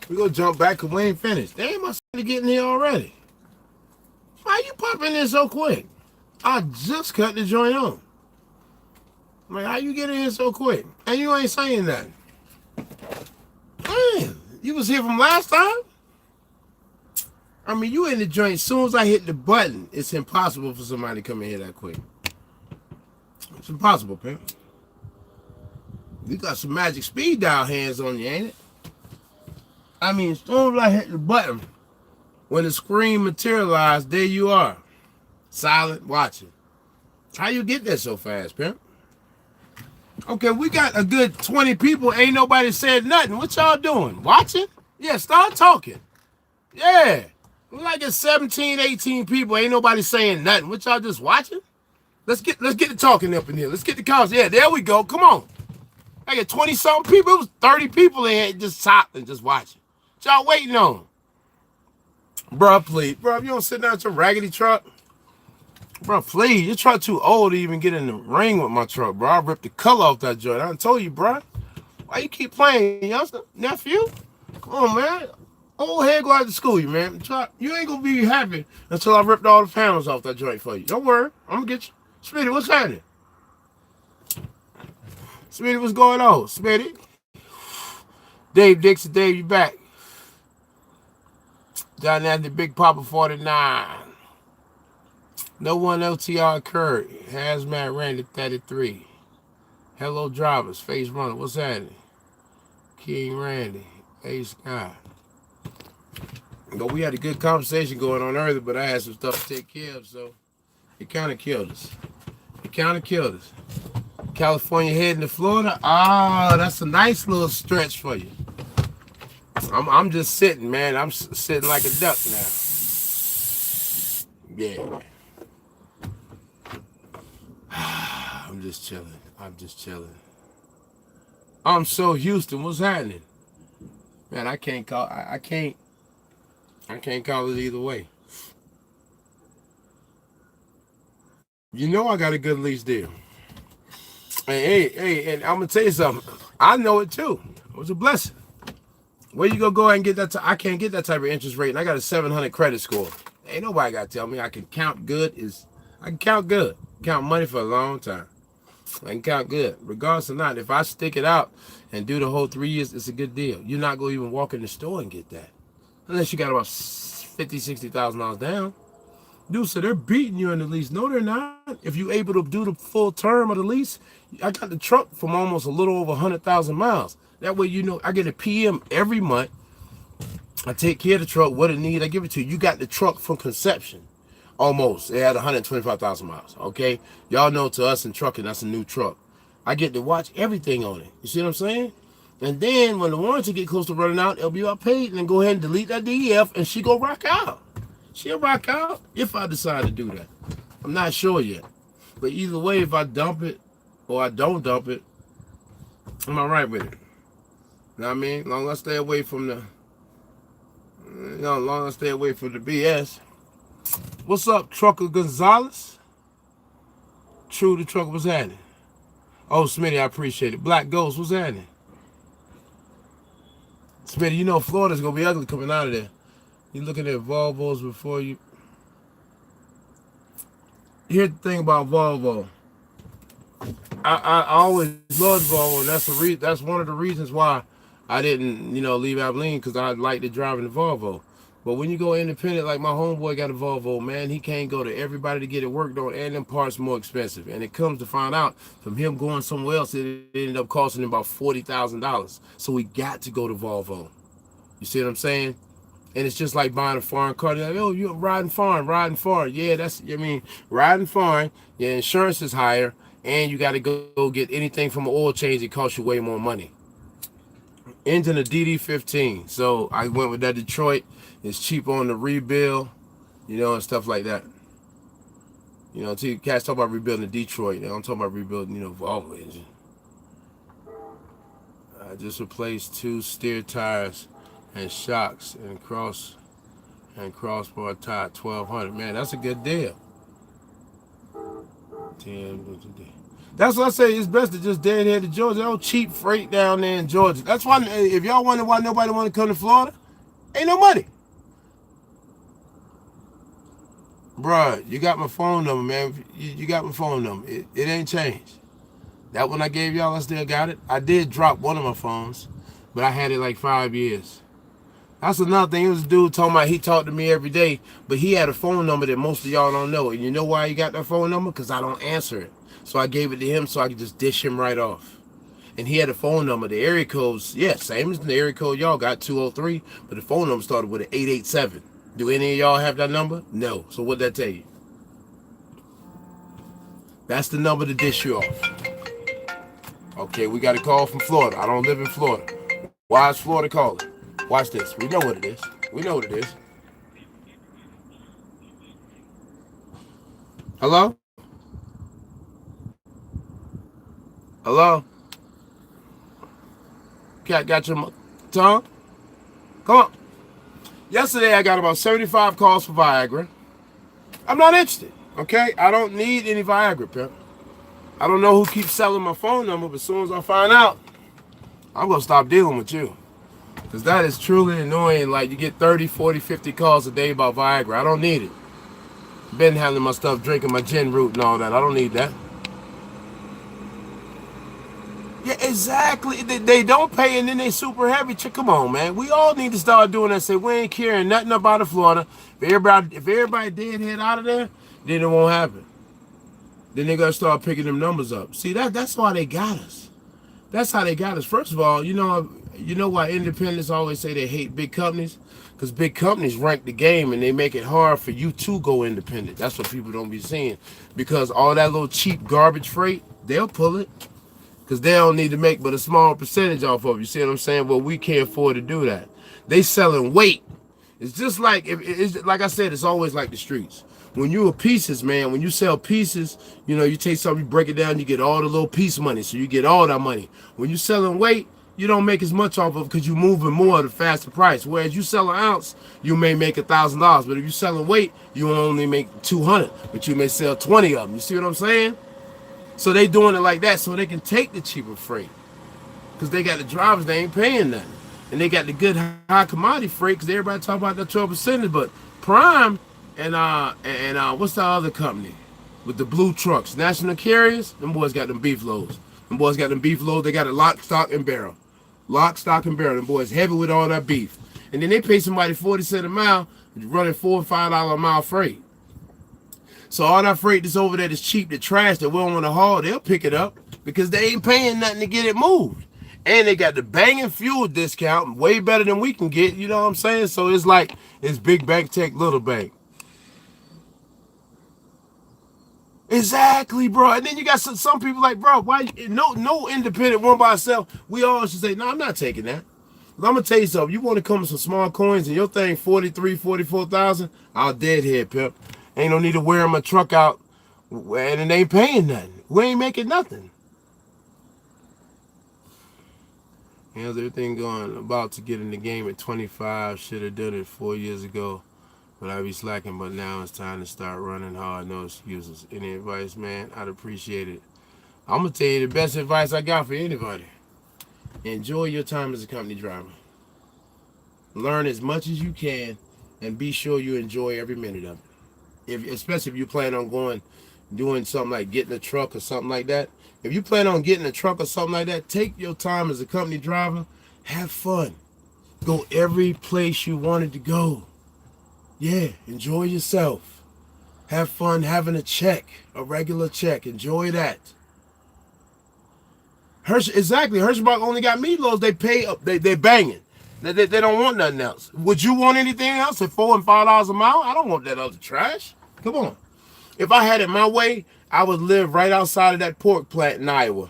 We gonna jump back because we ain't finished. Damn, my son getting here already. Why you popping in so quick? I just cut the joint on. Like, how you get in here so quick? And you ain't saying nothing. Man, you was here from last time? I mean, you in the joint. As soon as I hit the button, it's impossible for somebody to come in here that quick. It's impossible, pimp. You got some magic speed dial hands on you, ain't it? I mean, as soon as I hit the button, when the screen materialized, there you are. Silent, watching. How you get there so fast, pimp? Okay, we got a good 20 people. Ain't nobody said nothing. What y'all doing? Watching? Yeah, start talking. Yeah. We like at 17, 18 people. Ain't nobody saying nothing. What y'all just watching? Let's get the talking up in here. Let's get the calls. Yeah, there we go. Come on. I got 20-something people. It was 30 people in here just stopped and just watching. What y'all waiting on? Bruh, please. Bruh, if you don't sit down at your raggedy truck, bruh, please. Your truck too old to even get in the ring with my truck, bro. I ripped the color off that joint. I done told you, bruh. Why you keep playing, youngster? Nephew? Come on, man. Old head go out to school you, man. You ain't gonna be happy until I ripped all the panels off that joint for you. Don't worry. I'm gonna get you. Smitty, what's happening? Smitty, what's going on? Smitty? Dave Dixon, Dave, you back. Down there at the Big Papa 49. No one LTR Curry. Hazmat Randy 33. Hello Drivers. Face Runner. What's happening? King Randy. Ace Guy. But we had a good conversation going on earlier, but I had some stuff to take care of, so it kind of killed us. California heading to Florida. Ah, that's a nice little stretch for you. I'm just sitting, man. I'm sitting like a duck now. Yeah. I'm just chilling. I'm so Houston. What's happening? Man, I can't call it either way. You know I got a good lease deal. Hey, and I'm gonna tell you something. I know it too. It was a blessing. Where you gonna go ahead and get that? I can't get that type of interest rate, and I got a 700 credit score. Ain't nobody got to tell me I can count good. I can count good. Count money for a long time. I can count good, regardless or not. If I stick it out and do the whole 3 years, it's a good deal. You're not gonna even walk in the store and get that, unless you got about $50,000-$60,000 down. Dude, so they're beating you in the lease. No, they're not. If you're able to do the full term of the lease, I got the truck from almost a little over 100,000 miles. That way, you know, I get a PM every month. I take care of the truck, what it needs, I give it to you. You got the truck from conception, almost. It had 125,000 miles, okay? Y'all know to us in trucking, that's a new truck. I get to watch everything on it. You see what I'm saying? And then when the warranty get close to running out, it'll be all paid, and then go ahead and delete that DEF, and she go rock out. She'll rock out if I decide to do that. I'm not sure yet. But either way, if I dump it or I don't dump it, I'm all right with it. You know what I mean? As long as I stay away from the, BS. What's up, Trucker Gonzalez? True the Trucker, what's happening? Oh, Smitty, I appreciate it. Black Ghost, what's happening? Smitty, you know Florida's going to be ugly coming out of there. You're looking at Volvos before you. Here's the thing about Volvo. I always loved Volvo. That's one of the reasons why I didn't, leave Abilene, because I like to drive in the Volvo. But when you go independent, like my homeboy got a Volvo, man, he can't go to everybody to get it worked on, and them parts more expensive. And it comes to find out from him going somewhere else, it ended up costing him about $40,000. So we got to go to Volvo. You see what I'm saying? And it's just like buying a foreign car. They're like, oh, you're riding foreign. Yeah, riding foreign, your insurance is higher, and you got to go get anything from an oil change. It costs you way more money. Engine a DD15. So I went with that Detroit. It's cheap on the rebuild, and stuff like that. Cats talk about rebuilding Detroit. I'm talking about rebuilding, Volvo engine. I just replaced 2 steer tires and shocks and crossbar tire, 1,200. Man, that's a good deal. That's what I say. It's best to just deadhead to Georgia. No cheap freight down there in Georgia. That's why, if y'all wonder why nobody want to come to Florida, ain't no money. Bruh, you got my phone number, man. You got my phone number. It ain't changed. That one I gave y'all, I still got it. I did drop one of my phones, but I had it like 5 years. That's another thing. It was a dude talking about he talked to me every day, but he had a phone number that most of y'all don't know. And you know why he got that phone number? Because I don't answer it. So I gave it to him so I could just dish him right off. And he had a phone number. The area codes, yeah, same as the area code y'all got, 203, but the phone number started with an 887. Do any of y'all have that number? No. So what'd that tell you? That's the number to dish you off. Okay, we got a call from Florida. I don't live in Florida. Why is Florida calling? Watch this. We know what it is. We know what it is. Hello? Hello? Got your tongue? Come on. Yesterday I got about 75 calls for Viagra. I'm not interested, okay? I don't need any Viagra, pimp. I don't know who keeps selling my phone number, but as soon as I find out, I'm going to stop dealing with you. Because that is truly annoying. Like, you get 30, 40, 50 calls a day about Viagra. I don't need it. Been handling my stuff, drinking my gin root and all that. I don't need that. Yeah, exactly. They don't pay and then they super heavy. Come on, man. We all need to start doing that. Say, we ain't caring nothing about the Florida. If everybody deadhead out of there, then it won't happen. Then they got to start picking them numbers up. See, that's why they got us. That's how they got us. First of all, you know why independents always say they hate big companies? Because big companies rank the game and they make it hard for you to go independent. That's what people don't be seeing. Because all that little cheap garbage freight, they'll pull it. Because they don't need to make but a small percentage off of you. See what I'm saying? Well, we can't afford to do that. They selling weight. It's just like, like I said, it's always like the streets. When you are pieces, man, when you sell pieces, you take something, you break it down, you get all the little piece money. So you get all that money. When you selling weight, you don't make as much off of it because you're moving more at a faster price. Whereas you sell an ounce, you may make $1,000. But if you're selling weight, you only make 200, but you may sell 20 of them. You see what I'm saying? So they doing it like that so they can take the cheaper freight. Because they got the drivers, they ain't paying nothing. And they got the good high commodity freight because everybody talk about the 12%. But Prime and what's the other company? With the blue trucks, National Carriers, them boys got them beef loads. Them boys got them beef loads, they got it lock, stock, and barrel. Lock, stock, and barrel. Them boys heavy with all that beef. And then they pay somebody 40 cents a mile running $4 and $5 a mile freight. So all that freight that's over there that's cheap, the trash that we don't want to haul, they'll pick it up because they ain't paying nothing to get it moved. And they got the banging fuel discount, way better than we can get, you know what I'm saying? So it's like, it's big bank take little bank. Exactly, bro. And then you got some people like, bro, why no independent one by itself. We all should say, no, I'm not taking that. I'm going to tell you something. You want to come with some small coins and your thing 43, 44,000, I'll deadhead, pimp. Ain't no need to wear my truck out and it ain't paying nothing. We ain't making nothing. How's everything going? About to get in the game at 25. Should have done it 4 years ago. But I be slacking, but now it's time to start running hard. No excuses. Any advice, man? I'd appreciate it. I'm going to tell you the best advice I got for anybody. Enjoy your time as a company driver. Learn as much as you can and be sure you enjoy every minute of it. Especially if you plan on doing something like getting a truck or something like that. If you plan on getting a truck or something like that, take your time as a company driver. Have fun. Go every place you wanted to go. Yeah, enjoy yourself. Have fun having a regular check. Enjoy that. Hirschbach only got meatloaves. They pay up. They banging. They don't want nothing else. Would you want anything else at $4 and $5 a mile? I don't want that other trash. Come on. If I had it my way, I would live right outside of that pork plant in Iowa.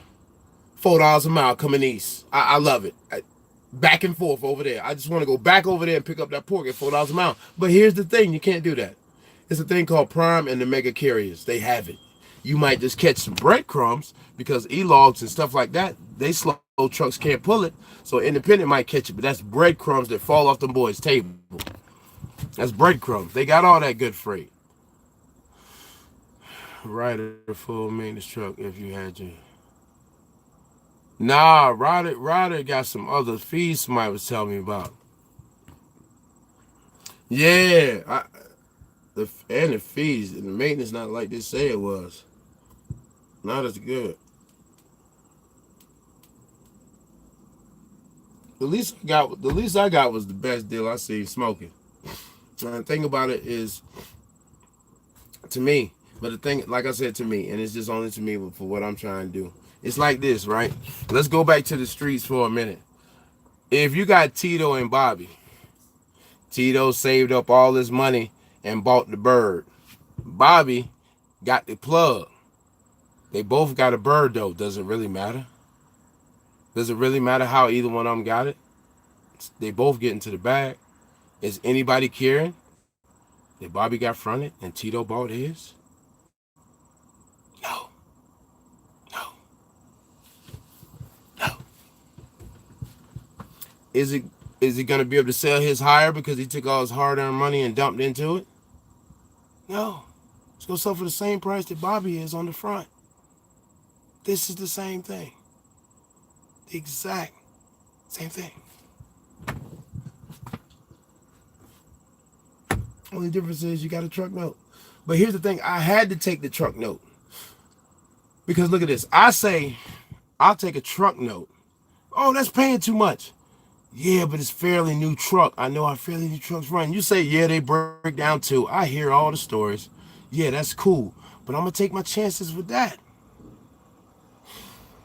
$4 a mile coming east. I love it. Back and forth over there. I just want to go back over there and pick up that pork at $4 a mile. But here's the thing. You can't do that. It's a thing called Prime and the mega carriers. They have it. You might just catch some breadcrumbs because e-logs and stuff like that, they slow trucks can't pull it. So independent might catch it, but that's breadcrumbs that fall off them boys' table. That's breadcrumbs. They got all that good freight. Ryder full maintenance truck if you had your. Nah, Ryder got some other fees somebody was telling me about. Yeah, and the fees and the maintenance not like they say it was. Not as good. The least I got was the best deal I seen smoking. And the thing about it is, to me, but the thing, like I said, to me, and it's just only to me for what I'm trying to do. It's like this, right? Let's go back to the streets for a minute. If you got Tito and Bobby, Tito saved up all his money and bought the bird. Bobby got the plug. They both got a bird though. Does it really matter? Does it really matter how either one of them got it? They both get into the bag. Is anybody caring that Bobby got fronted and Tito bought his? No. No. No. Is he gonna be able to sell his higher because he took all his hard-earned money and dumped into it? No. It's gonna sell for the same price that Bobby is on the front. This is the same thing. The exact same thing. Only difference is you got a truck note. But here's the thing. I had to take the truck note. Because look at this. I say, I'll take a truck note. Oh, that's paying too much. Yeah, but it's fairly new truck. I know how fairly new trucks run. You say, yeah, they break down too. I hear all the stories. Yeah, that's cool. But I'm going to take my chances with that.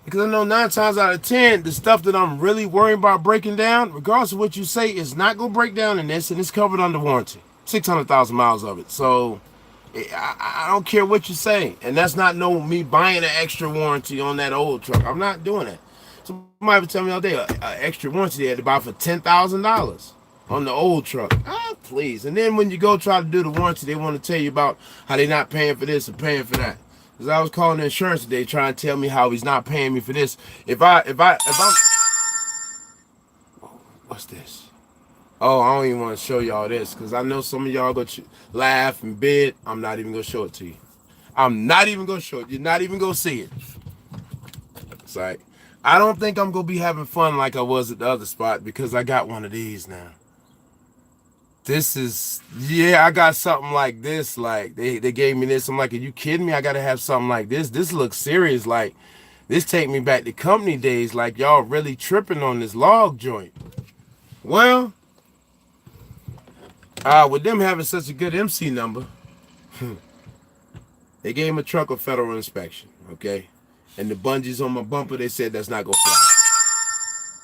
Because I know 9 times out of 10, the stuff that I'm really worrying about breaking down, regardless of what you say, is not going to break down in this, and it's covered under warranty. 600,000 miles of it. So I don't care what you say. And that's not no me buying an extra warranty on that old truck. I'm not doing that. Somebody would tell me all day, an extra warranty they had to buy for $10,000 on the old truck. Ah, please. And then when you go try to do the warranty, they want to tell you about how they're not paying for this or paying for that. Because I was calling the insurance today trying to tell me how he's not paying me for this. If I'm... What's this? Oh, I don't even want to show y'all this because I know some of y'all going to laugh and bid. I'm not even going to show it to you. I'm not even going to show it. You're not even going to see it. It's like, I don't think I'm going to be having fun like I was at the other spot because I got one of these now. This is, yeah, I got something like this. Like, they gave me this. I'm like, are you kidding me? I got to have something like this. This looks serious. Like, this take me back to company days. Like, y'all really tripping on this log joint. Well, with them having such a good MC number, they gave him a truck of federal inspection, okay? And the bungees on my bumper, they said that's not gonna fly.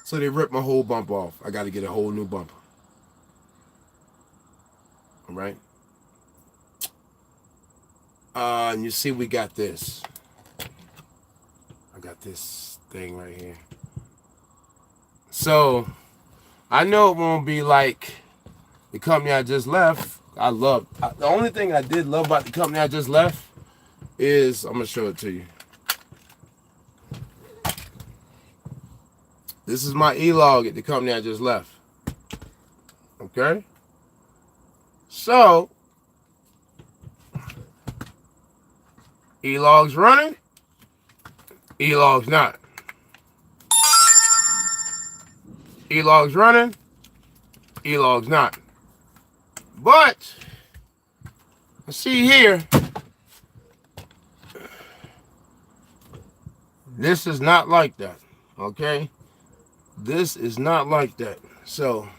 So they ripped my whole bumper off. I gotta get a whole new bumper. All right? And you see we got this. I got this thing right here. So, I know it won't be like the company I just left. The only thing I did love about the company I just left is, I'm gonna show it to you. This is my e-log at the company I just left. Okay? So, e-log's running, e-log's not. E-log's running, e-log's not. But, see here, this is not like that, okay? This is not like that. So,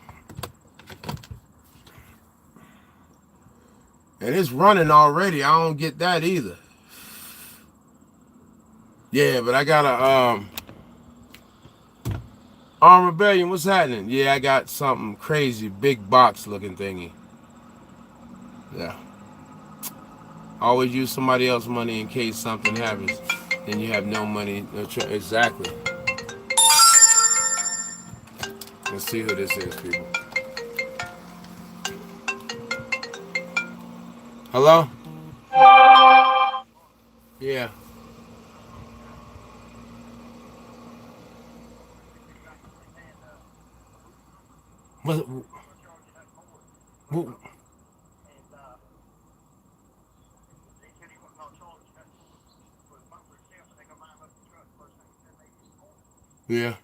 and it's running already. I don't get that either. Yeah, but I got a, Arm Rebellion, what's happening? Yeah, I got something crazy, big box looking thingy. Yeah. Always use somebody else's money in case something happens. Then you have no money. Exactly. Let's see who this is, people. Hello? Yeah. What? What? Yeah.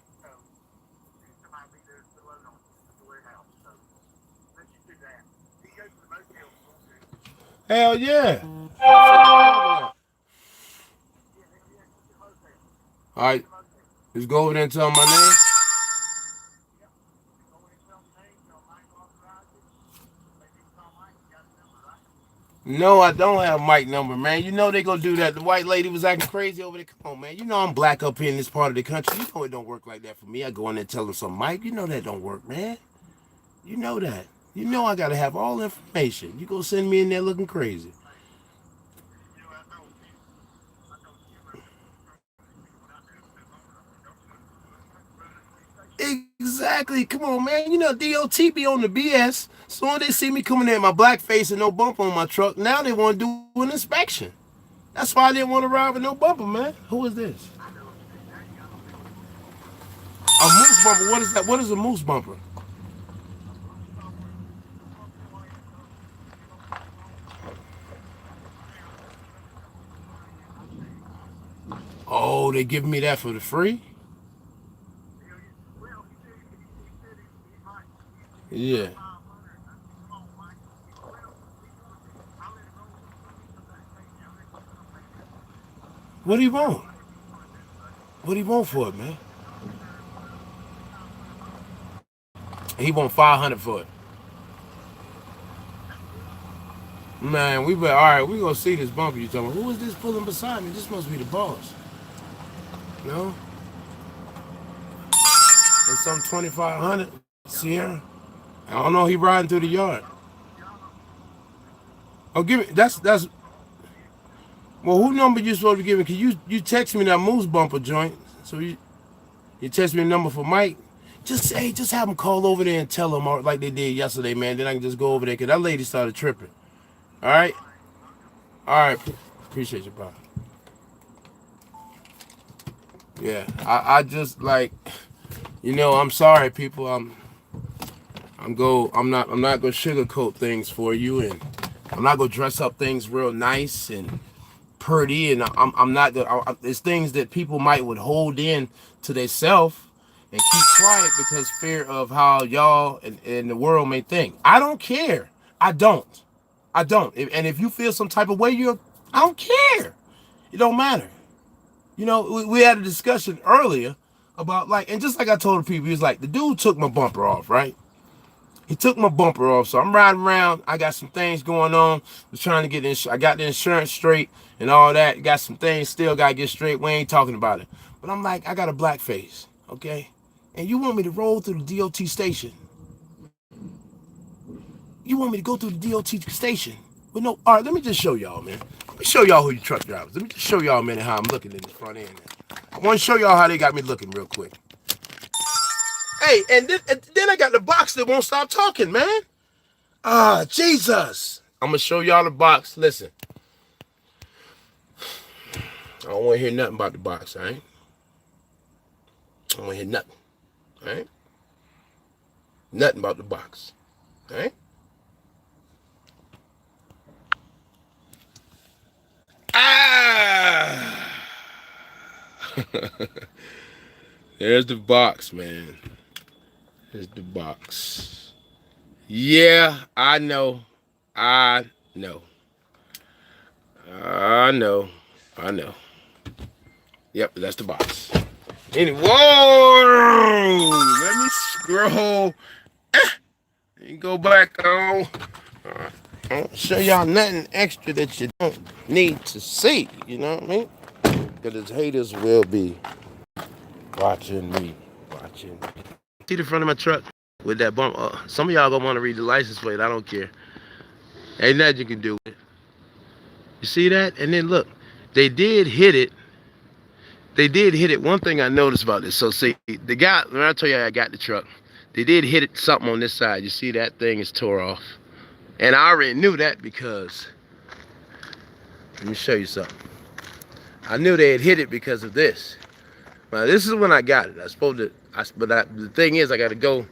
Hell yeah. All right. Just go over there and tell him my name. No, I don't have Mike number, man. You know they gonna do that. The white lady was acting crazy over there. Come on, man. You know I'm black up here in this part of the country. You know it don't work like that for me. I go in there and tell them something, Mike. You know that don't work, man. You know that. You know I gotta have all information. You gonna send me in there looking crazy. Exactly. Come on, man. You know DOT be on the BS. So when they see me coming in my black face and no bumper on my truck, now they want to do an inspection. That's why I didn't want to ride with no bumper, man. Who is this? A moose bumper. What is that? What is a moose bumper? Oh, they giving me that for the free? Yeah. What do you want? What do you want for it, man? He want 500 for it. Man, we better. All right, we gonna see this bumper you talking about. Who is this pulling beside me? This must be the boss. No? And some 2,500 Sierra. I don't know. He riding through the yard. Oh, give me. That's. Well, who number you supposed to give me? Cause you text me that moose bumper joint. So you text me a number for Mike. Just have him call over there and tell him like they did yesterday, man. Then I can just go over there because that lady started tripping. All right. All right. Appreciate you, bro. Yeah. I just like, I'm sorry, people. I'm not gonna sugarcoat things for you, and I'm not gonna dress up things real nice and pretty, and I'm not gonna. There's things that people might would hold in to themselves and keep quiet because fear of how y'all and the world may think. I don't care. I don't. I don't. And if you feel some type of way, I don't care. It don't matter. We had a discussion earlier about and just like I told the people, he was like, the dude took my bumper off, right? He took my bumper off, so I'm riding around. I got some things going on. Was trying to get I got the insurance straight and all that. Got some things still got to get straight. We ain't talking about it. But I'm like, I got a black face, okay? And you want me to roll through the DOT station? You want me to go through the DOT station? But no, all right, let me just show y'all, man. Let me show y'all who you truck drivers. Let me just show y'all, man, how I'm looking in the front end. I want to show y'all how they got me looking real quick. Hey, and then I got the box that won't stop talking, man. Ah, Jesus. I'm going to show y'all the box. Listen. I don't want to hear nothing about the box, all right? I don't want to hear nothing, all right? Nothing about the box, all right? Ah! There's the box, man. There's the box. Yeah, I know. I know. I know. I know. Yep, that's the box. Anyway, whoa! Let me scroll. And go back on. I won't show y'all nothing extra that you don't need to see. You know what I mean? Because haters will be watching me. See the front of my truck with that bump? Some of y'all gonna want to read the license plate. I don't care. Ain't nothing you can do. You see that? And then look, they did hit it. They did hit it. One thing I noticed about this. So see, the guy, when I tell you I got the truck, they did hit it something on this side. You see that thing is tore off. And I already knew that because, let me show you something. I knew they had hit it because of this. Now this is when I got it. The thing is I got to go.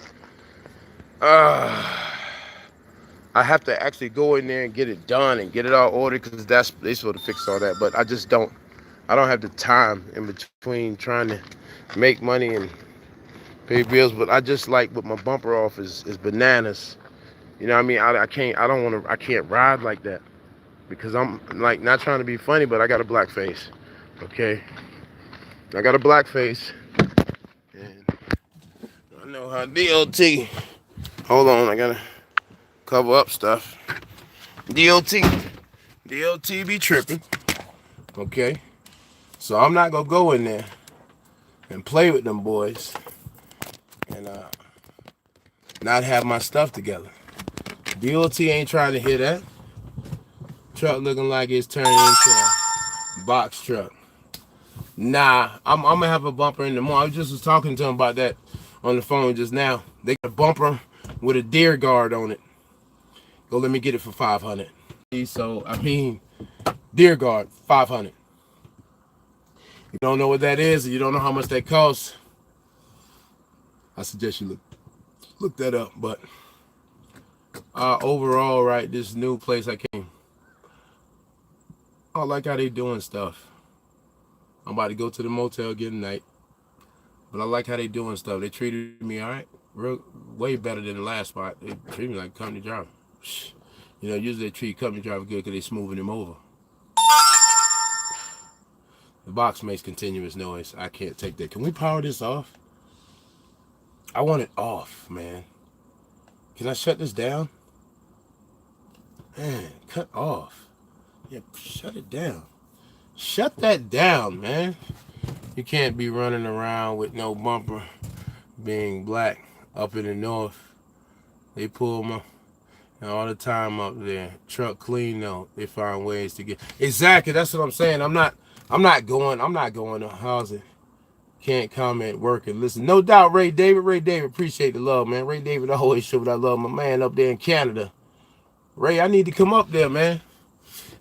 I have to actually go in there and get it done and get it all ordered because they supposed to fix all that. But I just don't. I don't have the time in between trying to make money and pay bills. But I just like with my bumper off is bananas. You know what I mean? I can't. I don't want to. I can't ride like that because I'm like not trying to be funny, but I got a black face. Okay, I got a black face, and I know how DOT. Hold on, I gotta cover up stuff. DOT be tripping. Okay, so I'm not gonna go in there and play with them boys and not have my stuff together. DOT ain't trying to hear that. Truck looking like it's turning into a box truck. Nah, I'm gonna have a bumper in the morning. I just was talking to him about that on the phone just now. They got a bumper with a deer guard on it. Go let me get it for $500. So I mean, deer guard, $500. You don't know what that is, and you don't know how much that costs. I suggest you look that up. But overall, right, this new place I came, I like how they doing stuff. I'm about to go to the motel again tonight, but I like how they doing stuff. They treated me all right, way better than the last spot. They treat me like a company driver. You know, usually they treat company driver good because they smoothing them over. The box makes continuous noise. I can't take that. Can we power this off? I want it off, man. Can I shut this down? Man, cut off. Yeah, shut it down. Shut that down, man. You can't be running around with no bumper being black up in the north. They pull my all the time up there. Truck clean though. They find ways to get exactly. That's what I'm saying. I'm not going to housing. Can't comment, work, and listen. No doubt, Ray David, appreciate the love, man. Ray David always show what I love. My man up there in Canada. Ray, I need to come up there, man.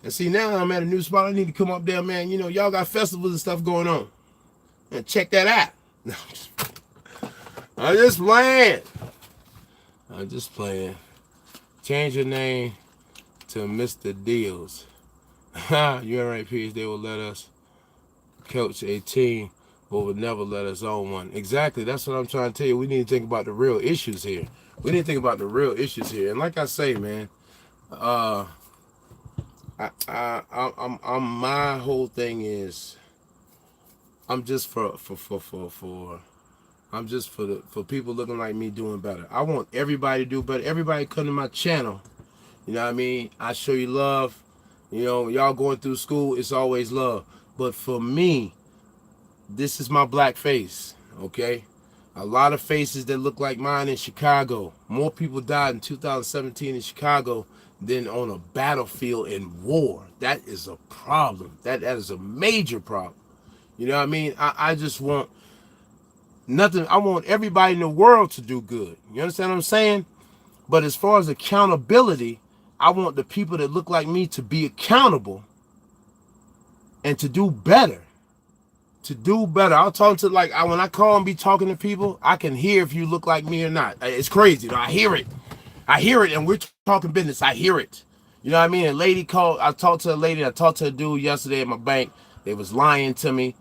And see, now I'm at a new spot. I need to come up there, man. You know, y'all got festivals and stuff going on. And check that out. I'm just playing. Change your name to Mr. Deals. You're right, Peace. They will let us coach a team, but would never let us own one. Exactly. That's what I'm trying to tell you. We need to think about the real issues here. And like I say, man, I'm my whole thing is I'm just for people looking like me doing better. I want everybody to do better. Everybody come to my channel. You know what I mean? I show you love. You know, y'all going through school, it's always love. But for me, this is my black face, okay? A lot of faces that look like mine in Chicago. More people died in 2017 in Chicago than on a battlefield in war. That is a problem. That is a major problem. You know what I mean? I just want nothing. I want everybody in the world to do good. You understand what I'm saying? But as far as accountability, I want the people that look like me to be accountable and to do better. I'll talk to when I call and be talking to people, I can hear if you look like me or not. It's crazy. I hear it, and we're talking business. I hear it. You know what I mean? A lady called. I talked to a dude yesterday at my bank. They was lying to me.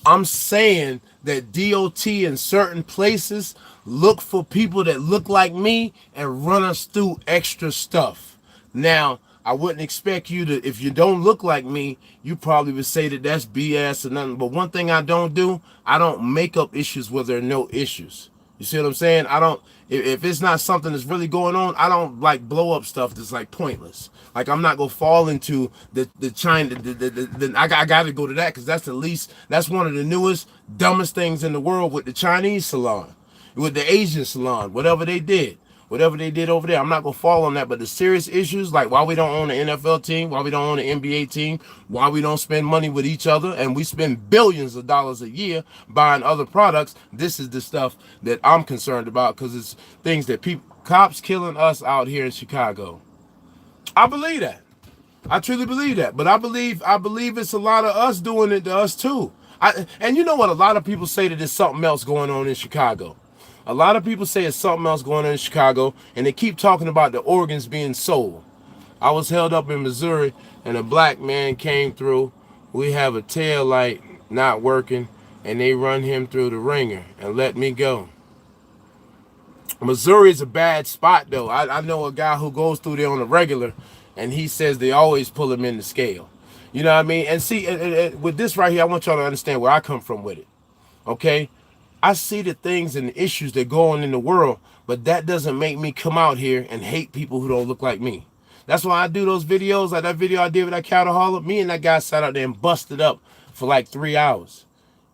I'm saying that DOT in certain places look for people that look like me and run us through extra stuff. Now, I wouldn't expect you to, if you don't look like me, you probably would say that that's BS or nothing. But one thing I don't do, I don't make up issues where there are no issues. You see what I'm saying? I don't, if it's not something that's really going on, I don't like blow up stuff that's like pointless. Like I'm not gonna fall into the China, I got to go to that because that's the least, that's one of the newest, dumbest things in the world with the Chinese salon, with the Asian salon, whatever they did over there. I'm not gonna fall on that, but the serious issues like why we don't own an NFL team, why we don't own an NBA team, why we don't spend money with each other, and we spend billions of dollars a year buying other products. This is the stuff that I'm concerned about because it's things that cops killing us out here in Chicago. I believe that. I truly believe that, but I believe it's a lot of us doing it to us too. And you know what? A lot of people say that there's something else going on in Chicago. A lot of people say it's something else going on in Chicago, and they keep talking about the organs being sold. I was held up in Missouri, and a black man came through. We have a tail light not working, and they run him through the ringer and let me go. Missouri is a bad spot, though. I know a guy who goes through there on a regular, and he says they always pull him in the scale. You know what I mean? And see, with this right here, I want y'all to understand where I come from with it. Okay? I see the things and the issues that go on in the world, but that doesn't make me come out here and hate people who don't look like me. That's why I do those videos, like that video I did with that cattle hauler. Me and that guy sat out there and busted up for like 3 hours.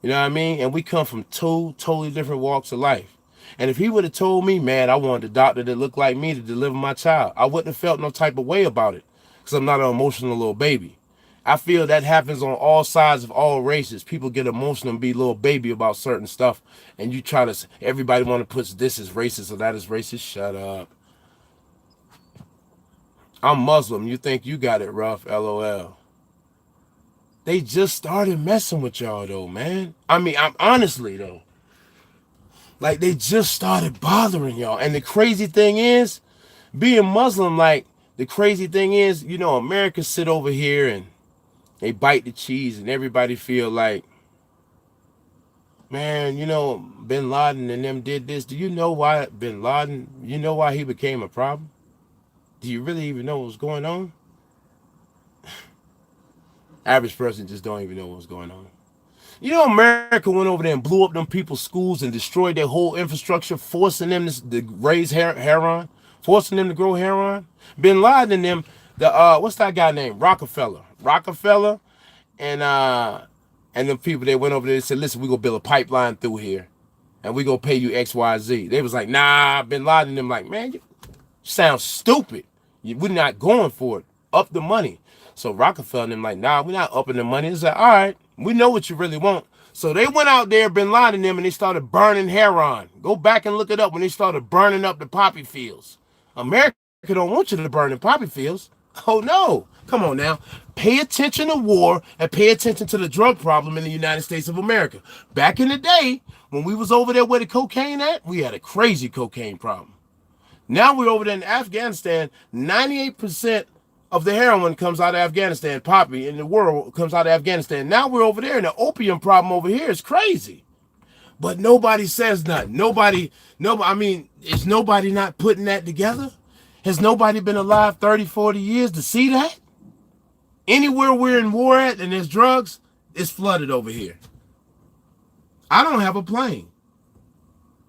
You know what I mean? And we come from two totally different walks of life. And if he would have told me, man, I wanted a doctor that looked like me to deliver my child, I wouldn't have felt no type of way about it, because I'm not an emotional little baby. I feel that happens on all sides of all races. People get emotional and be little baby about certain stuff. And you try to, everybody want to put this is racist or that is racist. Shut up. I'm Muslim. You think you got it rough, LOL. They just started messing with y'all though, man. I mean, I'm honestly though. Like, they just started bothering y'all. And the crazy thing is, being Muslim, like, the crazy thing is, you know, America sit over here and they bite the cheese and everybody feel like, man, you know, Bin Laden and them did this. Do you know why Bin Laden, you know why he became a problem? Do you really even know what's going on? Average person just don't even know what's going on. You know, America went over there and blew up them people's schools and destroyed their whole infrastructure, forcing them to raise heroin, forcing them to grow heroin. Bin Laden and them, what's that guy named? Rockefeller, and the people that went over there and said, listen, we gonna build a pipeline through here, and we gonna pay you XYZ. They was like, nah. Bin Laden and them like, man, you sound stupid. We're not going for it. Up the money. So Rockefeller and them like, nah, we're not upping the money. It's like, all right, we know what you really want. So they went out there, Bin Laden and them, and they started burning heroin. Go back and look it up when they started burning up the poppy fields. America don't want you to burn the poppy fields. Oh, no. Come on now. Pay attention to war and pay attention to the drug problem in the United States of America. Back in the day, when we was over there where the cocaine at, we had a crazy cocaine problem. Now we're over there in Afghanistan. 98% of the heroin comes out of Afghanistan. Poppy in the world comes out of Afghanistan. Now we're over there, and the opium problem over here is crazy. But nobody says nothing. Nobody, I mean, is nobody not putting that together? Has nobody been alive 30, 40 years to see that? Anywhere we're in war at and there's drugs, it's flooded over here. I don't have a plane.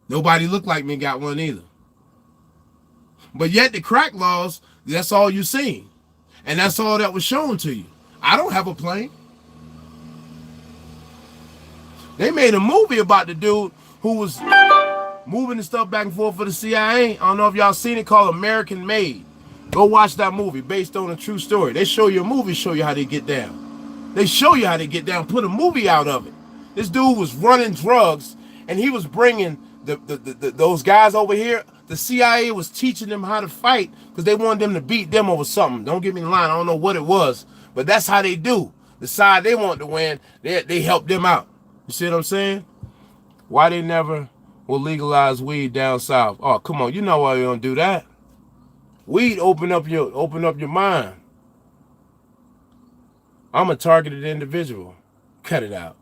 Nobody looked like me got one either. But yet the crack laws, that's all you seen. And that's all that was shown to you. I don't have a plane. They made a movie about the dude who was moving the stuff back and forth for the CIA. I don't know if y'all seen it, called American Made. Go watch that movie based on a true story. They show you a movie, show you how they get down. They show you how they get down, put a movie out of it. This dude was running drugs, and he was bringing those guys over here. The CIA was teaching them how to fight because they wanted them to beat them over something. Don't get me in line. I don't know what it was, but that's how they do. The side they want to win, they help them out. You see what I'm saying? Why they never will legalize weed down south? Oh, come on. You know why they don't do that. Weed open up your mind. I'm a targeted individual. Cut it out.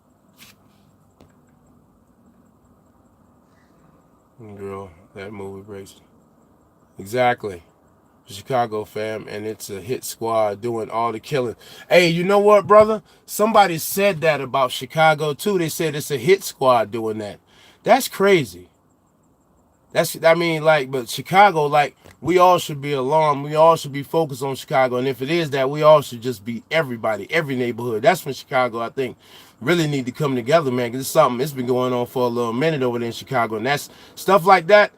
Girl, that movie breaks. Exactly. Chicago fam, and it's a hit squad doing all the killing. Hey, you know what, brother? Somebody said that about Chicago too. They said it's a hit squad doing that. That's crazy. But Chicago, like, we all should be alarmed. We all should be focused on Chicago. And if it is that, we all should just be everybody, every neighborhood. That's when Chicago, I think, really need to come together, man, because it's something that's been going on for a little minute over there in Chicago. And that's stuff like that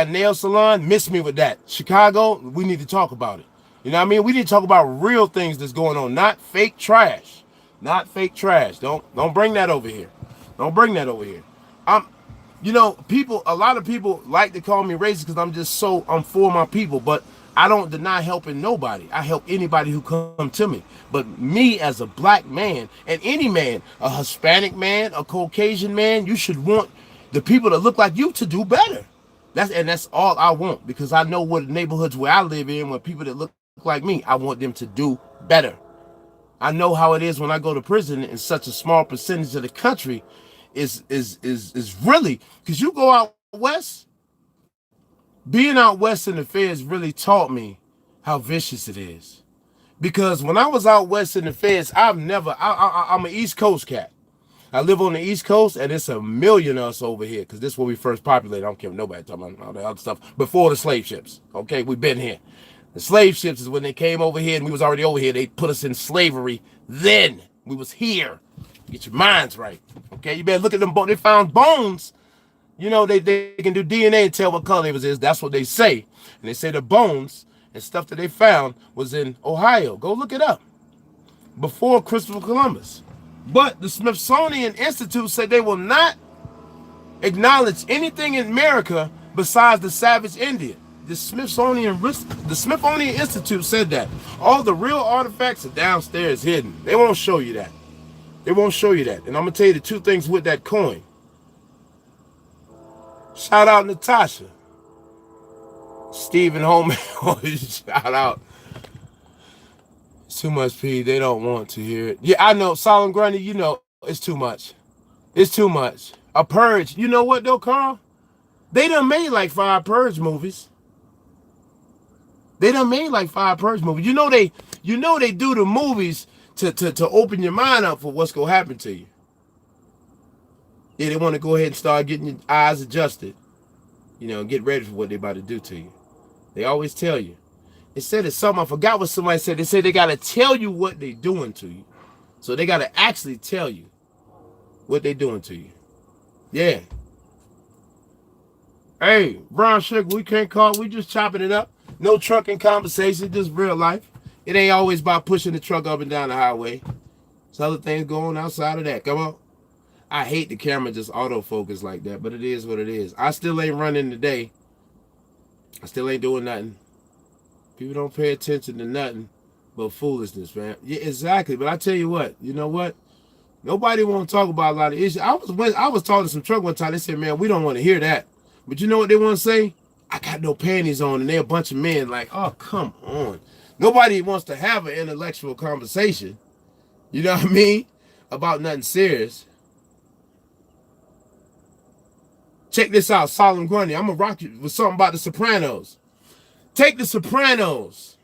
nail salon, miss me with that. Chicago, we need to talk about it. You know what I mean? We need to talk about real things that's going on, not fake trash. Not fake trash. Don't bring that over here. Don't bring that over here. You know, a lot of people like to call me racist because I'm for my people, but I don't deny helping nobody. I help anybody who come to me. But me as a black man, and any man, a Hispanic man, a Caucasian man, you should want the people that look like you to do better. That's all I want, because I know what neighborhoods where I live in, when people that look like me. I want them to do better. I know how it is when I go to prison, and such a small percentage of the country is really, because you go out west, being out west in the feds really taught me how vicious it is. Because when I was out west in the feds, I'm an East Coast cat. I live on the East Coast, and it's a million of us over here, because this is where we first populated. I don't care what nobody talking about all that other stuff. Before the slave ships, okay? We've been here. The slave ships is when they came over here, and we was already over here. They put us in slavery. Then we was here. Get your minds right, okay? You better look at them bones. They found bones. You know, they can do DNA and tell what color it was. That's what they say. And they say the bones and stuff that they found was in Ohio. Go look it up. Before Christopher Columbus. But the Smithsonian Institute said they will not acknowledge anything in America besides the savage Indian. The Smithsonian Institute said that. All the real artifacts are downstairs hidden. They won't show you that. They won't show you that. And I'm going to tell you the two things with that coin. Shout out Natasha. Stephen Holman. Shout out. It's too much, P. They don't want to hear it. Yeah, I know. Solemn Grundy, you know, it's too much. It's too much. A Purge. You know what, though, Carl? They done made like 5 Purge movies. They done made like 5 Purge movies. You know they do the movies to open your mind up for what's going to happen to you. Yeah, they want to go ahead and start getting your eyes adjusted. You know, get ready for what they're about to do to you. They always tell you. They said it's something, I forgot what somebody said. They said they got to tell you what they're doing to you. So they got to actually tell you what they're doing to you. Yeah. Hey, Brown Sugar, we can't call. We just chopping it up. No trucking conversation, just real life. It ain't always about pushing the truck up and down the highway. There's other things going outside of that. Come on. I hate the camera just autofocus like that, but it is what it is. I still ain't running today. I still ain't doing nothing. People don't pay attention to nothing but foolishness, man. Yeah, exactly. But I tell you what, you know what? Nobody want to talk about a lot of issues. I was talking to some truck one time. They said, man, we don't want to hear that. But you know what they want to say? I got no panties on, and they're a bunch of men like, oh, come on. Nobody wants to have an intellectual conversation. You know what I mean? About nothing serious. Check this out, Solemn Grundy. I'm going to rock you with something about The Sopranos. Take The Sopranos.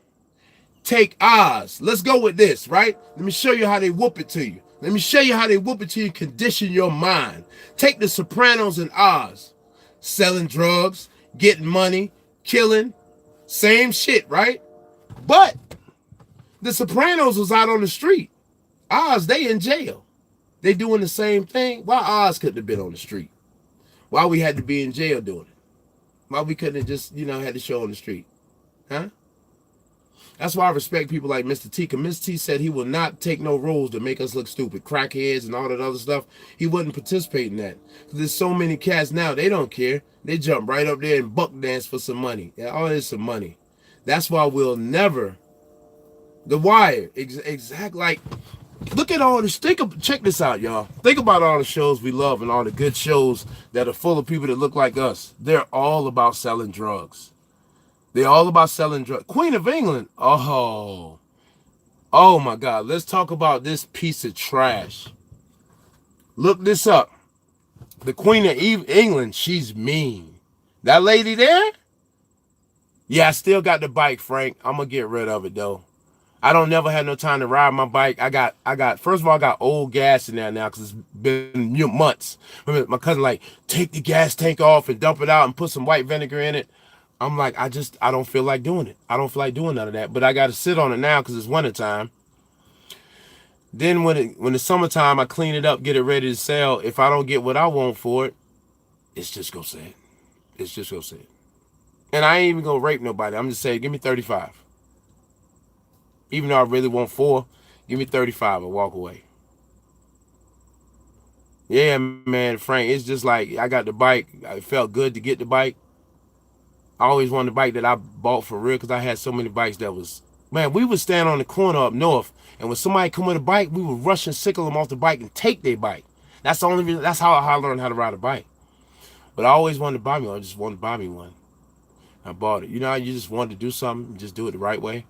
Take Oz. Let's go with this, right? Let me show you how they whoop it to you. Let me show you how they whoop it to you, condition your mind. Take The Sopranos and Oz. Selling drugs, getting money, killing. Same shit, right? But The Sopranos was out on the street. Oz, they in jail. They doing the same thing. Why Oz couldn't have been on the street? Why we had to be in jail doing it? Why we couldn't have just, had the show on the street? Huh? That's why I respect people like Mr. T. Because Mr. T said he will not take no roles to make us look stupid. Crackheads and all that other stuff. He wouldn't participate in that. Because there's so many cats now, they don't care. They jump right up there and buck dance for some money. Yeah, all this some money. That's why we'll never... The Wire. Exactly. Like... Look at all this. Check this out, y'all. Think about all the shows we love and all the good shows that are full of people that look like us. They're all about selling drugs. They're all about selling drugs. Queen of England. Oh my God. Let's talk about this piece of trash. Look this up. The Queen of England, she's mean. That lady there? Yeah, I still got the bike, Frank. I'm going to get rid of it, though. I don't never have no time to ride my bike. I got first of all, I got old gas in there now because it's been months. My cousin like, take the gas tank off and dump it out and put some white vinegar in it. I'm like, I don't feel like doing it. I don't feel like doing none of that. But I got to sit on it now because it's wintertime. Then when it's summertime, I clean it up, get it ready to sell. If I don't get what I want for it, it's just gonna sit. It's just gonna sit. And I ain't even gonna rape nobody. I'm just saying, give me 35. Even though I really want 4, give me 35 and walk away. Yeah, man, Frank, it's just like I got the bike. It felt good to get the bike. I always wanted the bike that I bought for real because I had so many bikes that was... Man, we would stand on the corner up north, and when somebody come with a bike, we would rush and sickle them off the bike and take their bike. That's the only reason. That's how I learned how to ride a bike. But I always wanted to buy me one. I just wanted to buy me one. I bought it. You know how you just wanted to do something, just do it the right way?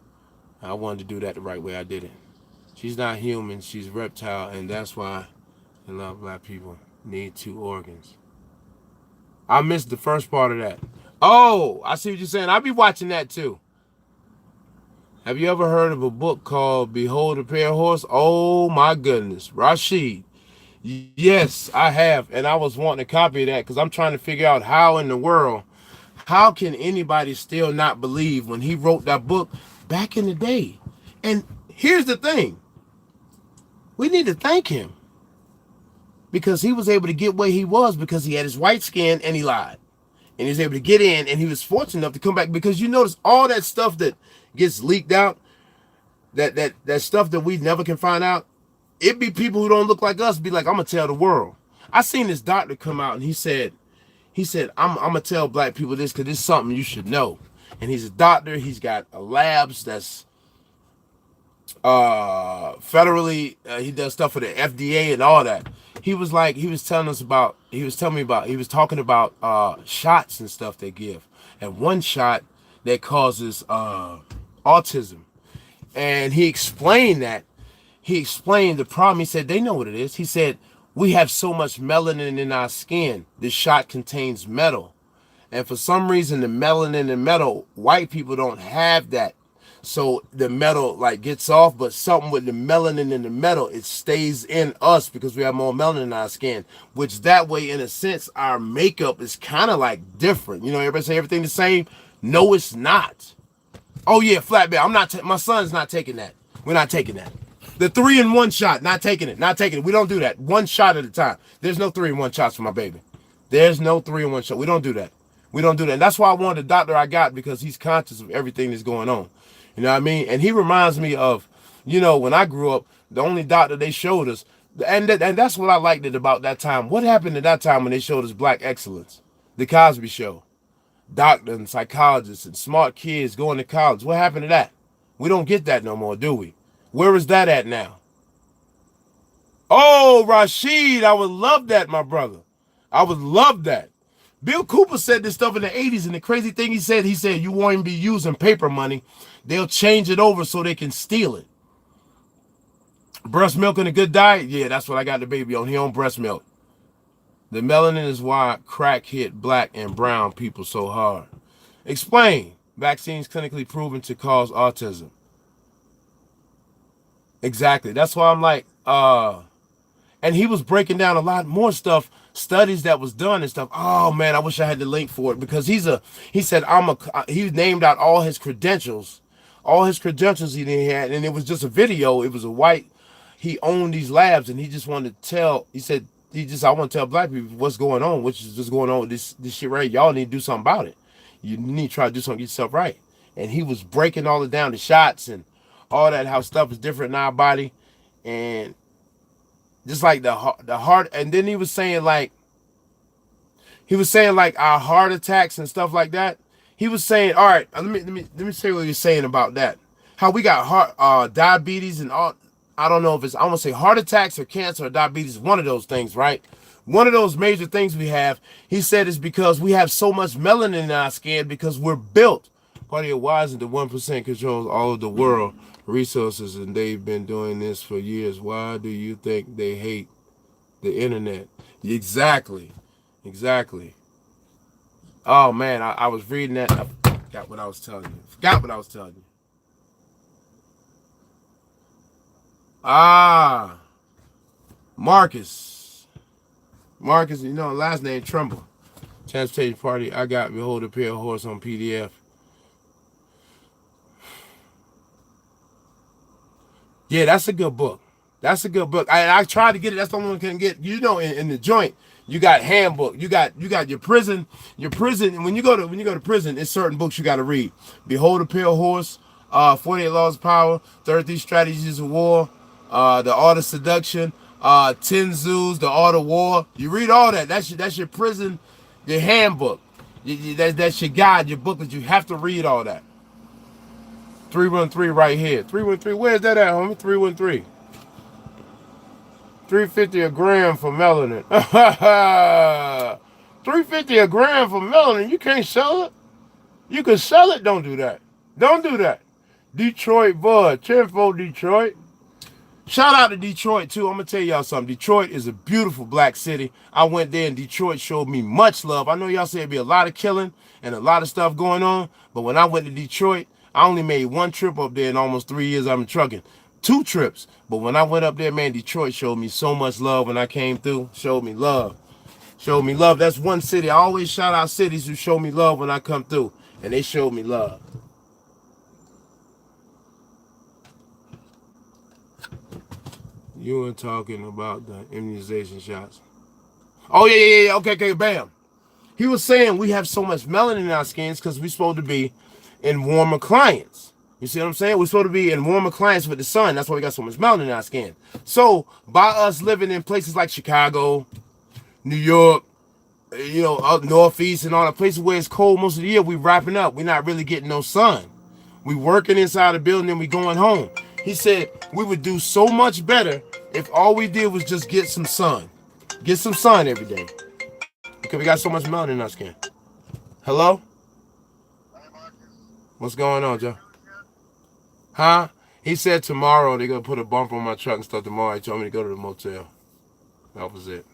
I wanted to do that the right way. I did it. She's not human. She's reptile, and that's why a lot of black people need 2 organs. I missed the first part of that. Oh, I see what you're saying. I'll be watching that too. Have you ever heard of a book called Behold a Pale Horse? Oh my goodness. Rashid. Yes, I have. And I was wanting a copy of that because I'm trying to figure out how in the world, how can anybody still not believe when he wrote that book back in the day? And here's the thing. We need to thank him because he was able to get where he was because he had his white skin and he lied. And he was able to get in, and he was fortunate enough to come back because you notice all that stuff that gets leaked out, that stuff that we never can find out, it be people who don't look like us be like, I'm gonna tell the world. I seen this doctor come out and he said, I'm gonna tell black people this because it's something you should know. And he's a doctor. He's got a labs that's federally. He does stuff for the FDA and all that. He was talking about shots and stuff they give, and one shot that causes autism. And he explained the problem. He said they know what it is. He said we have so much melanin in our skin. This shot contains metal, and for some reason the melanin and metal, white people don't have that. So the metal like gets off, but something with the melanin and the metal, it stays in us because we have more melanin in our skin, which that way, in a sense, our makeup is kind of like different. You know, everybody say everything the same. No, it's not. Oh yeah, flat bear. My son's not taking that. We're not taking that. The 3-in-1 shot, not taking it. Not taking it. We don't do that. One shot at a time. There's no 3-in-1 shots for my baby. There's no 3-in-1 shot. We don't do that. We don't do that. And that's why I wanted the doctor I got, because he's conscious of everything that's going on. You know what I mean? And he reminds me of, you know, when I grew up, the only doctor they showed us, and that's what I liked it about that time. What happened at that time when they showed us black excellence? The Cosby Show. Doctors and psychologists and smart kids going to college. What happened to that? We don't get that no more, do we? Where is that at now? Oh, Rashid, I would love that, my brother. I would love that. Bill Cooper said this stuff in the 80s, and the crazy thing he said, you won't even be using paper money. They'll change it over so they can steal it. Breast milk and a good diet? Yeah, that's what I got the baby on. He on breast milk. The melanin is why crack hit black and brown people so hard. Explain. Vaccines clinically proven to cause autism. Exactly. That's why I'm like, and he was breaking down a lot more stuff, studies that was done and stuff. Oh man, I wish I had the link for it, because he said he named out all his credentials he had, and it was just a video. It was a white, he owned these labs, and he just wanted to tell, he said, I want to tell black people what's going on, which is just going on with this shit right. Y'all need to do something about it. You need to try to do something, get yourself right. And he was breaking all it down, the shots and all that, how stuff is different in our body. And just like the heart, and then he was saying like our heart attacks and stuff like that. He was saying, all right, let me say what he was saying about that. How we got heart diabetes and all. I don't know if it's, I want to say heart attacks or cancer or diabetes, one of those things, right? One of those major things we have, he said, is because we have so much melanin in our skin because we're built. Party of Wise and the 1% controls all of the world resources, and they've been doing this for years. Why do you think they hate the internet? Exactly. Oh man, I was reading that. I forgot what I was telling you. Marcus, you know, last name Trumbull. Transportation Party, I got Behold a Pale Horse on PDF. Yeah, that's a good book. I tried to get it. That's the only one I couldn't get. You know, in the joint, you got handbook. You got your prison. When you go to prison, it's certain books you got to read. Behold a Pale Horse, 48 Laws of Power, 33 Strategies of War, The Art of Seduction, Ten Zoos, The Art of War. You read all that. That's your prison, your handbook. That's your guide, your book that you have to read all that. 313 right here. 313. Where's that at, homie? 313. $3.50 a gram for melanin. $3.50 a gram for melanin. You can't sell it. You can sell it. Don't do that. Detroit bud. 10-4 Detroit. Shout out to Detroit, too. I'm going to tell y'all something. Detroit is a beautiful black city. I went there and Detroit showed me much love. I know y'all say there'd be a lot of killing and a lot of stuff going on, but when I went to Detroit, I only made one trip up there in almost 3 years I've been trucking. 2 trips. But when I went up there, man, Detroit showed me so much love when I came through. Showed me love. Showed me love. That's one city. I always shout out cities who show me love when I come through. And they showed me love. You were talking about the immunization shots. Oh, yeah. Okay, bam. He was saying we have so much melanin in our skins because we're supposed to be in warmer climates. You see what I'm saying? We're supposed to be in warmer climates with the sun. That's why we got so much melanin in our skin. So, by us living in places like Chicago, New York, up northeast and all the places where it's cold most of the year, we wrapping up. We're not really getting no sun. We working inside the building and we going home. He said we would do so much better if all we did was just get some sun. Get some sun every day. Because we got so much melanin in our skin. Hello? What's going on, Joe? Huh? He said tomorrow they're going to put a bumper on my truck and stuff tomorrow. He told me to go to the motel. That was it.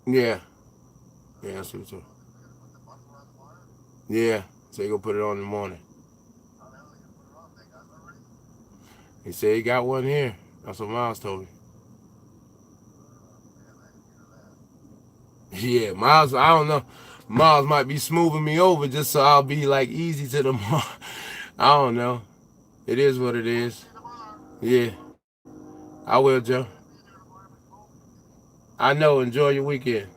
Yeah. Yeah, that's what too. Yeah. So he gonna put it on in the morning. He said he got one here. That's what Miles told me. Yeah, Miles, I don't know. Miles might be smoothing me over just so I'll be like easy to the mall. I don't know. It is what it is. Yeah. I will, Joe. I know. Enjoy your weekend.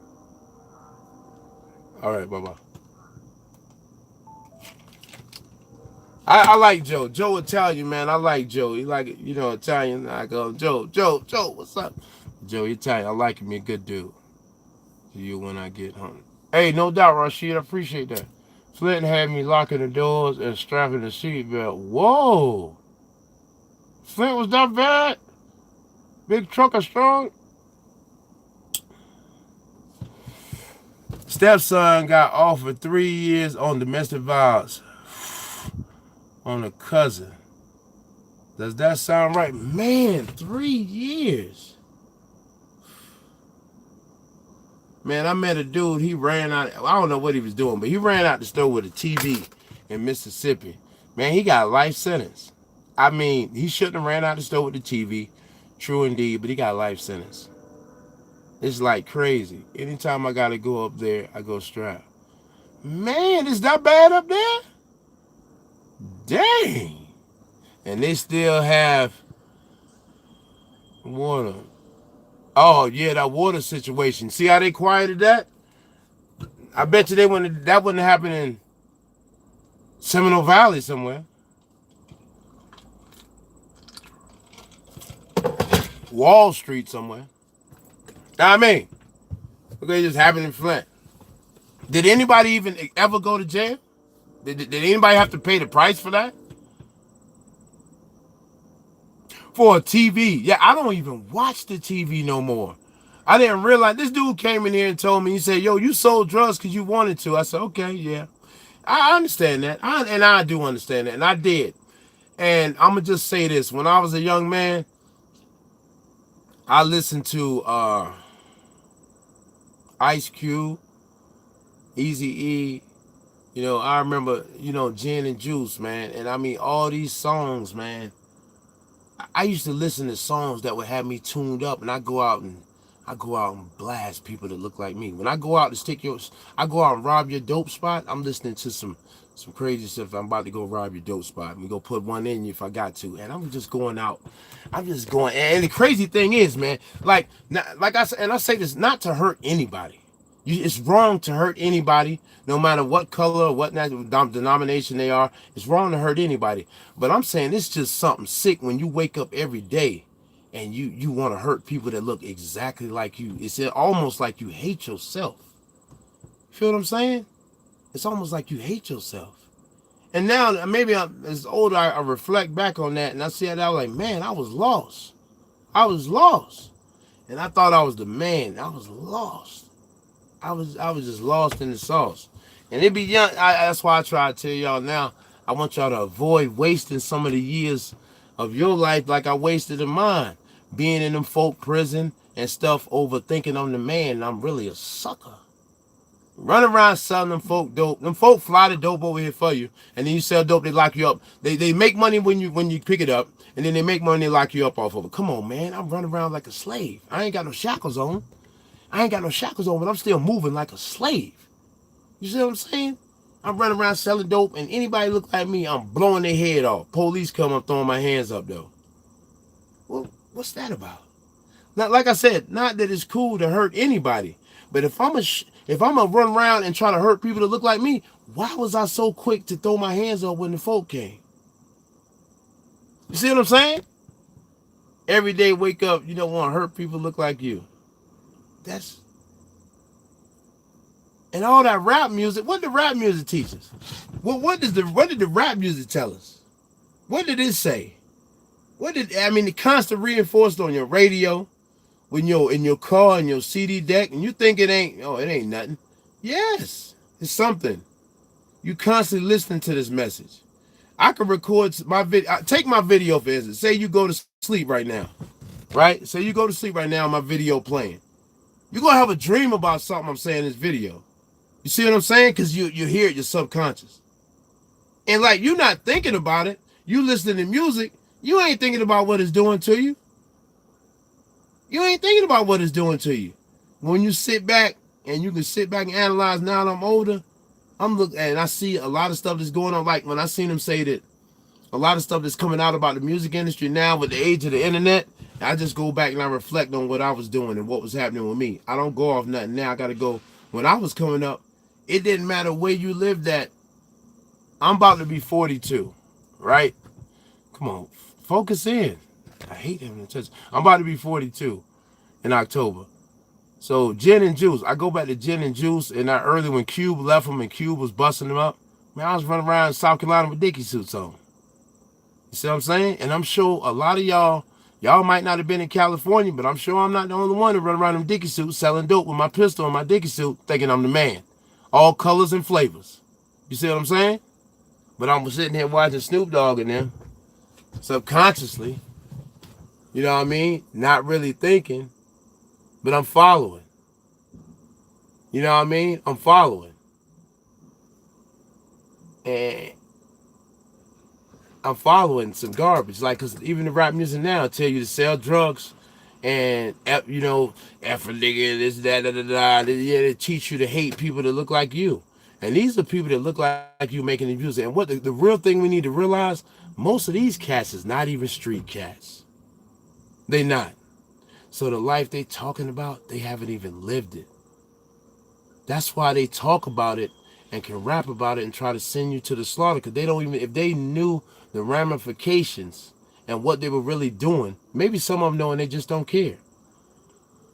All right, bye-bye. I like Joe. Joe Italian, man. I like Joe. He like, Italian. I go, Joe, what's up? Joe Italian. I like him. He a good dude. See you when I get home. Hey, no doubt, Rashid. I appreciate that. Flint had me locking the doors and strapping the seatbelt. Whoa. Flint was that bad? Big trucker strong? Stepson got off for 3 years on domestic violence. On a cousin. Does that sound right? Man, 3 years. Man, I met a dude, he ran out, I don't know what he was doing, but he ran out the store with a TV in Mississippi. Man, he got a life sentence. I mean, he shouldn't have ran out the store with the TV. True indeed, but he got a life sentence. It's like crazy. Anytime I got to go up there, I go strapped. Man, is that bad up there? Dang. And they still have water. Oh, yeah, that water situation. See how they quieted that? I bet you that wouldn't happen in Seminole Valley somewhere. Wall Street somewhere. I mean, okay, just happened in Flint. Did anybody even ever go to jail? Did anybody have to pay the price for that? For a TV. Yeah, I don't even watch the TV no more. I didn't realize. This dude came in here and told me, he said, yo, you sold drugs because you wanted to. I said, okay, yeah. I understand that. I do understand that. And I did. And I'm going to just say this. When I was a young man, I listened to Ice Cube, Eazy-E. I remember, Gin and Juice, man. And I mean, all these songs, man. I used to listen to songs that would have me tuned up, and I go out and blast people that look like me. When I go out and go out and rob your dope spot, I'm listening to some crazy stuff. I'm about to go rob your dope spot. We go put one in you if I got to. And I'm just going out. I'm just going. And the crazy thing is, man, like I said, and I say this not to hurt anybody. It's wrong to hurt anybody, no matter what color or what denomination they are. It's wrong to hurt anybody. But I'm saying it's just something sick when you wake up every day and you want to hurt people that look exactly like you. It's almost like you hate yourself. Feel what I'm saying? It's almost like you hate yourself. And now, maybe as older, I reflect back on that, and I see that I was like, man, I was lost. I was lost. And I thought I was the man. I was lost. I was just lost in the sauce. And it be young. That's why I try to tell y'all now. I want y'all to avoid wasting some of the years of your life like I wasted in mine. Being in them folk prison and stuff, overthinking I'm the man. And I'm really a sucker. Run around selling them folk dope. Them folk fly the dope over here for you, and then you sell dope. They lock you up. They make money when you pick it up, and then they make money. They lock you up off of it. Come on, man. I'm running around like a slave. I ain't got no shackles on. But I'm still moving like a slave. You see what I'm saying? I'm running around selling dope, and anybody look like me, I'm blowing their head off. Police come, I'm throwing my hands up though. Well, what's that about? Not like I said, not that it's cool to hurt anybody, but if I'm a run around and try to hurt people that look like me, why was I so quick to throw my hands up when the folk came? You see what I'm saying? Every day wake up, you don't want to hurt people look like you. And all that rap music, what did rap music teach us? What did the rap music tell us? What did it say? The constant reinforced on your radio, when you're in your car and your CD deck, and you think it ain't nothing. Yes, it's something. You constantly listening to this message. I can record my video. Take my video for instance. Say you go to sleep right now, right? Say you go to sleep right now, my video playing. You're gonna have a dream about something I'm saying in this video. You see what I'm saying? Because you hear it, your subconscious. And like you're not thinking about it. You listening to music, you ain't thinking about what it's doing to you. You ain't thinking about what it's doing to you. When you sit back and you can sit back and analyze, now that I'm older, I'm looking and I see a lot of stuff that's going on. Like when I seen them say that a lot of stuff that's coming out about the music industry now with the age of the internet, I just go back and I reflect on what I was doing and what was happening with me. I don't go off nothing now. I got to go. When I was coming up, it didn't matter where you lived at. I'm about to be 42, right? Come on, focus in. I hate having to touch. I'm about to be 42 in October. So gin and juice. I go back to gin and juice, and that early when Cube left them and Cube was busting them up. Man, I was running around South Carolina with Dickie suits on. You see what I'm saying? And I'm sure a lot of y'all might not have been in California, but I'm sure I'm not the only one to run around in Dickie suits selling dope with my pistol and my Dickie suit, thinking I'm the man. All colors and flavors. You see what I'm saying? But I'm sitting here watching Snoop Dogg and them subconsciously. You know what I mean? Not really thinking, but I'm following. You know what I mean? I'm following. And I'm following some garbage. Like, because even the rap music now tell you to sell drugs and, you know, F a nigga, this, that, da, da, da. Yeah, they teach you to hate people that look like you. And these are people that look like you making the music. And what the real thing we need to realize, most of these cats is not even street cats. They not. So the life they talking about, they haven't even lived it. That's why they talk about it and can rap about it and try to send you to the slaughter. Because they don't even, if they knew the ramifications and what they were really doing, maybe some of them know and they just don't care.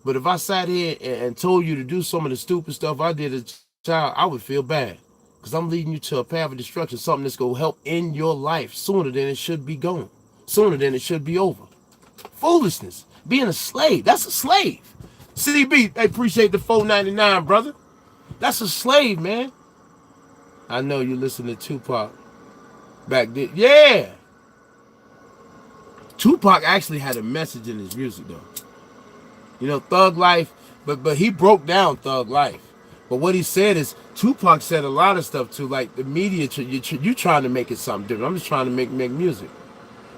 But if I sat here and told you to do some of the stupid stuff I did as a child, I would feel bad. Because I'm leading you to a path of destruction, something that's going to help in your life sooner than it should be going. Sooner than it should be over. Foolishness. Being a slave. That's a slave. CDB, I appreciate the $4.99, brother. That's a slave, man. I know you listen to Tupac back then. Yeah. Tupac actually had a message in his music, though. You know, Thug Life, but he broke down Thug Life. But what he said is, Tupac said a lot of stuff too, like the media, you trying to make it something different. I'm just trying to make music.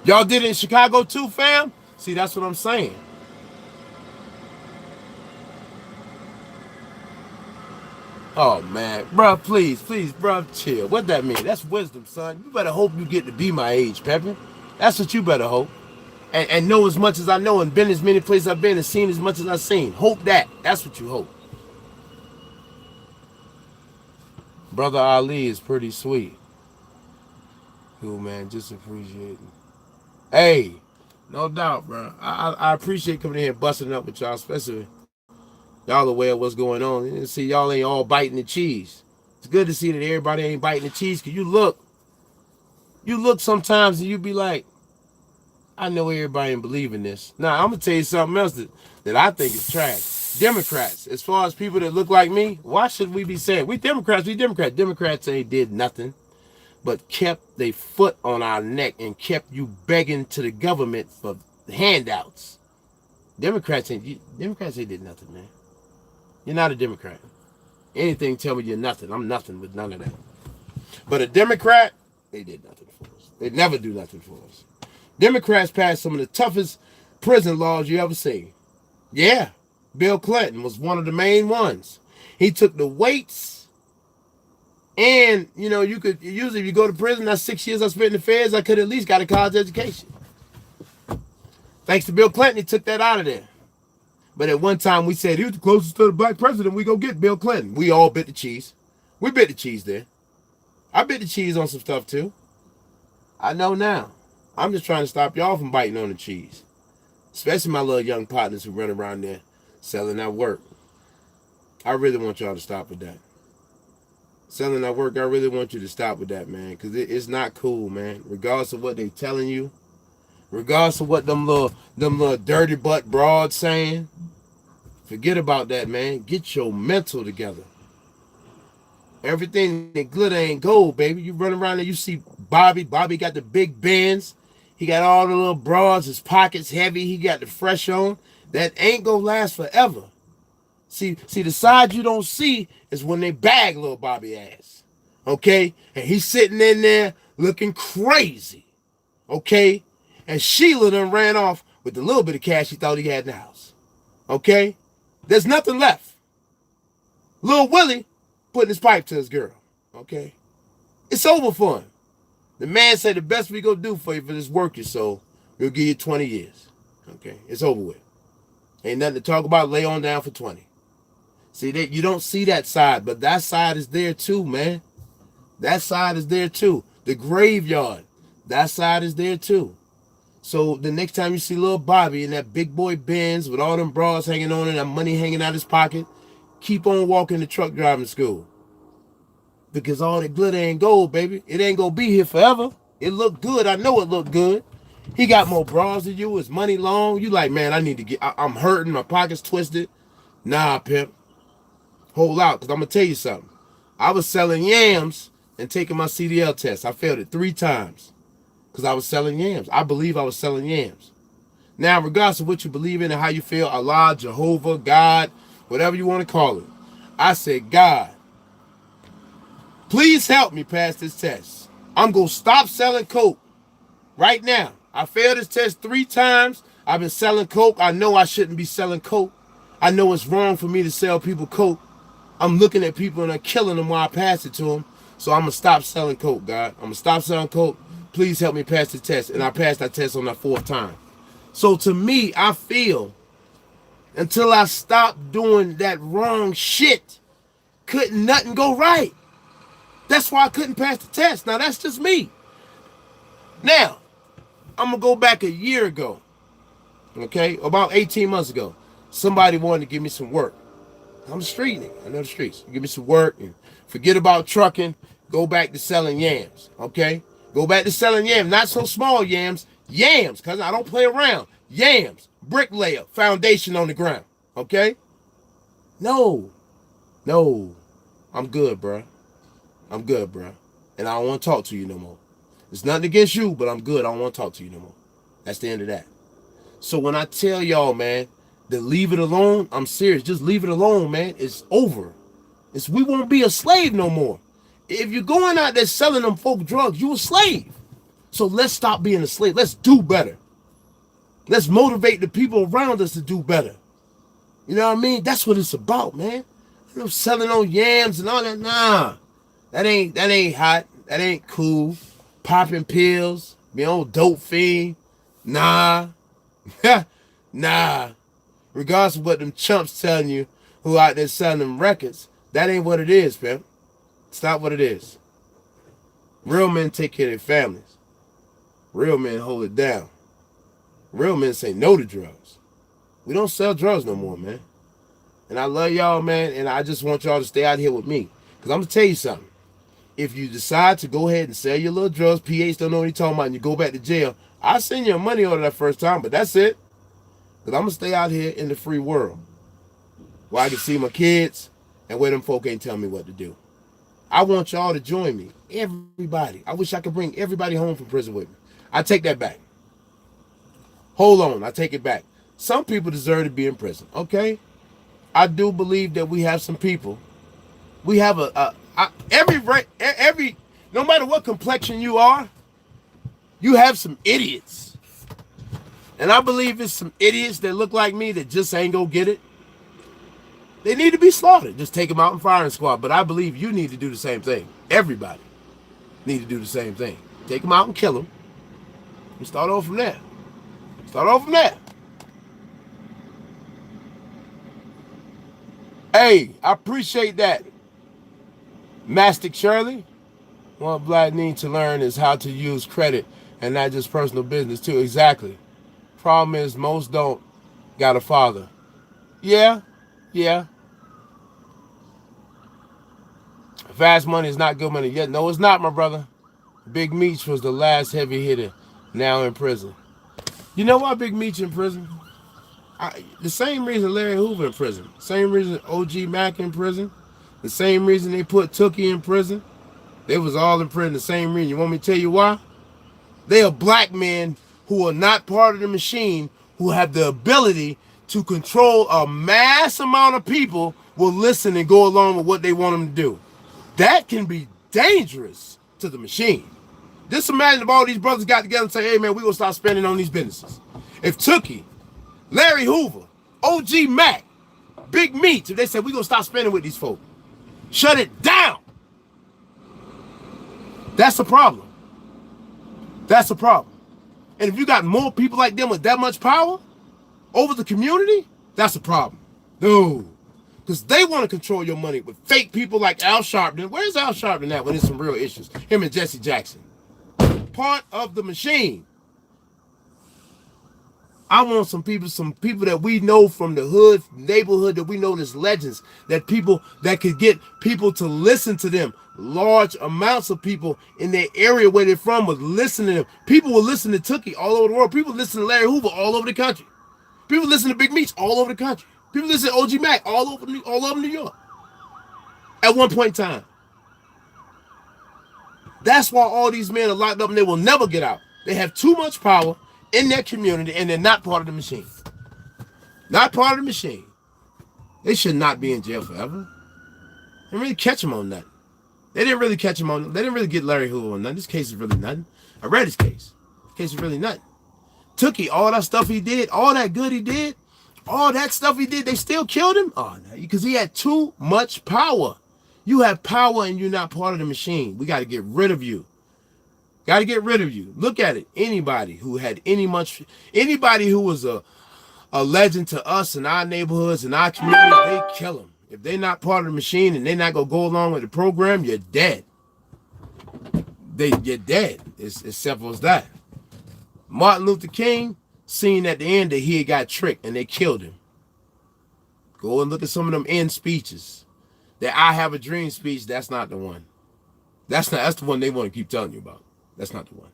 Y'all did it in Chicago too, fam? See, that's what I'm saying. Oh, man. Bruh, please, bruh, chill. What that mean? That's wisdom, son. You better hope you get to be my age, Pepper. That's what you better hope. And know as much as I know and been as many places I've been and seen as much as I've seen. Hope that. That's what you hope. Brother Ali is pretty sweet. Cool, man. Just appreciate it. Hey, no doubt, bro. I appreciate coming in here and busting up with y'all, especially y'all aware of what's going on. And see, y'all ain't all biting the cheese. It's good to see that everybody ain't biting the cheese, because you look sometimes and you be like, I know everybody ain't believing this. Now, I'm going to tell you something else that I think is trash. Democrats, as far as people that look like me, why should we be saying we Democrats? We Democrats. Democrats ain't did nothing but kept their foot on our neck and kept you begging to the government for handouts. Democrats ain't did nothing, man. You're not a Democrat. Anything tell me you're nothing. I'm nothing with none of that. But a Democrat, they did nothing for us. They never do nothing for us. Democrats passed some of the toughest prison laws you ever seen. Yeah, Bill Clinton was one of the main ones. He took the weights, and you could usually if you go to prison, that's 6 years I spent in the feds, I could at least got a college education. Thanks to Bill Clinton, he took that out of there. But at one time we said he was the closest to the black president, we go get Bill Clinton. We all bit the cheese. We bit the cheese there. I bit the cheese on some stuff too. I know now. I'm just trying to stop y'all from biting on the cheese. Especially my little young partners who run around there selling that work. I really want y'all to stop with that. Selling that work, I really want you to stop with that, man. Because it's not cool, man. Regardless of what they telling you. Regardless of what them little dirty butt broads saying. Forget about that, man. Get your mental together. Everything that glitter ain't gold, baby. You run around there, you see Bobby. Bobby got the big Benz. He got all the little broads. His pockets heavy. He got the fresh on. That ain't gonna last forever. See, the side you don't see is when they bag little Bobby ass. Okay? And he's sitting in there looking crazy. Okay? And Sheila done ran off with the little bit of cash he thought he had in the house. Okay? There's nothing left. Lil Willie putting his pipe to his girl. Okay? It's over for him. The man said the best we gonna do for you for this work you sold, we'll give you 20 years. Okay? It's over with. Ain't nothing to talk about. Lay on down for 20. See, that you don't see that side, but that side is there too, man. That side is there too. The graveyard, that side is there too. So the next time you see little Bobby in that big boy Benz with all them bras hanging on and that money hanging out his pocket, keep on walking to truck driving school. Because all that glitter ain't gold, baby. It ain't gonna be here forever. It look good. I know it look good. He got more bras than you. His money long. You like, man, I need to get, I'm hurting. My pocket's twisted. Nah, pimp. Hold out, because I'm going to tell you something. I was selling yams and taking my CDL test. I failed it 3 times because I was selling yams. I believe I was selling yams. Now, regardless of what you believe in and how you feel, Allah, Jehovah, God, whatever you want to call it, I said, God, please help me pass this test. I'm going to stop selling coke right now. I failed this test 3 times. I've been selling coke. I know I shouldn't be selling coke. I know it's wrong for me to sell people coke. I'm looking at people and I'm killing them while I pass it to them. So I'm going to stop selling coke, God. I'm going to stop selling coke. Please help me pass the test. And I passed that test on that 4th time. So to me, I feel until I stop doing that wrong shit, couldn't nothing go right. That's why I couldn't pass the test. Now, that's just me. Now, I'm going to go back a year ago. Okay? About 18 months ago. Somebody wanted to give me some work. I'm a street nigga. I know the streets. Give me some work and forget about trucking. Go back to selling yams. Okay? Go back to selling yams. Not so small yams. Yams, because I don't play around. Yams. Bricklayer. Foundation on the ground. Okay? No. I'm good, bro. I'm good, bro. And I don't want to talk to you no more. It's nothing against you, but I'm good. I don't want to talk to you no more. That's the end of that. So when I tell y'all, man, to leave it alone, I'm serious. Just leave it alone, man. It's over. We won't be a slave no more. If you're going out there selling them folk drugs, you a slave. So let's stop being a slave. Let's do better. Let's motivate the people around us to do better. You know what I mean? That's what it's about, man. You know, selling on yams and all that. Nah. That ain't hot. That ain't cool. Popping pills. Be on dope fiend. Nah. Nah. Regardless of what them chumps telling you who out there selling them records, that ain't what it is, fam. It's not what it is. Real men take care of their families. Real men hold it down. Real men say no to drugs. We don't sell drugs no more, man. And I love y'all, man, and I just want y'all to stay out here with me. Because I'm going to tell you something. If you decide to go ahead and sell your little drugs, PH don't know what you're talking about, and you go back to jail, I'll send you a money order that first time, but that's it. Because I'm going to stay out here in the free world. where I can see my kids and where them folk ain't tell me what to do. I want y'all to join me. Everybody. I wish I could bring everybody home from prison with me. I take that back. Hold on. I take it back. Some people deserve to be in prison. Okay? I do believe that we have some people. We have every no matter what complexion you are, you have some idiots. And I believe it's some idiots that look like me that just ain't gonna get it. They need to be slaughtered. Just take them out in firing squad. But I believe you need to do the same thing. Everybody need to do the same thing. Take them out and kill them. And start over from there. Start over from there. Hey, I appreciate that. Mastic Shirley. What black need to learn is how to use credit and not just personal business too. Exactly. Problem is most don't got a father. Yeah. Fast money is not good money yet. No, it's not, my brother. Big Meech was the last heavy hitter, now in prison. You know why Big Meech in prison? The same reason Larry Hoover in prison. Same reason OG Mack in prison. The same reason they put Tookie in prison. They was all in prison the same reason. You want me to tell you why? They are black men who are not part of the machine, who have the ability to control a mass amount of people will listen and go along with what they want them to do. That can be dangerous to the machine. Just imagine if all these brothers got together and say, hey man, we're going to start spending on these businesses. If Tookie, Larry Hoover, OG Mack, Big Meat, if they said we're going to start spending with these folks, shut it down. That's a problem. That's a problem. And if you got more people like them with that much power over the community, that's a problem. No. Because they want to control your money with fake people like Al Sharpton. Where's Al Sharpton at when there's some real issues? Him and Jesse Jackson. Part of the machine. I want some people that we know from the hood, neighborhood, that we know as legends, that people that could get people to listen to them. Large amounts of people in their area where they're from would listen to them. People will listen to Tookie all over the world. People listen to Larry Hoover all over the country. People listen to Big Meats all over the country. People listen to OG Mack all over New York. At one point in time. That's why all these men are locked up and they will never get out. They have too much power in their community and they're not part of the machine. Not part of the machine. They should not be in jail forever. They didn't really catch them on nothing. They didn't really catch him on. They didn't really get Larry Hoover on nothing. This case is really nothing. I read his case. This case is really nothing. Tookie, all that stuff he did, all that good he did, all that stuff he did, they still killed him? Oh, no, because he had too much power. You have power and you're not part of the machine. We got to get rid of you. Got to get rid of you. Look at it. Anybody who had anybody who was a legend to us in our neighborhoods, in our communities, they kill them. If they're not part of the machine and they're not going to go along with the program, you're dead. You're dead. It's simple as that. Martin Luther King seen at the end that he had got tricked and they killed him. Go and look at some of them end speeches. That I have a dream speech, that's not the one. That's the one they want to keep telling you about. That's not the one.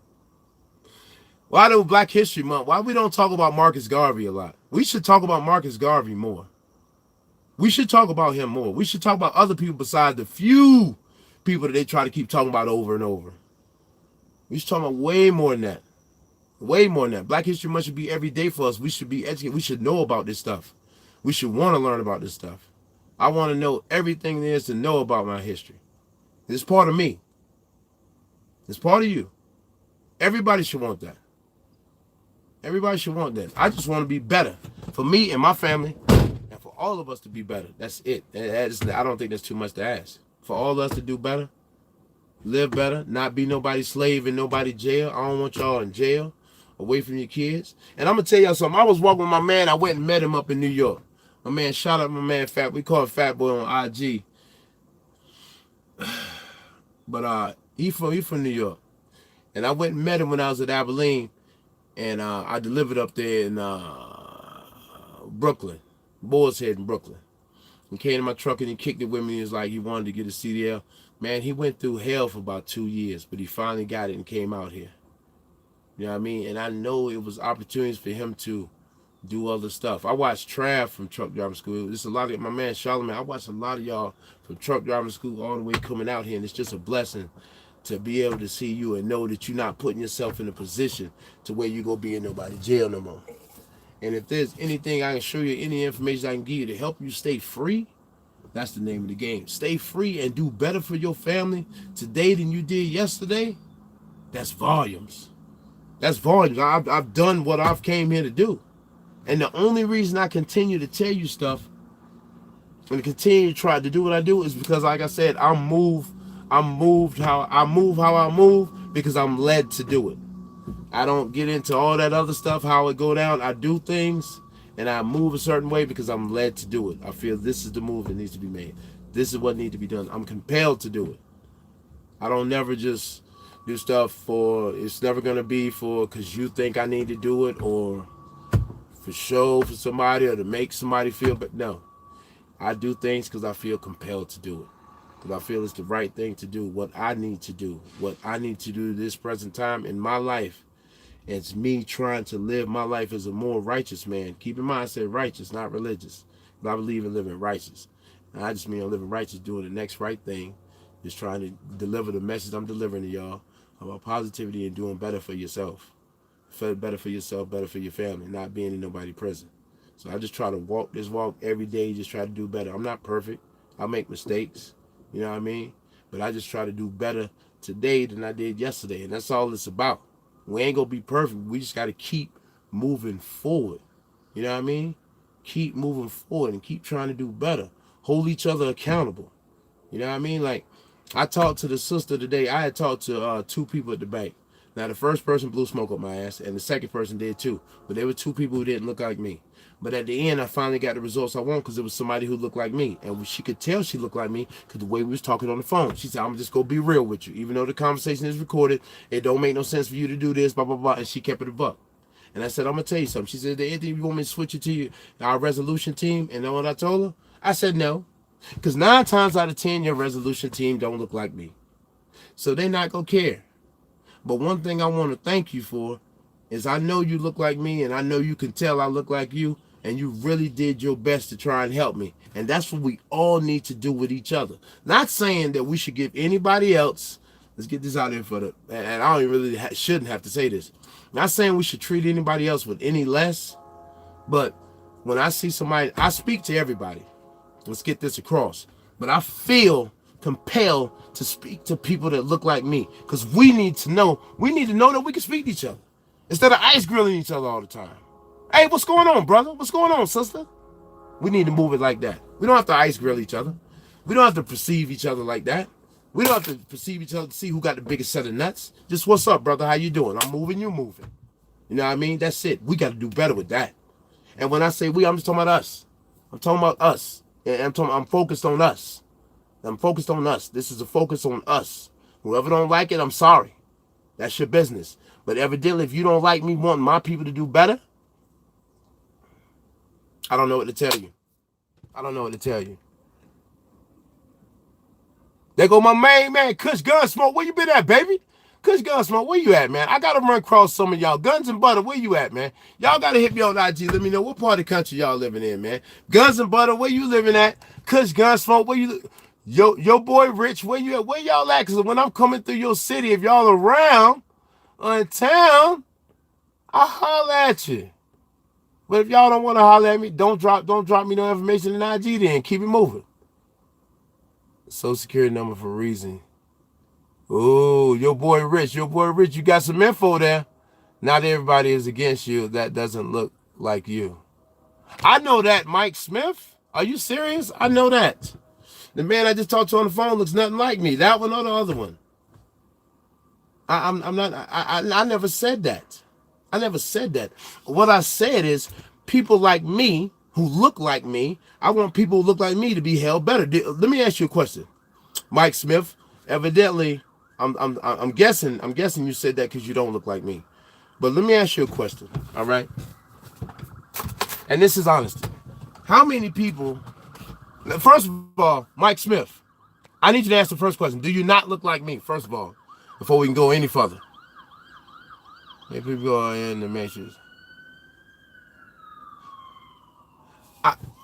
Why do Black History Month? Why we don't talk about Marcus Garvey a lot? We should talk about Marcus Garvey more. We should talk about him more. We should talk about other people besides the few people that they try to keep talking about over and over. We should talk about way more than that. Way more than that. Black History Month should be every day for us. We should be educated. We should know about this stuff. We should want to learn about this stuff. I want to know everything there is to know about my history. It's part of me. It's part of you. Everybody should want that. Everybody should want that. I just want to be better for me and my family and for all of us to be better. That's it. I don't think that's too much to ask. For all of us to do better, live better, not be nobody's slave in nobody's jail. I don't want y'all in jail, away from your kids. And I'm going to tell y'all something. I was walking with my man. I went and met him up in New York. My man, shout out my man Fat. We call him Fat Boy on IG. But he from New York. And I went and met him when I was at Abilene. And I delivered up there in Brooklyn, Boar's Head in Brooklyn. He came in my truck and he kicked it with me. He was like, he wanted to get a CDL. Man, he went through hell for about 2 years, but he finally got it and came out here. You know what I mean? And I know it was opportunities for him to do other stuff. I watched Trav from truck driving school. There's a lot of my man Charlamagne. I watched a lot of y'all from truck driving school all the way coming out here, and it's just a blessing to be able to see you and know that you're not putting yourself in a position to where you go be in nobody's jail no more. And if there's anything I can show you, any information I can give you to help you stay free, that's the name of the game. Stay free and do better for your family today than you did yesterday. That's volumes. That's volumes. I've done what I've came here to do. And the only reason I continue to tell you stuff and continue to try to do what I do is because, like I said, I'm moved how I move because I'm led to do it. I don't get into all that other stuff, how it go down. I do things and I move a certain way because I'm led to do it. I feel this is the move that needs to be made. This is what needs to be done. I'm compelled to do it. I don't never just do stuff for, it's never going to be for because you think I need to do it or for show for somebody or to make somebody feel, but no. I do things because I feel compelled to do it. Because I feel it's the right thing to do, what I need to do. What I need to do this present time in my life. It's me trying to live my life as a more righteous man. Keep in mind I said righteous, not religious. But I believe in living righteous. And I just mean I'm living righteous, doing the next right thing. Just trying to deliver the message I'm delivering to y'all about positivity and doing better for yourself. Better for yourself, better for your family, not being in nobody's prison. So I just try to walk this walk every day, just try to do better. I'm not perfect. I make mistakes. You know what I mean? But I just try to do better today than I did yesterday. And that's all it's about. We ain't going to be perfect. We just got to keep moving forward. You know what I mean? Keep moving forward and keep trying to do better. Hold each other accountable. You know what I mean? Like, I talked to the sister today. I had talked to 2 people at the bank. Now, the first person blew smoke up my ass, and the second person did too. But there were 2 people who didn't look like me. But at the end, I finally got the results I want because it was somebody who looked like me. And she could tell she looked like me because the way we was talking on the phone. She said, I'm just going to be real with you. Even though the conversation is recorded, it don't make no sense for you to do this, blah, blah, blah. And she kept it a buck. And I said, I'm going to tell you something. She said, Anthony, you want me to switch it to our resolution team? And know what I told her? I said no. Because 9 times out of 10, your resolution team don't look like me. So they're not going to care. But one thing I want to thank you for is I know you look like me and I know you can tell I look like you and you really did your best to try and help me. And that's what we all need to do with each other. Not saying that we should give anybody else, let's get this out there for the, and I don't really shouldn't have to say this. Not saying we should treat anybody else with any less, but when I see somebody, I speak to everybody. Let's get this across. But I feel compelled to speak to people that look like me because we need to know that we can speak to each other instead of ice grilling each other all the time. Hey, what's going on, brother? What's going on, sister? We need to move it like that. We don't have to ice grill each other. We don't have to perceive each other like that. We don't have to perceive each other to see who got the biggest set of nuts. Just what's up, brother? How you doing? I'm moving, you moving. You know what I mean? That's it. We got to do better with that. And when I say we, I'm just talking about us. I'm talking about us. And I'm focused on us. I'm focused on us. This is a focus on us. Whoever don't like it, I'm sorry. That's your business. But evidently, if you don't like me wanting my people to do better, I don't know what to tell you. I don't know what to tell you. There go my main man, Kush Gunsmoke. Where you been at, baby? Kush Gunsmoke, where you at, man? I got to run across some of y'all. Guns and Butter, where you at, man? Y'all got to hit me on IG. Let me know what part of the country y'all living in, man. Guns and Butter, where you living at? Kush Gunsmoke, where you... Yo boy Rich, where you at? Where y'all at? Because when I'm coming through your city, if y'all around or in town, I'll holler at you. But if y'all don't want to holler at me, don't drop me no information in IG then. Keep it moving. Social security number for a reason. Oh, your boy Rich, you got some info there. Not everybody is against you. That doesn't look like you. I know that, Mike Smith. Are you serious? I know that. The man I just talked to on the phone looks nothing like me. That one or the other one. I'm not. I never said that. I never said that. What I said is people like me who look like me. I want people who look like me to be held better. Let me ask you a question, Mike Smith. Evidently, I'm guessing you said that because you don't look like me. But let me ask you a question. All right. And this is honesty. How many people? First of all, Mike Smith, I need you to ask the first question. Do you not look like me, first of all, before we can go any further? Maybe people go in the matrix.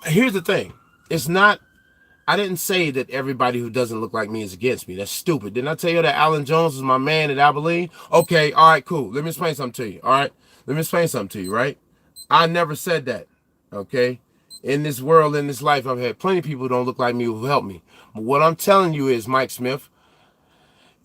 here's the thing. It's not, I didn't say that everybody who doesn't look like me is against me. That's stupid. Didn't I tell you that Alan Jones is my man at Abilene? Okay, all right, cool. Let me explain something to you, all right? Let me explain something to you, right? I never said that, okay? In this world, in this life, I've had plenty of people who don't look like me who help me. But what I'm telling you is, Mike Smith,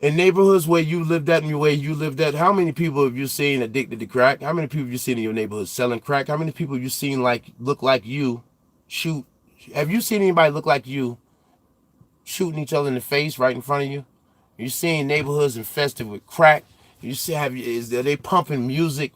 in neighborhoods where you lived at and where you lived at, how many people have you seen addicted to crack? How many people have you seen in your neighborhood selling crack? How many people have you seen look like you shoot? Have you seen anybody look like you shooting each other in the face right in front of you? You seeing neighborhoods infested with crack. You see, are they pumping music?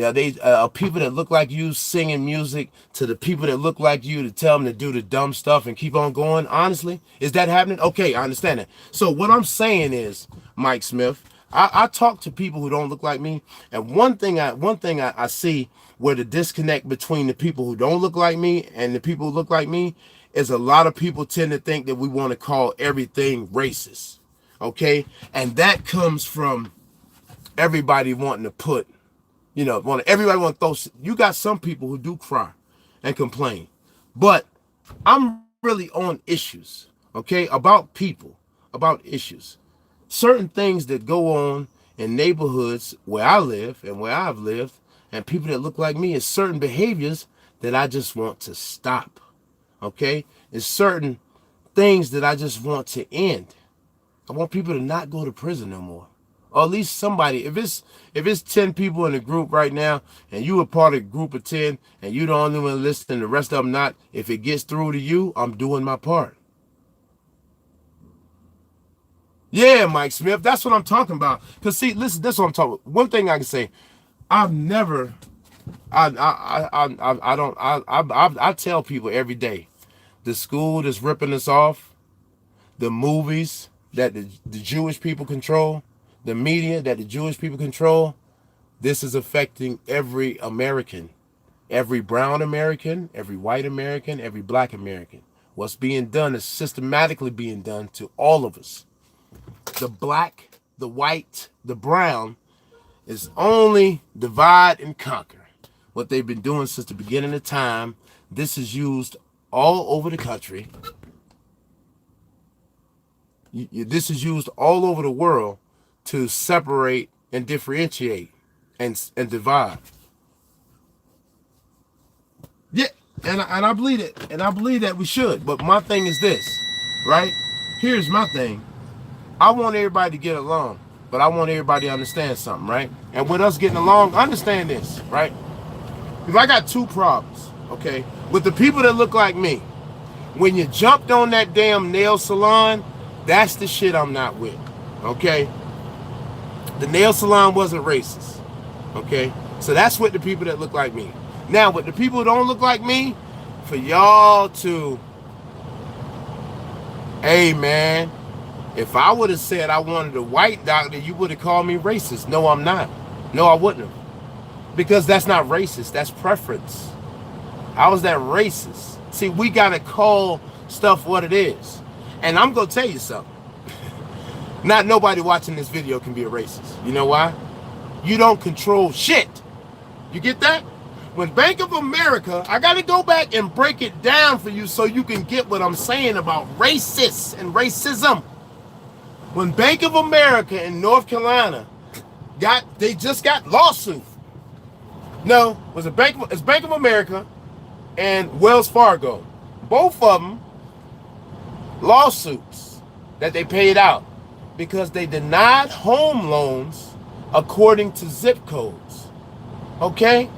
Are they people that look like you singing music to the people that look like you to tell them to do the dumb stuff and keep on going? Honestly, is that happening? Okay, I understand that. So what I'm saying is, Mike Smith, I talk to people who don't look like me, and one thing I see where the disconnect between the people who don't look like me and the people who look like me is a lot of people tend to think that we want to call everything racist. Okay, and that comes from everybody wanting to put, everybody want to throw. You got some people who do cry and complain, but I'm really on issues, okay, about people, about issues, certain things that go on in neighborhoods where I live and where I've lived, and people that look like me, is certain behaviors that I just want to stop, okay? It's certain things that I just want to end. I want people to not go to prison no more. Or at least somebody, if it's 10 people in a group right now, and you are part of a group of 10, and you the only one listening, the rest of them not, if it gets through to you, I'm doing my part. Yeah, Mike Smith, that's what I'm talking about. Because see, listen, that's what I'm talking about. One thing I can say, I tell people every day, the school that's ripping us off, the movies that the Jewish people control, the media that the Jewish people control, this is affecting every American, every brown American, every white American, every black American. What's being done is systematically being done to all of us. The black, the white, the brown is only divide and conquer. What they've been doing since the beginning of time. This is used all over the country. This is used all over the world to separate and differentiate and divide. Yeah, and I believe it, and I believe that we should. But my thing is this, right? Here's my thing. I want everybody to get along, but I want everybody to understand something, right? And with us getting along, understand this, right? Because I got two problems, okay? With the people that look like me, when you jumped on that damn nail salon, that's the shit I'm not with, okay? The nail salon wasn't racist, okay? So that's with the people that look like me. Now, with the people who don't look like me, for y'all to, hey, man, if I would have said I wanted a white doctor, you would have called me racist. No, I'm not. No, I wouldn't have. Because that's not racist. That's preference. How is that racist? See, we got to call stuff what it is. And I'm going to tell you something. Not nobody watching this video can be a racist. You know why? You don't control shit. You get that? When Bank of America, I got to go back and break it down for you so you can get what I'm saying about racists and racism. When Bank of America in North Carolina they just got lawsuit. No, it's Bank of America and Wells Fargo. Both of them lawsuits that they paid out because they denied home loans according to zip codes. Okay?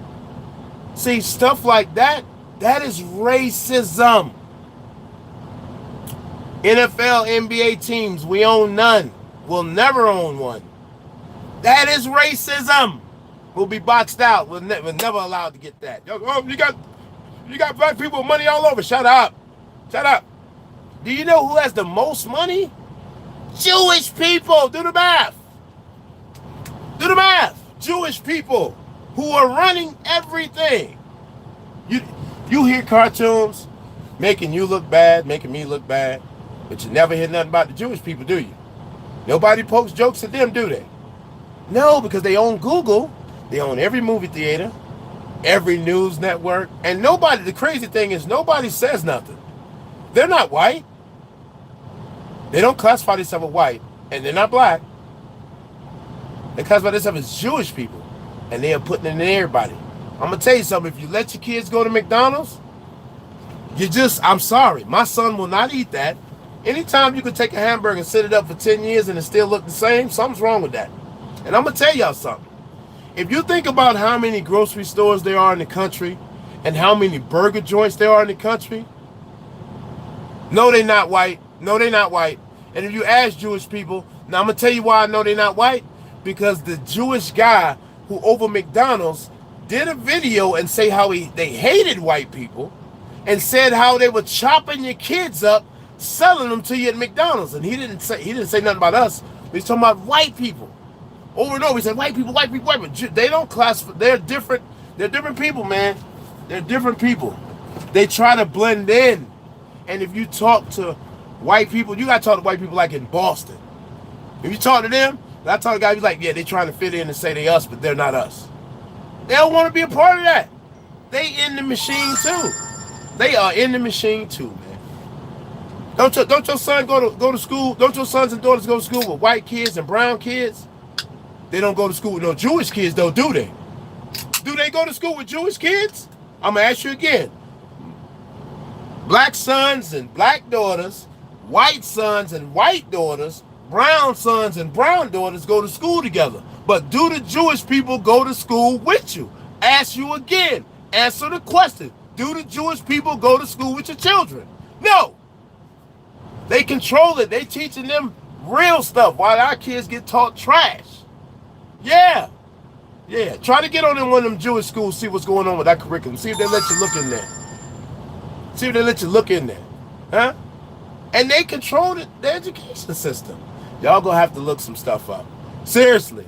See, stuff like that is racism. NFL, NBA teams, we own none. We'll never own one. That is racism. We'll be boxed out. We're never allowed to get that. Oh, you got black people with money all over. Shut up. Shut up. Do you know who has the most money? Jewish people. Do the math. Do the math. Jewish people who are running everything. You hear cartoons making you look bad, making me look bad. But you never hear nothing about the Jewish people, do you? Nobody pokes jokes at them, do they? No, because they own Google. They own every movie theater. every news network. And nobody, the crazy thing is nobody says nothing. They're not white. They don't classify themselves as white. And they're not black. They classify themselves as Jewish people. And they are putting it in everybody. I'm going to tell you something. If you let your kids go to McDonald's, I'm sorry. My son will not eat that. Anytime you can take a hamburger and sit it up for 10 years and it still look the same, something's wrong with that. And I'm going to tell y'all something. If you think about how many grocery stores there are in the country and how many burger joints there are in the country, no, they're not white. No, they're not white. And if you ask Jewish people, now I'm going to tell you why I know they're not white. Because the Jewish guy who over McDonald's did a video and say how they hated white people and said how they were chopping your kids up, selling them to you at McDonald's. And he didn't say nothing about us. He's talking about white people. Over and over, he said white people, white people, white people. They don't classify. They're different. They're different people, man. They're different people. They try to blend in. And if you talk to white people, you got to talk to white people like in Boston. If you talk to them, I talk to guys like, yeah, they trying to fit in and say they us, but they're not us. They don't want to be a part of that. They in the machine too. They are in the machine too, man. Don't your son go to school? Don't your sons and daughters go to school with white kids and brown kids? They don't go to school with no Jewish kids, though, do they? Do they go to school with Jewish kids? I'm going to ask you again. Black sons and black daughters, white sons and white daughters, brown sons and brown daughters go to school together. But do the Jewish people go to school with you? Ask you again. Answer the question. Do the Jewish people go to school with your children? No. They control it. They teaching them real stuff while our kids get taught trash. Yeah. Yeah. Try to get on in one of them Jewish schools, see what's going on with that curriculum. See if they let you look in there. See if they let you look in there. Huh? And they control the education system. Y'all gonna have to look some stuff up. Seriously.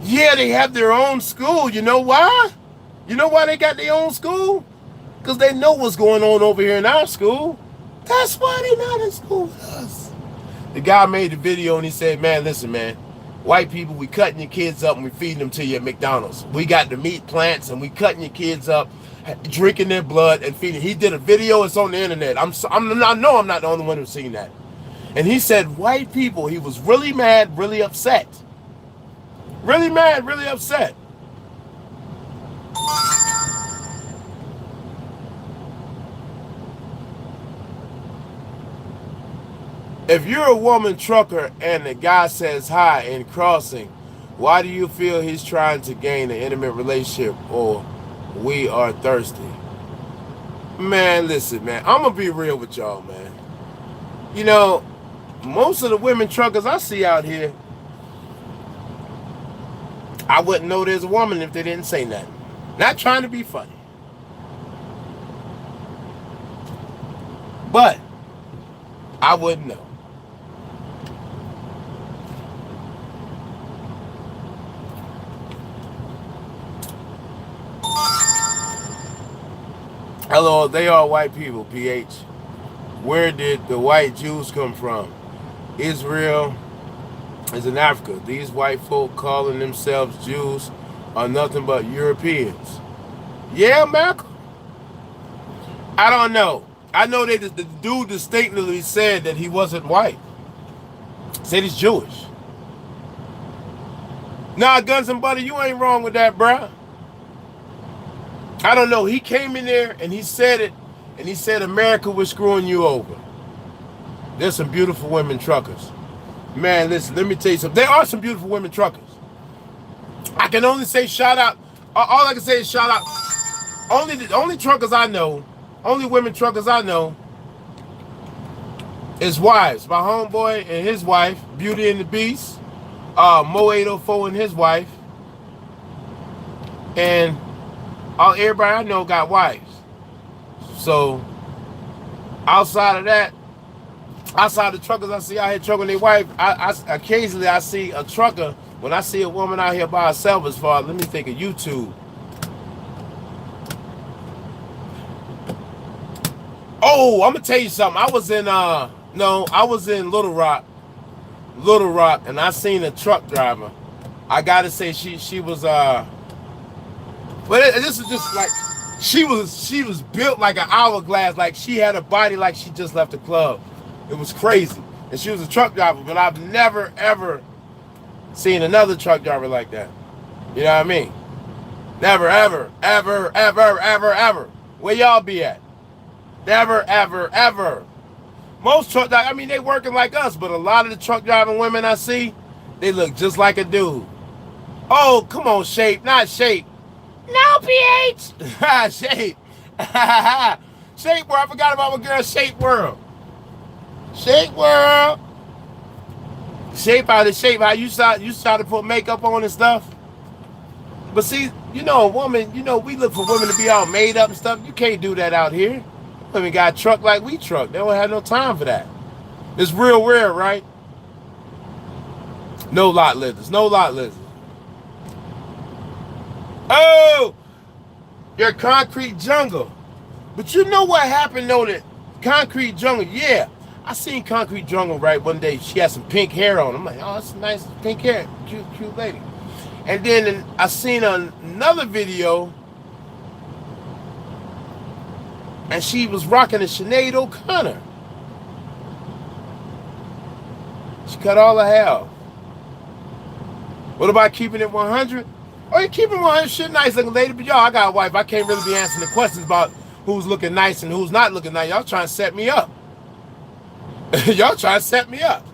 Yeah, they have their own school. You know why? You know why they got their own school? Because they know what's going on over here in our school. That's why they not in school with us. The guy made the video and he said, man, listen, man. White people, we cutting your kids up and we feeding them to you at McDonald's. We got the meat plants and we cutting your kids up, drinking their blood and feeding. He did a video. It's on the internet. I know I'm not the only one who's seen that. And he said, white people, he was really mad, really upset. Really mad, really upset. If you're a woman trucker and the guy says hi in crossing, why do you feel he's trying to gain an intimate relationship or we are thirsty? Man, listen, man, I'm going to be real with y'all, man. You know, most of the women truckers I see out here, I wouldn't know there's a woman if they didn't say nothing. Not trying to be funny. But I wouldn't know. Hello, they are white people, PH. Where did the white Jews come from? Israel is in Africa. These white folk calling themselves Jews are nothing but Europeans. Yeah, Malcolm? I don't know. I know that the dude distinctly said that he wasn't white. Said he's Jewish. Nah, Guns and Butter, you ain't wrong with that, bruh. I don't know. He came in there and he said it, and he said America was screwing you over. There's some beautiful women truckers. Man, listen, let me tell you something. There are some beautiful women truckers. I can only say shout out. All I can say is shout out. The only truckers I know, only women truckers I know is wives. My homeboy and his wife, Beauty and the Beast, Mo 804 and his wife, and everybody I know got wives. So outside of that, outside the truckers I see out here trucking their wife, I occasionally I see a trucker. When I see a woman out here by herself, as far, let me think of YouTube. Oh, I'm gonna tell you something. I was in Little Rock, and I seen a truck driver. I gotta say she was But this is just like she was built like an hourglass, like she had a body like she just left the club. It was crazy. And she was a truck driver, but I've never ever seen another truck driver like that. You know what I mean? Never, ever, ever, ever, ever, ever. Where y'all be at? Never, ever, ever. Most truck drivers, I mean, they working like us, but a lot of the truck driving women I see, they look just like a dude. Oh, come on, Shape, not Shape. No, PH. Shape. Shape World. I forgot about my girl, Shape World. Shape World. Shape out of shape. How you try to put makeup on and stuff. But see, you know, a woman, you know, we look for women to be all made up and stuff. You can't do that out here. Women got truck like we truck. They don't have no time for that. It's real rare, right? No lot lizards. No lot lizards. Oh, your concrete jungle. But you know what happened though? That concrete jungle, yeah. I seen concrete jungle right one day. She had some pink hair on. I'm like, oh, that's a nice pink hair. Cute lady. And then I seen another video and she was rocking a Sinead O'Connor. She cut all her hair off. What about keeping it 100? Oh, you keeping it 100, shit, nice looking lady. But y'all, I got a wife. I can't really be answering the questions about who's looking nice and who's not looking nice. Y'all trying to set me up. Y'all trying to set me up.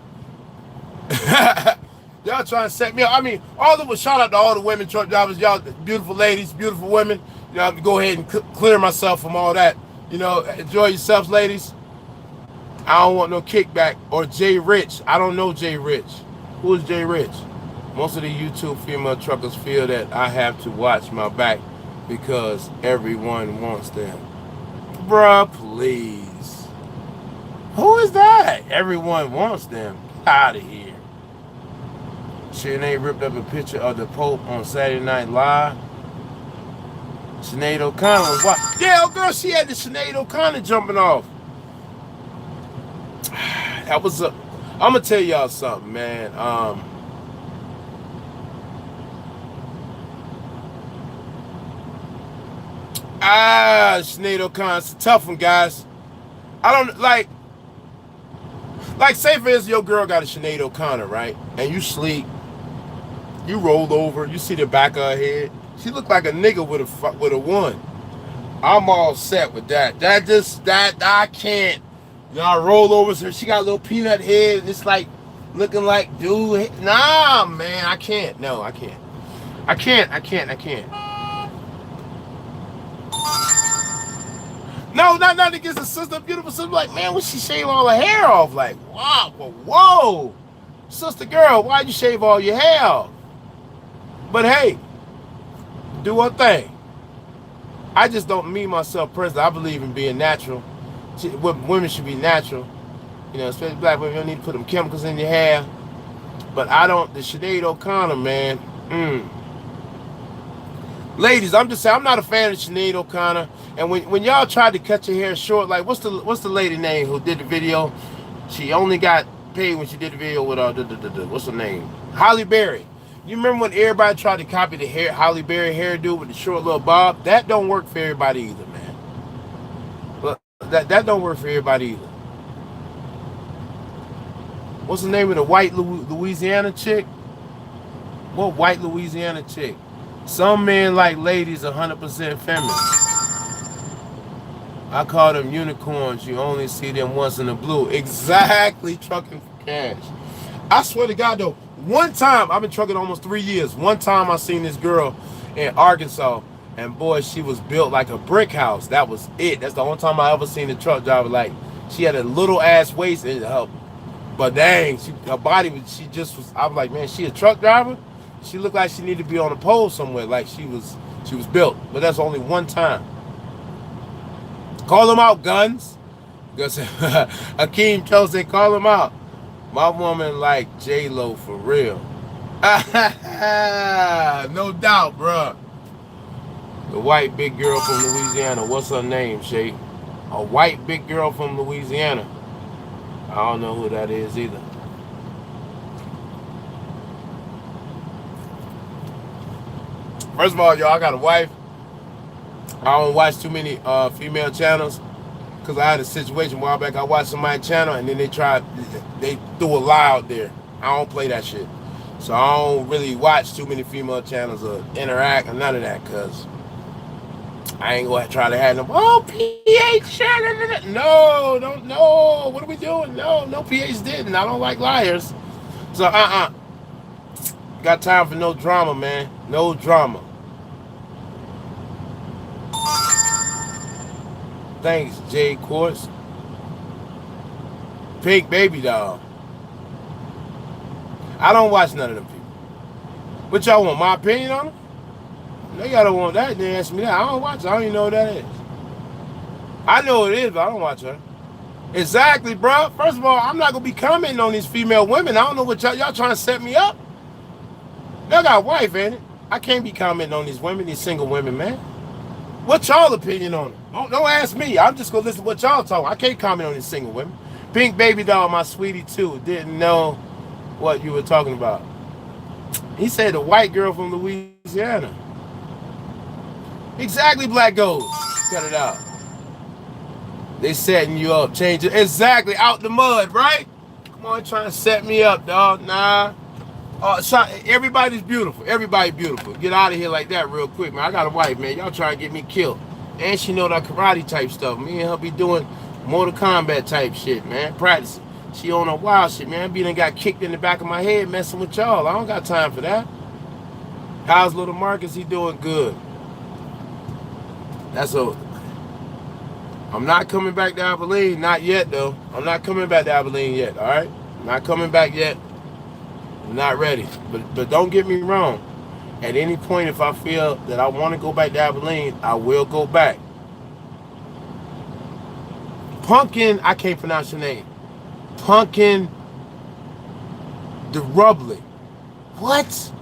Y'all trying to set me up. I mean, shout out to all the women truck drivers. Y'all beautiful ladies, beautiful women. You know, I have to go ahead and clear myself from all that. You know, enjoy yourselves, ladies. I don't want no kickback. Or Jay Rich. I don't know Jay Rich. Who is Jay Rich? Most of the YouTube female truckers feel that I have to watch my back because everyone wants them. Bruh, please. Who is that? Everyone wants them. Get out of here. Sinead ripped up a picture of the Pope on Saturday Night Live. Sinead O'Connor was what? Yeah, oh girl, she had the Sinead O'Connor jumping off. That was a. I'm gonna tell y'all something, man. Sinead O'Connor, it's a tough one, guys. I don't like say for instance, your girl got a Sinead O'Connor, right? And you sleep, you rolled over, you see the back of her head. She looked like a nigga with a one. I'm all set with that. That I can't. You know, I roll over her. She got a little peanut head. And it's like looking like, dude. Nah, man, I can't. No, I can't. I can't. No, not against the sister, beautiful sister. Like, man, when she shave all her hair off, like, wow, whoa, sister girl, why'd you shave all your hair off? But hey, do her thing. I just don't mean myself personally. I believe in being natural. Women should be natural. You know, especially black women, you don't need to put them chemicals in your hair. But I don't, the Sinead O'Connor, man. Ladies, I'm just saying, I'm not a fan of Sinead O'Connor. And when y'all tried to cut your hair short, like what's the lady name who did the video? She only got paid when she did the video with what's her name? Halle Berry. You remember when everybody tried to copy the Halle Berry hairdo with the short little bob? That don't work for everybody either, man. But that don't work for everybody either. What's the name of the white Louisiana chick? What white Louisiana chick? Some men like ladies 100% feminine. I call them unicorns. You only see them once in the blue. Exactly, trucking for cash. I swear to God, though, one time, I've been trucking almost 3 years. One time I seen this girl in Arkansas, and boy, she was built like a brick house. That was it. That's the only time I ever seen a truck driver. Like, she had a little ass waist in her, but dang, her body was, she just was, I was like, man, she a truck driver? She looked like she needed to be on a pole somewhere, like she was built. But that's only one time. Call them out, guns. Hakeem Chelsea, call them out. My woman like J-Lo for real. No doubt, bruh. The white big girl from Louisiana. What's her name, Shay? A white big girl from Louisiana. I don't know who that is either. First of all, y'all, I got a wife. I don't watch too many female channels because I had a situation a while back. I watched somebody's channel and then they threw a lie out there. I don't play that shit. So I don't really watch too many female channels or interact or none of that because I ain't gonna try to have them. Oh, PH channel. No, don't. No. What are we doing? No PH didn't. I don't like liars. So got time for no drama, man. No drama. Thanks, Jay Quartz. Pink baby doll. I don't watch none of them people. What y'all want? My opinion on them? No, y'all don't want that. Then ask me that. I don't watch it. I don't even know what that is. I know what it is, but I don't watch her. Exactly, bro. First of all, I'm not gonna be commenting on these female women. I don't know what y'all trying to set me up. Y'all got a wife, ain't it? I can't be commenting on these women, these single women, man. What's y'all opinion on them? Don't ask me. I'm just gonna listen to what y'all talk. I can't comment on these single women. Pink baby doll, my sweetie too. Didn't know what you were talking about. He said the white girl from Louisiana. Exactly, Black Gold. Cut it out. They setting you up, change it. Exactly, out the mud, right? Come on, trying to set me up, dog. Nah. Everybody's beautiful. Everybody beautiful. Get out of here like that real quick, man. I got a wife, man. Y'all trying to get me killed. And she know that karate type stuff. Me and her be doing Mortal Kombat type shit, man. Practicing. She on a wild shit, man. Be done got kicked in the back of my head messing with y'all. I don't got time for that. How's little Marcus? He doing good. That's all. I'm not coming back to Abilene. Not yet, though. I'm not coming back to Abilene yet, all right? I'm not coming back yet. I'm not ready. But don't get me wrong. At any point, if I feel that I want to go back to Abilene, I will go back. Pumpkin, I can't pronounce your name. Pumpkin DeRubley. What?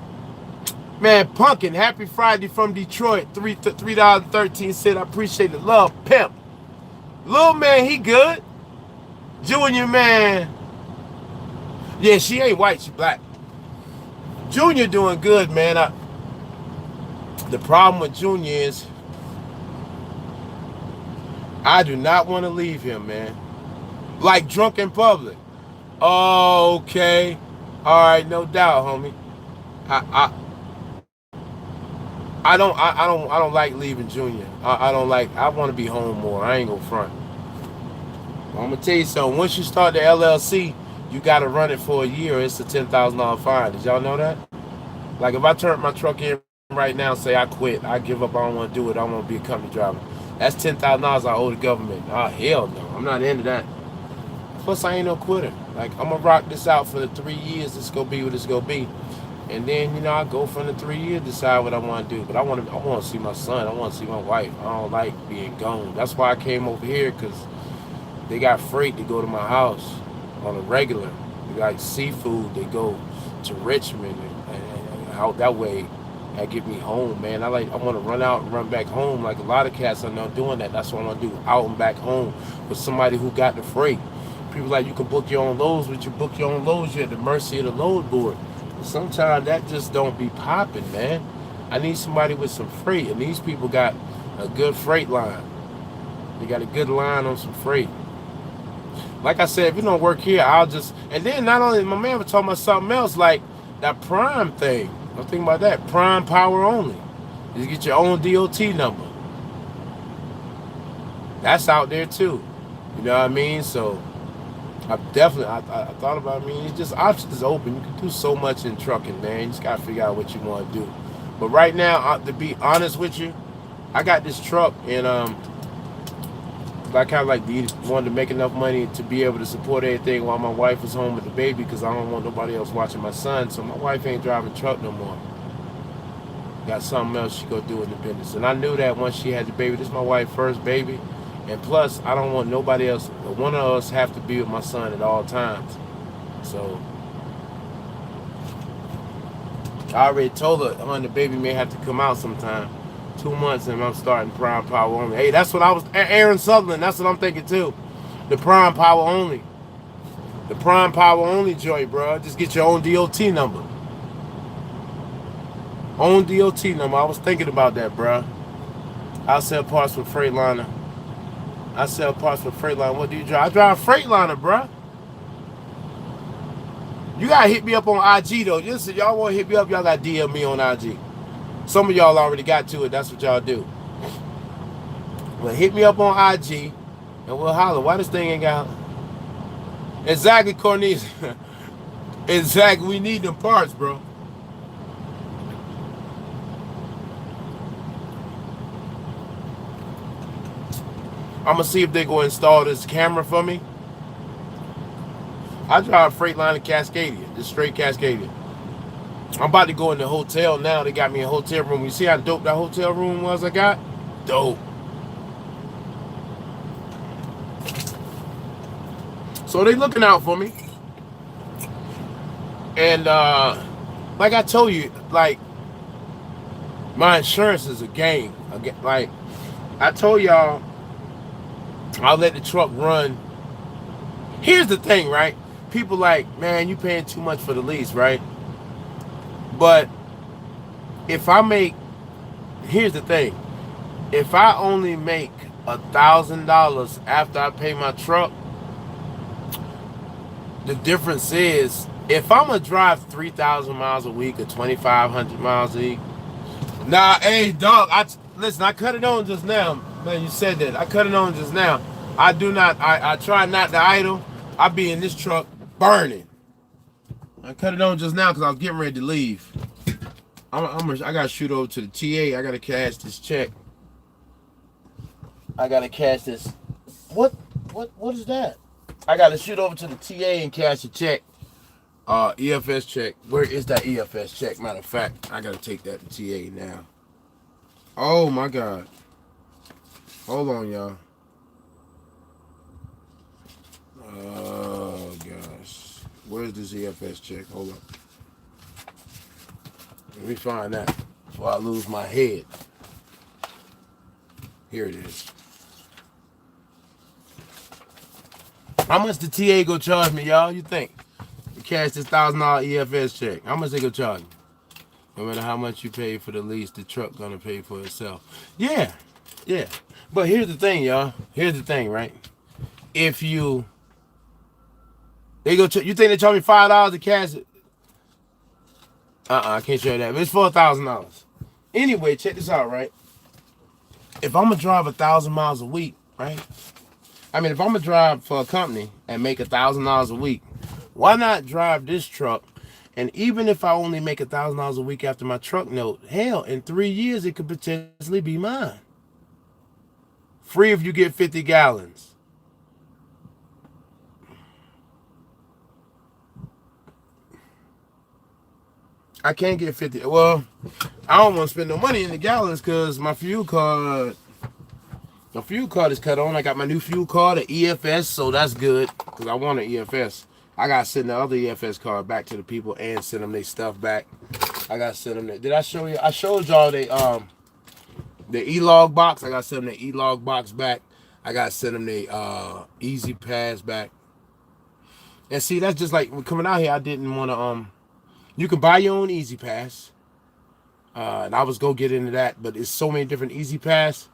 Man, Pumpkin, happy Friday from Detroit. $3.13. I appreciate the love. Pimp. Little man, he good. Junior, man. Yeah, she ain't white, she black. Junior doing good, man. The problem with Junior is I do not want to leave him, man. Like drunk in public. Oh, okay. All right, no doubt, homie. I don't like leaving Junior. I don't like. I want to be home more. I ain't gonna front. I'm gonna tell you something. Once you start the LLC, you gotta run it for a year. It's a $10,000 fine. Did y'all know that? Like if I turn my truck in right now and say I quit, I give up, I don't want to do it, I want to be a company driver. That's $10,000 I owe the government. Oh hell no, I'm not into that. Plus I ain't no quitter. Like I'm gonna rock this out for the 3 years. It's gonna be what it's gonna be. And then, you know, I go from the 3 years, decide what I want to do. But I want to see my son. I want to see my wife. I don't like being gone. That's why I came over here, because they got freight to go to my house on a regular. They got seafood. They go to Richmond and out that way. That get me home, man. I want to run out and run back home. Like a lot of cats are not doing that. That's what I want to do, out and back home with somebody who got the freight. People like, you can book your own loads, but you book your own loads, you're at the mercy of the load board. Sometimes that just don't be popping, man. I need somebody with some freight, and these people got a good freight line. They got a good line on some freight. Like I said, if you don't work here, I'll just... And then not only... My man was talking about something else, like that Prime thing. I'm thinking about that. Prime power only. You get your own DOT number. That's out there, too. You know what I mean? So... I thought about it. I mean, it's just options open. You can do so much in trucking, man. You just got to figure out what you want to do. But right now, to be honest with you, I got this truck, and I kind of like wanted to make enough money to be able to support everything while my wife was home with the baby, because I don't want nobody else watching my son. So my wife ain't driving truck no more. Got something else she go do in the business. And I knew that once she had the baby. This is my wife's first baby. And plus, I don't want nobody else, one of us have to be with my son at all times. So, I already told her, the baby may have to come out sometime. 2 months and I'm starting Prime Power Only. Hey, that's what I was, Aaron Sutherland, that's what I'm thinking too. The Prime Power Only. The Prime Power Only joint, bro. Just get your own DOT number. Own DOT number. I was thinking about that, bro. I sell parts for Freightliner. I sell parts for Freightliner. What do you drive? I drive Freightliner, bruh. You gotta hit me up on IG though. Just if y'all wanna hit me up, y'all gotta DM me on IG. Some of y'all already got to it. That's what y'all do. Well, hit me up on IG and we'll holler. Why this thing ain't got... Exactly, Cornelius. Exactly. We need them parts, bro. I'm gonna see if they go install this camera for me. I drive Freightliner Cascadia, just straight Cascadia. I'm about to go in the hotel now. They got me a hotel room. You see how dope that hotel room was I got? Dope. So they looking out for me. And like I told you, like my insurance is a game. Like I told y'all, I'll let the truck run. Here's the thing, right? People like, man, you paying too much for the lease, right? But if I make, here's the thing. If I only make $1,000 after I pay my truck, the difference is, if I'm gonna drive 3,000 miles a week or 2,500 miles a week, nah, hey, dog, listen, I cut it on just now. Man, you said that. I cut it on just now. I do not, I try not to idle. I be in this truck burning. I cut it on just now because I was getting ready to leave. I gotta shoot over to the TA. I gotta cash this check. I gotta cash this. What is that? I gotta shoot over to the TA and cash a check. EFS check. Where is that EFS check? Matter of fact, I gotta take that to TA now. Oh my God. Hold on, y'all. Oh gosh. Where's this EFS check? Hold on. Let me find that before I lose my head. Here it is. How much the TA go charge me, y'all? You think? You cash this $1,000 EFS check. How much they go charge me? No matter how much you pay for the lease, the truck gonna pay for itself. Yeah. But here's the thing, y'all. Here's the thing, right? If you you think they charge me $5 to cash it? I can't show you that. But it's for $1,000. Anyway, check this out, right? If I'm gonna drive 1,000 miles a week, right? I mean, if I'm gonna drive for a company and make $1,000 a week, why not drive this truck? And even if I only make $1,000 a week after my truck note, hell, in 3 years it could potentially be mine. Free if you get 50 gallons. I can't get 50. Well, I don't want to spend no money in the gallons because my fuel card is cut on. I got my new fuel card, an EFS, so that's good because I want an EFS. I got to send the other EFS card back to the people and send them their stuff back. I got to send them that. Did I show you? I showed y'all the e-log box. I got to send them the e-log box back. I got to send them the easy pass back. And see, that's just like coming out here, I didn't want to, you can buy your own easy pass. And I was going to get into that, but it's so many different easy pass.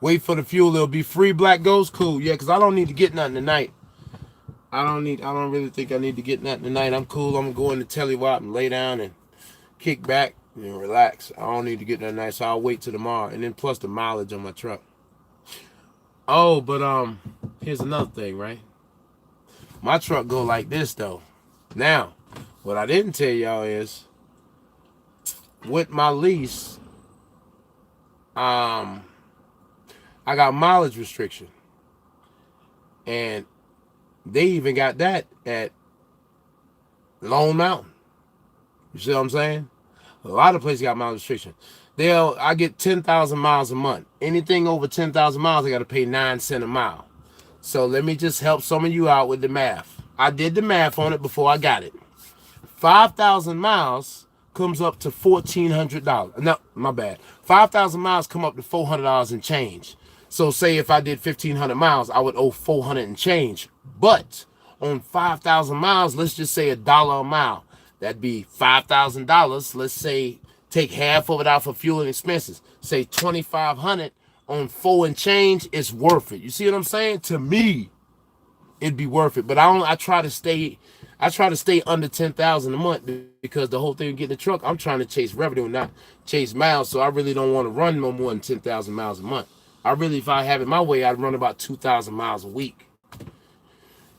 Wait for the fuel. It'll be free. Black Ghost. Cool. Yeah, because I don't need to get nothing tonight. I don't really think I need to get nothing tonight. I'm cool. I'm going to Tellywop and lay down and kick back and relax. I don't need to get nothing tonight, so I'll wait till tomorrow. And then plus the mileage on my truck. Oh, but here's another thing, right? My truck go like this though. Now, what I didn't tell y'all is with my lease, I got mileage restriction. And they even got that at Lone Mountain. You see what I'm saying? A lot of places got mileage restriction. I get 10,000 miles a month. Anything over 10,000 miles, I got to pay 9 cents a mile. So let me just help some of you out with the math. I did the math on it before I got it. 5,000 miles comes up to $1,400. No, my bad. 5,000 miles come up to $400 and change. So say if I did 1,500 miles, I would owe $400 and change. But on 5,000 miles, let's just say $1 a mile. That'd be $5,000. Let's say take half of it out for fuel and expenses. Say 2,500 on 4 and change. It's worth it. You see what I'm saying? To me, it'd be worth it. But I try to stay under 10,000 a month because the whole thing of getting the truck, I'm trying to chase revenue, not chase miles. So I really don't want to run no more than 10,000 miles a month. If I have it my way, I'd run about 2,000 miles a week.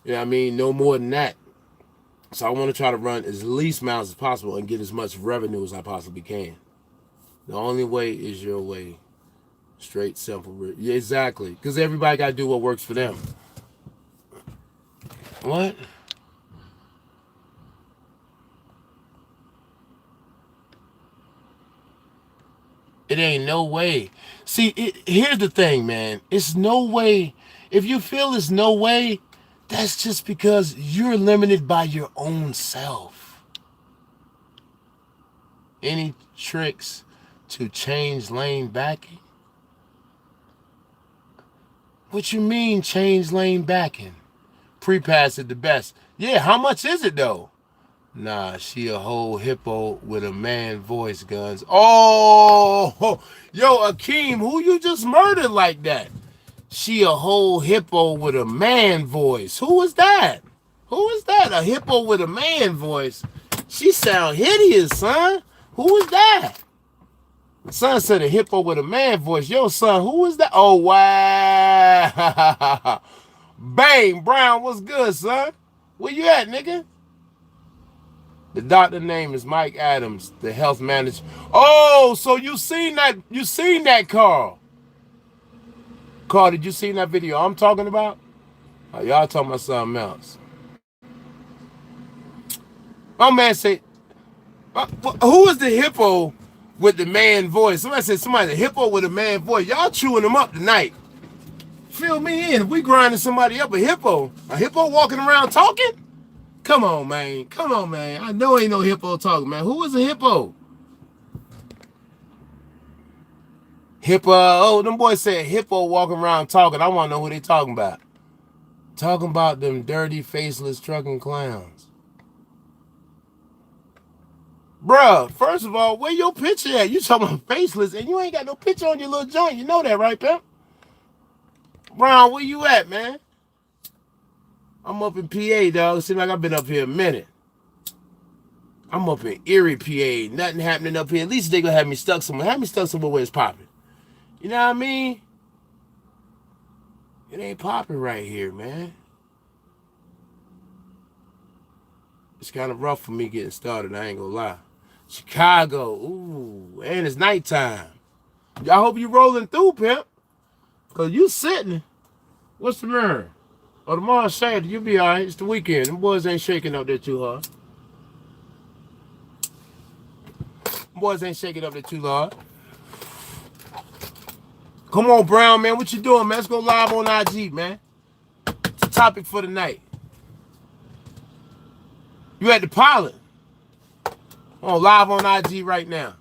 You know what I mean? No more than that. So I want to try to run as least miles as possible and get as much revenue as I possibly can. The only way is your way. Straight, simple. Yeah, exactly. Because everybody got to do what works for them. What? It ain't no way. See, here's the thing, man. It's no way. If you feel it's no way, that's just because you're limited by your own self. Any tricks to change lane backing? What you mean change lane backing? Pre-pass it the best. Yeah, how much is it though? Nah, she a whole hippo with a man voice, guns. Oh, yo, Akeem, who you just murdered like that? She a whole hippo with a man voice. Who is that? Who is that? A hippo with a man voice? She sound hideous, son. Who is that? Son said a hippo with a man voice. Yo, son, who is that? Oh, wow. Bang, Brown, what's good, son? Where you at, nigga? The doctor name is Mike Adams, the health manager. Oh, so you seen that, Carl. Carl, did you see that video I'm talking about? Oh, y'all talking about something else. My man said, who is the hippo with the man voice? Somebody said somebody the hippo with a man voice. Y'all chewing them up tonight. Fill me in. If we grinding somebody up, a hippo walking around talking? Come on, man. Come on, man. I know ain't no hippo talking, man. Who is a hippo? Hippo. Oh, them boys said hippo walking around talking. I want to know who they talking about. Talking about them dirty, faceless trucking clowns. Bruh, first of all, where your picture at? You talking about faceless and you ain't got no picture on your little joint. You know that, right, pimp? Brown, where you at, man? I'm up in PA, dog. Seems like I've been up here a minute. I'm up in Erie, PA. Nothing happening up here. At least they gonna have me stuck somewhere. Have me stuck somewhere where it's popping. You know what I mean? It ain't popping right here, man. It's kind of rough for me getting started, I ain't gonna lie. Chicago, ooh, and it's nighttime. I hope you rolling through, pimp. Cause you sitting. What's the matter? Oh, tomorrow's Saturday, you'll be all right. It's the weekend. Them boys ain't shaking up there too hard. Them boys ain't shaking up there too hard. Come on, Brown, man. What you doing, man? Let's go live on IG, man. It's the topic for the night. You at the pilot. Oh, live on IG right now.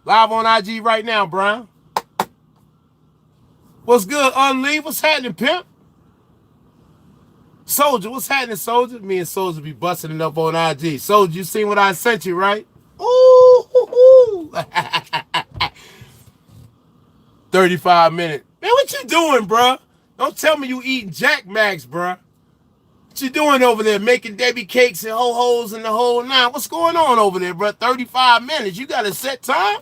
Live on IG right now, Brown. What's good, Unlee? What's happening, pimp? Soldier, what's happening, Soldier? Me and Soldier be busting it up on IG. Soldier, you seen what I sent you, right? Ooh. 35 minutes. Man, what you doing, bruh? Don't tell me you eating Jack Max, bruh. What you doing over there? Making Debbie cakes and ho-hos and the whole nine. What's going on over there, bruh? 35 minutes. You got a set time?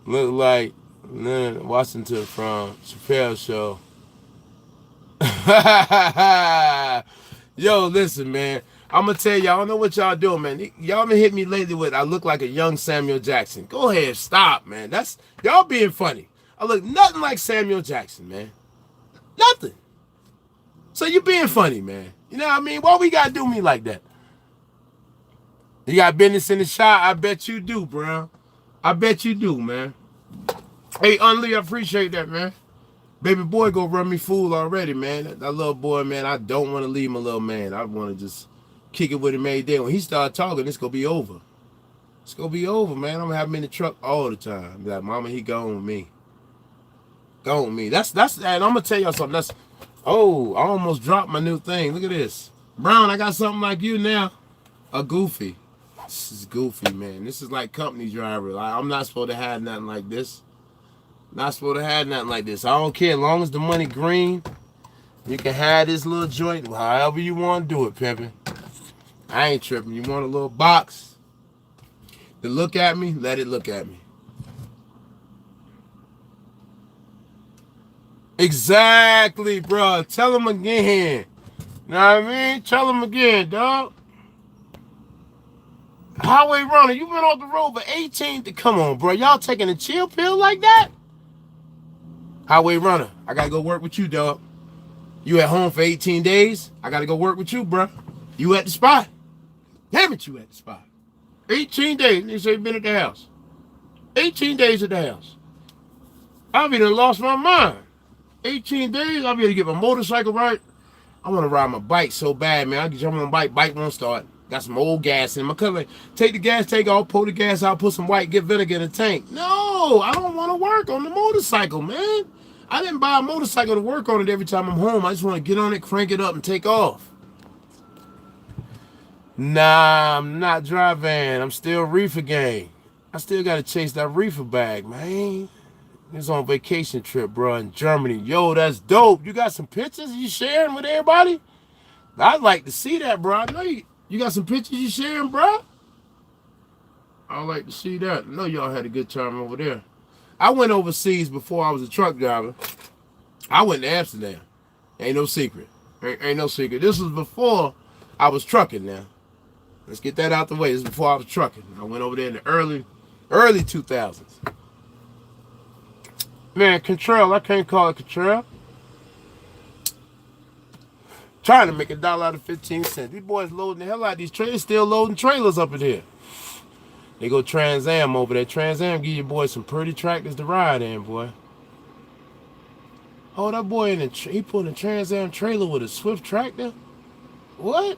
Look like Leonard Washington from Chappelle's show. Yo, listen, man. I'm going to tell y'all, I don't know what y'all doing, man. Y'all been hitting me lately with, I look like a young Samuel Jackson. Go ahead, stop, man. That's, y'all being funny. I look nothing like Samuel Jackson, man. Nothing. So you being funny, man. You know what I mean? Why we got to do me like that? You got business in the shop? I bet you do, bro. I bet you do, man. Hey, Unlee, I appreciate that, man. Baby boy go run me fool already, man. That little boy, man, I don't want to leave my little man. I want to just kick it with him every day. When he start talking, it's going to be over. It's going to be over, man. I'm going to have him in the truck all the time. Be like, mama, he gone with me. Gone with me. That's and I'm going to tell y'all something. Oh, I almost dropped my new thing. Look at this. Brown, I got something like you now. A Goofy. This is Goofy, man. This is like company driver. I'm not supposed to have nothing like this. Not supposed to have nothing like this. I don't care. As long as the money green, you can have this little joint however you want to do it, pimpin'. I ain't tripping. You want a little box to look at me? Let it look at me. Exactly, bro. Tell them again. You know what I mean? Tell them again, dog. Highway runner, you been off the road for 18. Come on, bro. Y'all taking a chill pill like that? Highway runner, I gotta go work with you, dog. You at home for 18 days? I gotta go work with you, bro. You at the spot. Damn it, you at the spot. 18 days. They say you been at the house. 18 days at the house. I'll be done lost my mind. 18 days, I'll be able to get my motorcycle right. I want to ride my bike so bad, man. I can jump on my bike won't start. Got some old gas in my cousin. Take the gas tank off, pull the gas out, put some white, get vinegar in the tank. No, I don't want to work on the motorcycle, man. I didn't buy a motorcycle to work on it every time I'm home. I just want to get on it, crank it up, and take off. Nah, I'm not driving. I'm still reefer gang. I still got to chase that reefer bag, man. It's on vacation trip, bro, in Germany. Yo, that's dope. You got some pictures you sharing with everybody? I'd like to see that, bro. I know you got some pictures you sharing, bro? I'd like to see that. I know y'all had a good time over there. I went overseas before I was a truck driver. I went to Amsterdam. Ain't no secret. Ain't no secret. This was before I was trucking now. Let's get that out the way. This is before I was trucking. I went over there in the early 2000s. Man, Control, I can't call it Control. Trying to make $1 out of 15 cents. These boys loading the hell out of these trailers, still loading trailers up in here. They go Trans Am over there. Trans Am give you boys some pretty tractors to ride in, boy. Oh, that boy he put a Trans Am trailer with a Swift tractor? What?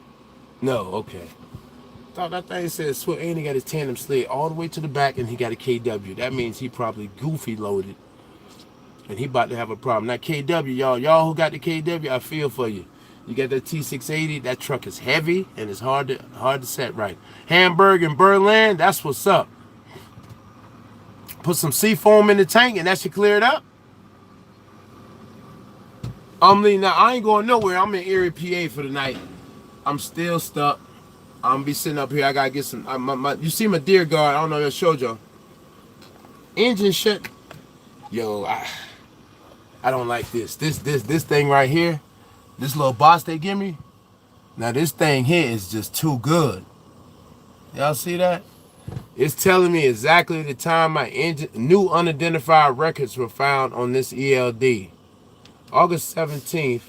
No, okay. Thought that thing said Swift, and he got his tandem sled all the way to the back, and he got a KW. That means he probably goofy loaded. And he about to have a problem. That KW, y'all who got the KW, I feel for you. You got that T680, that truck is heavy and it's hard to set right. Hamburg and Berlin, that's what's up. Put some seafoam in the tank and that should clear it up. Now I ain't going nowhere. I'm in Erie, PA for the night. I'm still stuck. I'm gonna be sitting up here. I gotta get some. You see my deer guard? I don't know if I showed y'all. Engine shut. Yo, I don't like this. This thing right here, this little box they give me. Now this thing here is just too good. Y'all see that? It's telling me exactly the time my new unidentified records were found on this ELD. August 17th.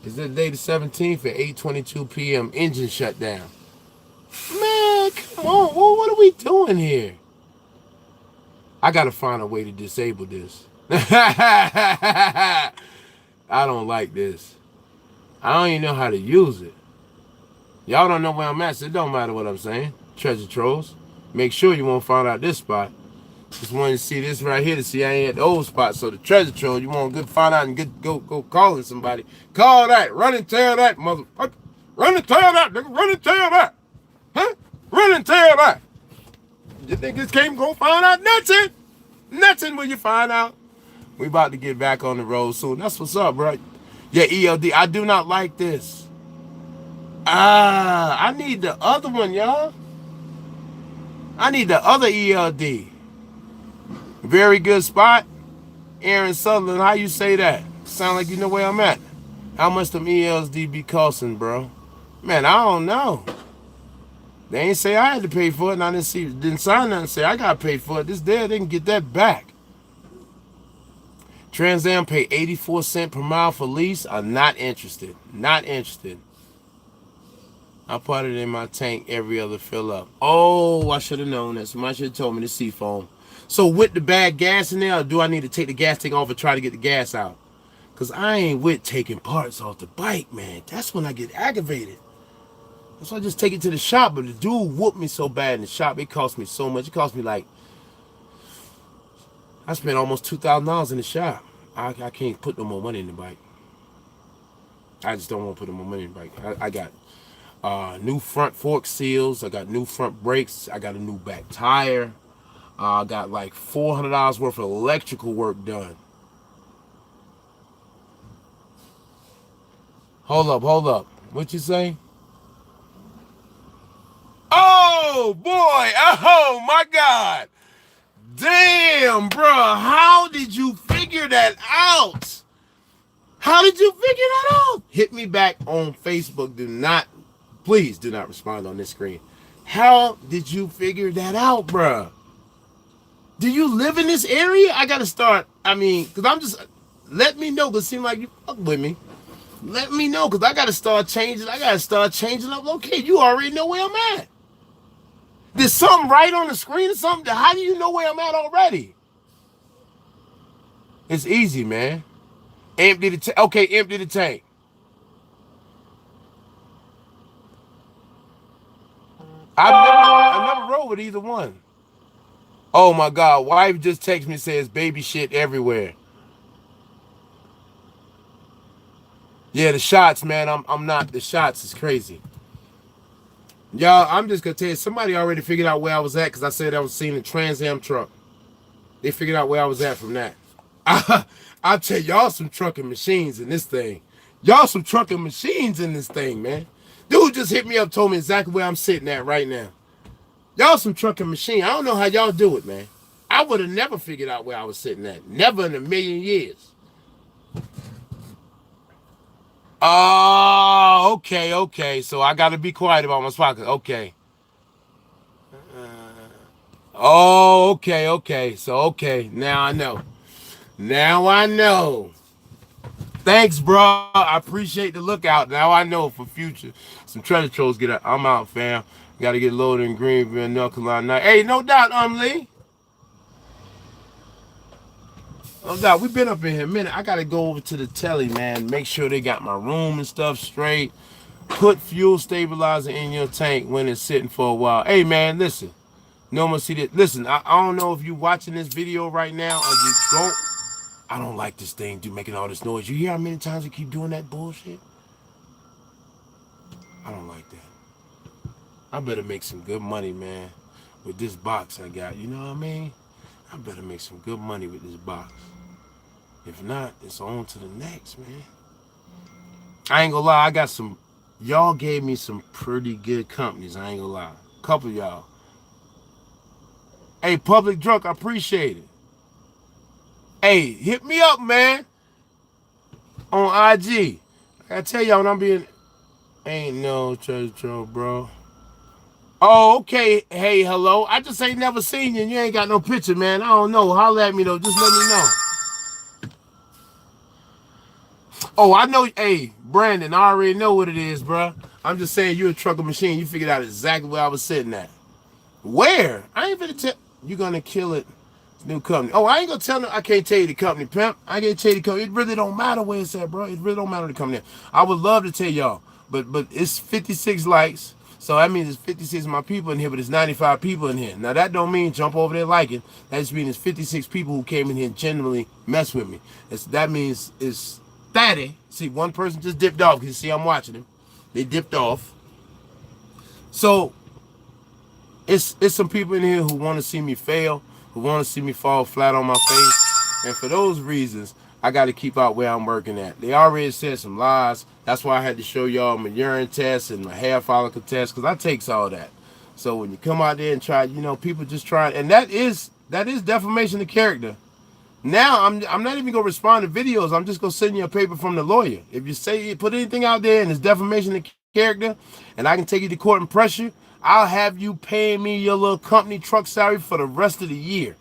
Is the day the 17th at 8:22 p.m. engine shut down. Man, come on. Well, what are we doing here? I gotta find a way to disable this. I don't like this. I don't even know how to use it. Y'all don't know where I'm at, so it don't matter what I'm saying. Treasure trolls. Make sure you won't find out this spot. Just wanted to see this right here to see I ain't at the old spot. So the treasure troll, you want to find out and go calling somebody. Call that. Run and tell that, motherfucker. Run and tell that, nigga. Run and tell that. Huh? Run and tell that. You think this game gonna find out nothing? Nothing will you find out. We about to get back on the road soon. That's what's up, bro. Yeah, ELD. I do not like this. I need the other one, y'all. I need the other ELD. Very good spot. Aaron Sutherland, how you say that? Sound like you know where I'm at. How much them ELD be costing, bro? Man, I don't know. They ain't say I had to pay for it, and I didn't sign nothing say I got paid for it. This there, they can get that back. Trans Am pay 84 cents per mile for lease. I'm not interested. Not interested. I put it in my tank every other fill up. Oh, I should have known that. Somebody should have told me the seafoam. So with the bad gas in there, or do I need to take the gas tank off and try to get the gas out? Because I ain't with taking parts off the bike, man. That's when I get aggravated. So I just take it to the shop, but the dude whooped me so bad in the shop. It cost me so much. It cost me like, I spent almost $2,000 in the shop. I can't put no more money in the bike. I just don't want to put more money in the bike. I got new front fork seals. I got new front brakes. I got a new back tire. I got like $400 worth of electrical work done. Hold up. What you say? Oh boy! Oh my God! Damn, bro! How did you figure that out? How did you figure that out? Hit me back on Facebook. Please do not respond on this screen. How did you figure that out, bro? Do you live in this area? I gotta start. I mean, cause I'm just. Let me know. Cause it seems like you fuck with me. Let me know, cause I gotta start changing. I gotta start changing up. Okay, you already know where I'm at. There's something right on the screen or something. How do you know where I'm at already? It's easy, man. Empty the tank. Okay, empty the tank. I've never rode with either one. Oh my God, wife just texted me, says baby shit everywhere. Yeah, the shots, man. I'm not. The shots is crazy. Y'all, I'm just gonna tell you, somebody already figured out where I was at because I said I was seeing a Trans Am truck. They figured out where I was at from that. I'll tell y'all some trucking machines in this thing. Y'all some trucking machines in this thing, man. Dude just hit me up, told me exactly where I'm sitting at right now. Y'all some trucking machine. I don't know how y'all do it, man. I would have never figured out where I was sitting at. Never in a million years. Oh, okay. So I got to be quiet about my spot. Okay. Oh, okay. So, okay. Now I know. Thanks, bro. I appreciate the lookout. Now I know for future. Some treasure trolls get out. I'm out, fam. Got to get loaded in Greenville, North Carolina. Hey, no doubt, Lee. No doubt. We've been up in here a minute. I got to go over to the telly, man. Make sure they got my room and stuff straight. Put fuel stabilizer in your tank when it's sitting for a while. Hey, man, listen. No more see that. Listen, I don't know if you watching this video right now or you don't. I don't like this thing, dude, making all this noise. You hear how many times you keep doing that bullshit? I don't like that. I better make some good money, man, with this box I got. You know what I mean? I better make some good money with this box. If not, it's on to the next, man. I ain't gonna lie, I got some. Y'all gave me some pretty good companies. I ain't gonna lie. A couple of y'all. Hey, Public Drunk, I appreciate it. Hey, hit me up, man. On IG. I tell y'all when I'm being. Ain't no treasure trove, bro. Oh, okay. Hey, hello. I just ain't never seen you and you ain't got no picture, man. I don't know. Holler at me, though. Just let me know. Oh, I know. Hey, Brandon, I already know what it is, bro. I'm just saying you're a trucker machine. You figured out exactly where I was sitting at. Where? I ain't finna tell. You're gonna kill it. New company. Oh, I ain't gonna tell them. I can't tell you the company, pimp. I can't tell you the company. It really don't matter where it's at, bro. It really don't matter the company. I would love to tell y'all, but it's 56 likes, so that means it's 56 of my people in here, but it's 95 people in here. Now that don't mean jump over there liking. That just means it's 56 people who came in here and genuinely mess with me. That means it's 30. See, one person just dipped off because you see I'm watching him. They dipped off. So it's some people in here who want to see me fail, who want to see me fall flat on my face. And for those reasons, I got to keep out where I'm working at. They already said some lies. That's why I had to show y'all my urine test and my hair follicle test, because I takes all that. So when you come out there and try, people just try, and that is defamation of character. Now I'm not even gonna respond to videos. I'm just gonna send you a paper from the lawyer. If you say you put anything out there and it's defamation of character, and I can take you to court and press you, I'll have you paying me your little company truck salary for the rest of the year.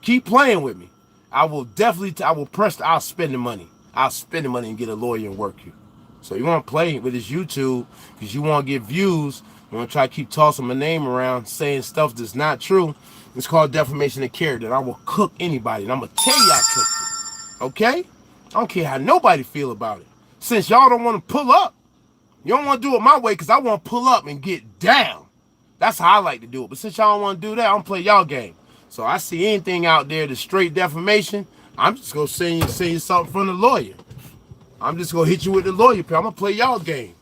Keep playing with me. I will definitely, I'll spend the money. I'll spend the money and get a lawyer and work you. So you want to play with this YouTube because you want to get views. You want to try to keep tossing my name around, saying stuff that's not true. It's called defamation of character. And I will cook anybody. And I'm going to tell you I cooked it. Okay? I don't care how nobody feel about it. Since y'all don't want to pull up, you don't want to do it my way because I want to pull up and get down. That's how I like to do it. But since y'all don't want to do that, I'm going to play y'all game. So I see anything out there that's straight defamation, I'm just going to send you something from the lawyer. I'm just gonna hit you with the lawyer pal. I'm gonna play y'all game.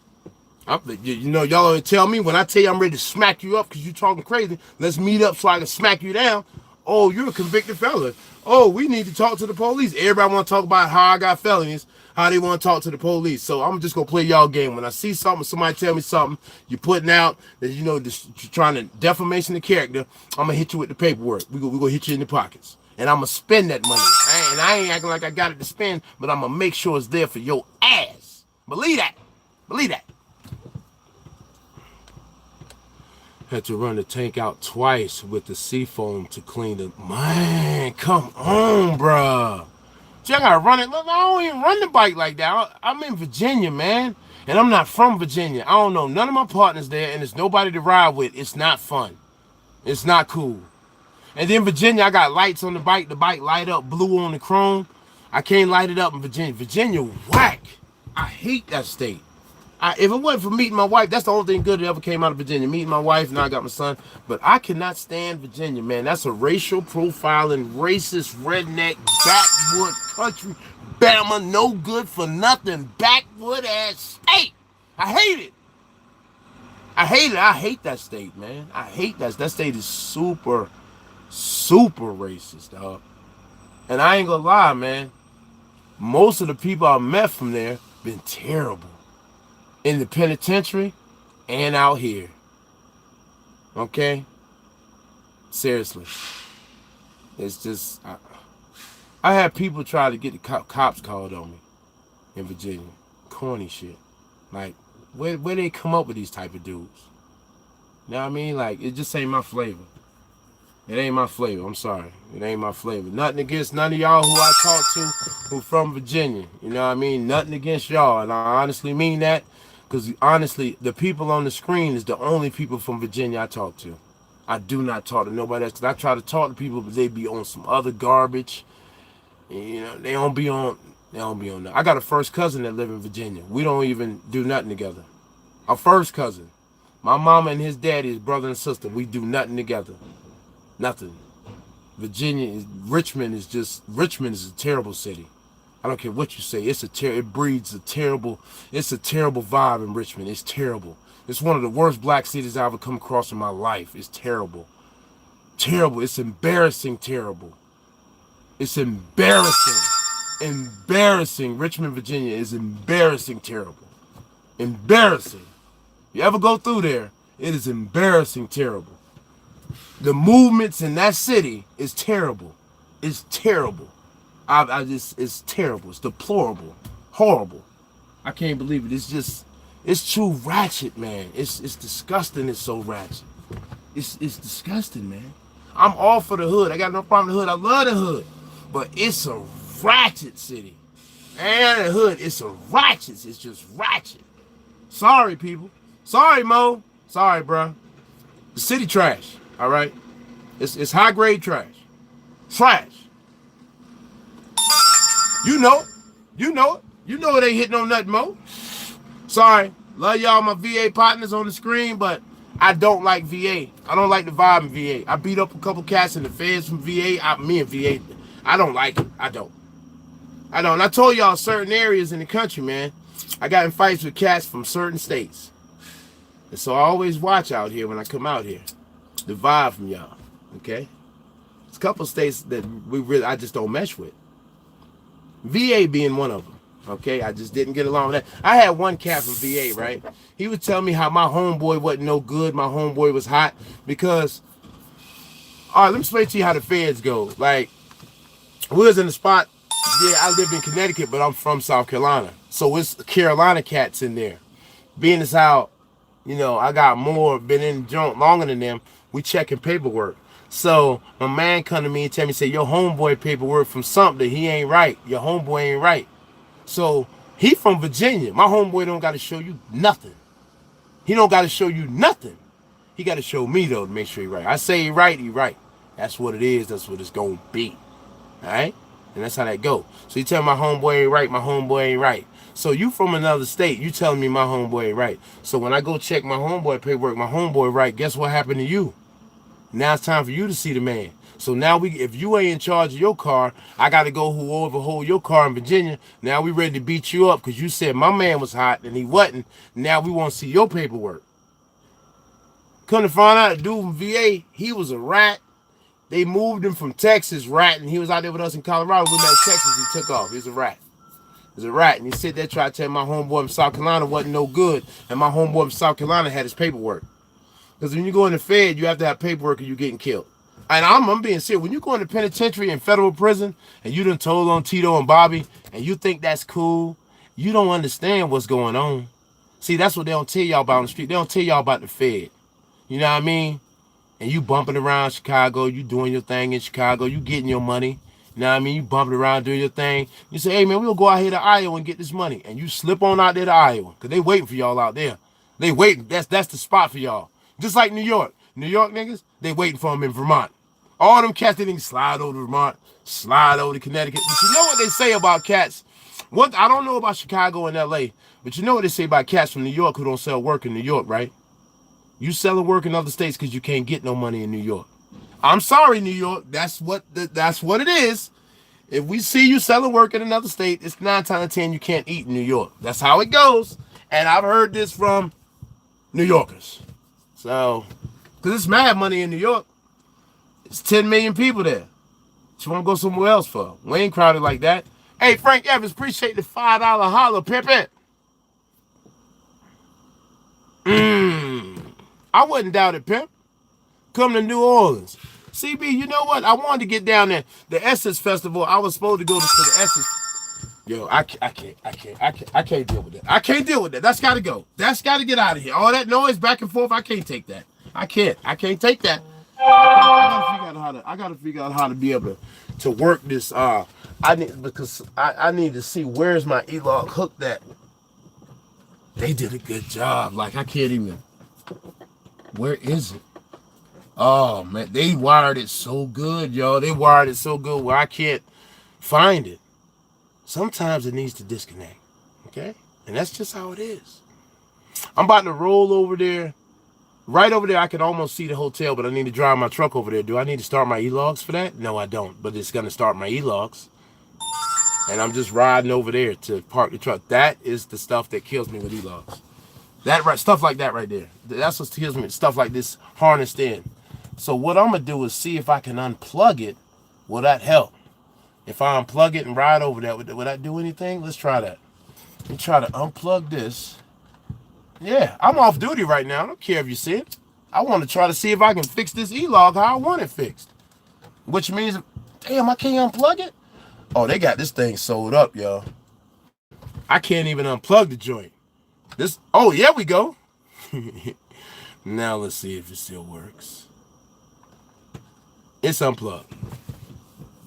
You know, y'all always tell me when I tell you I'm ready to smack you up because you talking crazy, let's meet up so I can smack you down. Oh, you're a convicted felon. Oh, we need to talk to the police. Everybody want to talk about how I got felonies, how they want to talk to the police. So I'm just going to play y'all game. When I see something, somebody tell me something, you're putting out that, you know, you're trying to defamation of character, I'm going to hit you with the paperwork. We're going to hit you in the pockets. And I'm going to spend that money. I ain't acting like I got it to spend, but I'm going to make sure it's there for your ass. Believe that. Believe that. Had to run the tank out twice with the seafoam to clean it. Man, come on, bruh. See, I gotta run it. Look, I don't even run the bike like that. I'm in Virginia, man. And I'm not from Virginia. I don't know none of my partners there, and there's nobody to ride with. It's not fun. It's not cool. And then Virginia, I got lights on the bike. The bike light up blue on the chrome. I can't light it up in Virginia. Virginia, whack. I hate that state. If it wasn't for meeting my wife, that's the only thing good that ever came out of Virginia. Meeting my wife, now I got my son. But I cannot stand Virginia, man. That's a racial profiling, racist, redneck, backwood country, Bama, no good for nothing, backwood ass state. I hate it. I hate it. I hate that state, man. I hate that. That state is super, super racist, dog. And I ain't gonna lie, man. Most of the people I met from there been terrible. In the penitentiary and out here. Okay? Seriously. It's just, I had people try to get the cops called on me in Virginia. Corny shit. Like, where they come up with these type of dudes? You know what I mean? Like, it just ain't my flavor. It ain't my flavor. I'm sorry. It ain't my flavor. Nothing against none of y'all who I talk to who from Virginia. You know what I mean? Nothing against y'all. And I honestly mean that. Because honestly, the people on the screen is the only people from Virginia I talk to. I do not talk to nobody else. Because I try to talk to people, but they be on some other garbage. You know, they don't be on that. I got a first cousin that live in Virginia. We don't even do nothing together. A first cousin. My mama and his daddy is brother and sister. We do nothing together. Nothing. Richmond is a terrible city. I don't care what you say. It breeds a terrible vibe in Richmond. It's terrible. It's one of the worst black cities I ever come across in my life. It's terrible. Terrible. It's embarrassing terrible. It's embarrassing. Embarrassing. Richmond, Virginia is embarrassing terrible. Embarrassing. You ever go through there, it is embarrassing terrible. The movements in that city is terrible. It's terrible. It's terrible. It's deplorable. Horrible. I can't believe it. It's too ratchet, man. It's disgusting. It's so ratchet. It's disgusting, man. I'm all for the hood. I got no problem with the hood. I love the hood. But it's a ratchet city. And the hood, it's a ratchet. It's just ratchet. Sorry, people. Sorry, Mo. Sorry, bro. The city trash. All right? It's high grade trash. Trash. You know it. You know it. You know it ain't hitting on nothing, Mo. Sorry. Love y'all, my VA partners on the screen, but I don't like VA. I don't like the vibe in VA. I beat up a couple cats in the feds from VA. Me and VA, I don't like it. I don't. And I told y'all certain areas in the country, man, I got in fights with cats from certain states. And so I always watch out here when I come out here. The vibe from y'all, okay? There's a couple states that I just don't mesh with. VA being one of them, okay? I just didn't get along with that. I had one cat from VA, right? He would tell me how my homeboy wasn't no good, my homeboy was hot, because, all right, let me explain to you how the feds go. Like, we was in the spot, yeah, I live in Connecticut, but I'm from South Carolina. So it's Carolina cats in there. Being as how, you know, I got been in the joint longer than them, we checking paperwork. So my man come to me and tell me, say, your homeboy paperwork from something, he ain't right. Your homeboy ain't right. So he from Virginia. My homeboy don't got to show you nothing. He don't got to show you nothing. He got to show me, though, to make sure he right. I say he right, he right. That's what it is. That's what it's going to be. All right? And that's how that go. So you tell my homeboy ain't right, my homeboy ain't right. So you from another state, you telling me my homeboy ain't right. So when I go check my homeboy paperwork, my homeboy right, guess what happened to you? Now it's time for you to see the man. So now if you ain't in charge of your car, I got to go overhaul your car in Virginia. Now we ready to beat you up because you said my man was hot and he wasn't. Now we want to see your paperwork. Come to find out, the dude from VA, he was a rat. They moved him from Texas, rat, and he was out there with us in Colorado. We met in Texas, he took off. He was a rat. He was a rat. And he sit there trying to tell my homeboy from South Carolina wasn't no good. And my homeboy from South Carolina had his paperwork. Because when you go in the Fed, you have to have paperwork or you're getting killed. And I'm being serious. When you go in the penitentiary and federal prison, and you done told on Tito and Bobby, and you think that's cool, you don't understand what's going on. See, that's what they don't tell y'all about on the street. They don't tell y'all about the Fed. You know what I mean? And you bumping around Chicago, you doing your thing in Chicago, you getting your money. You know what I mean? You bumping around doing your thing. You say, hey man, we'll go out here to Iowa and get this money. And you slip on out there to Iowa. Because they waiting for y'all out there. They waiting. That's the spot for y'all. Just like New York. New York niggas, they waiting for them in Vermont. All them cats, they didn't slide over to Vermont, slide over to Connecticut. But you know what they say about cats? I don't know about Chicago and LA, but you know what they say about cats from New York who don't sell work in New York, right? You selling work in other states because you can't get no money in New York. I'm sorry, New York. That's what it is. If we see you selling work in another state, it's 9 times out of 10 you can't eat in New York. That's how it goes. And I've heard this from New Yorkers. So, because it's mad money in New York. It's 10 million people there. You want to go somewhere else for? We ain't crowded like that. Hey, Frank Evans, appreciate the $5 holler, pimpin'. I wouldn't doubt it, pimp. Come to New Orleans. CB, you know what? I wanted to get down there. The Essence Festival, I was supposed to go to the Essence. Yo, I can't deal with that. I can't deal with that. That's got to go. That's got to get out of here. All that noise back and forth, I can't take that. I can't take that. I gotta figure out how to be able to work this. I need to see where's my E-Log hooked at. They did a good job. Like I can't even. Where is it? Oh man, they wired it so good, y'all. They wired it so good where I can't find it. Sometimes it needs to disconnect. Okay? And that's just how it is. I'm about to roll over there. Right over there, I can almost see the hotel, but I need to drive my truck over there. Do I need to start my E-Logs for that? No, I don't. But it's going to start my E-Logs. And I'm just riding over there to park the truck. That is the stuff that kills me with E-Logs. Stuff like that right there. That's what kills me. Stuff like this harnessed in. So what I'm going to do is see if I can unplug it. Will that help? If I unplug it and ride over that, would that do anything? Let's try that. Let me try to unplug this. Yeah, I'm off duty right now. I don't care if you see it. I want to try to see if I can fix this E-Log how I want it fixed. Which means, damn, I can't unplug it? Oh, they got this thing sold up, y'all. I can't even unplug the joint. Oh, yeah, we go. Now let's see if it still works. It's unplugged.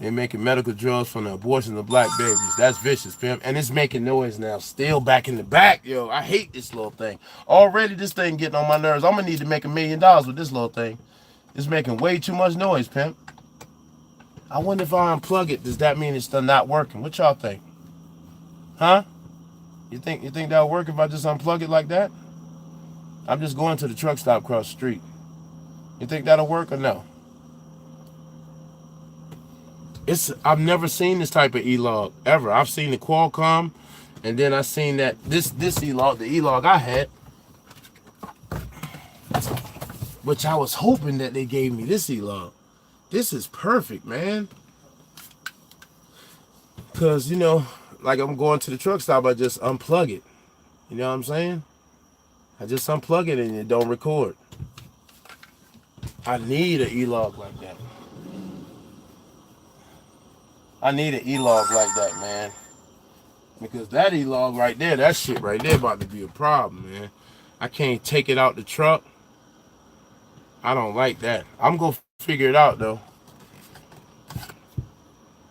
They're making medical drugs from the abortion of black babies. That's vicious, pimp. And it's making noise now. Still back in the back, yo. I hate this little thing. Already this thing getting on my nerves. I'm going to need to make $1 million with this little thing. It's making way too much noise, pimp. I wonder if I unplug it, does that mean it's still not working? What y'all think? Huh? You think that'll work if I just unplug it like that? I'm just going to the truck stop across the street. You think that'll work or no? I've never seen this type of E-Log ever. I've seen the Qualcomm, and then I seen that this E-Log, the E-Log I had, which I was hoping that they gave me this E-Log. This is perfect, man. Cause like I'm going to the truck stop, I just unplug it. You know what I'm saying? I just unplug it and it don't record. I need an E-Log like that. I need an E-Log like that, man. Because that E-Log right there, that shit right there about to be a problem, man. I can't take it out the truck. I don't like that. I'm going to figure it out, though.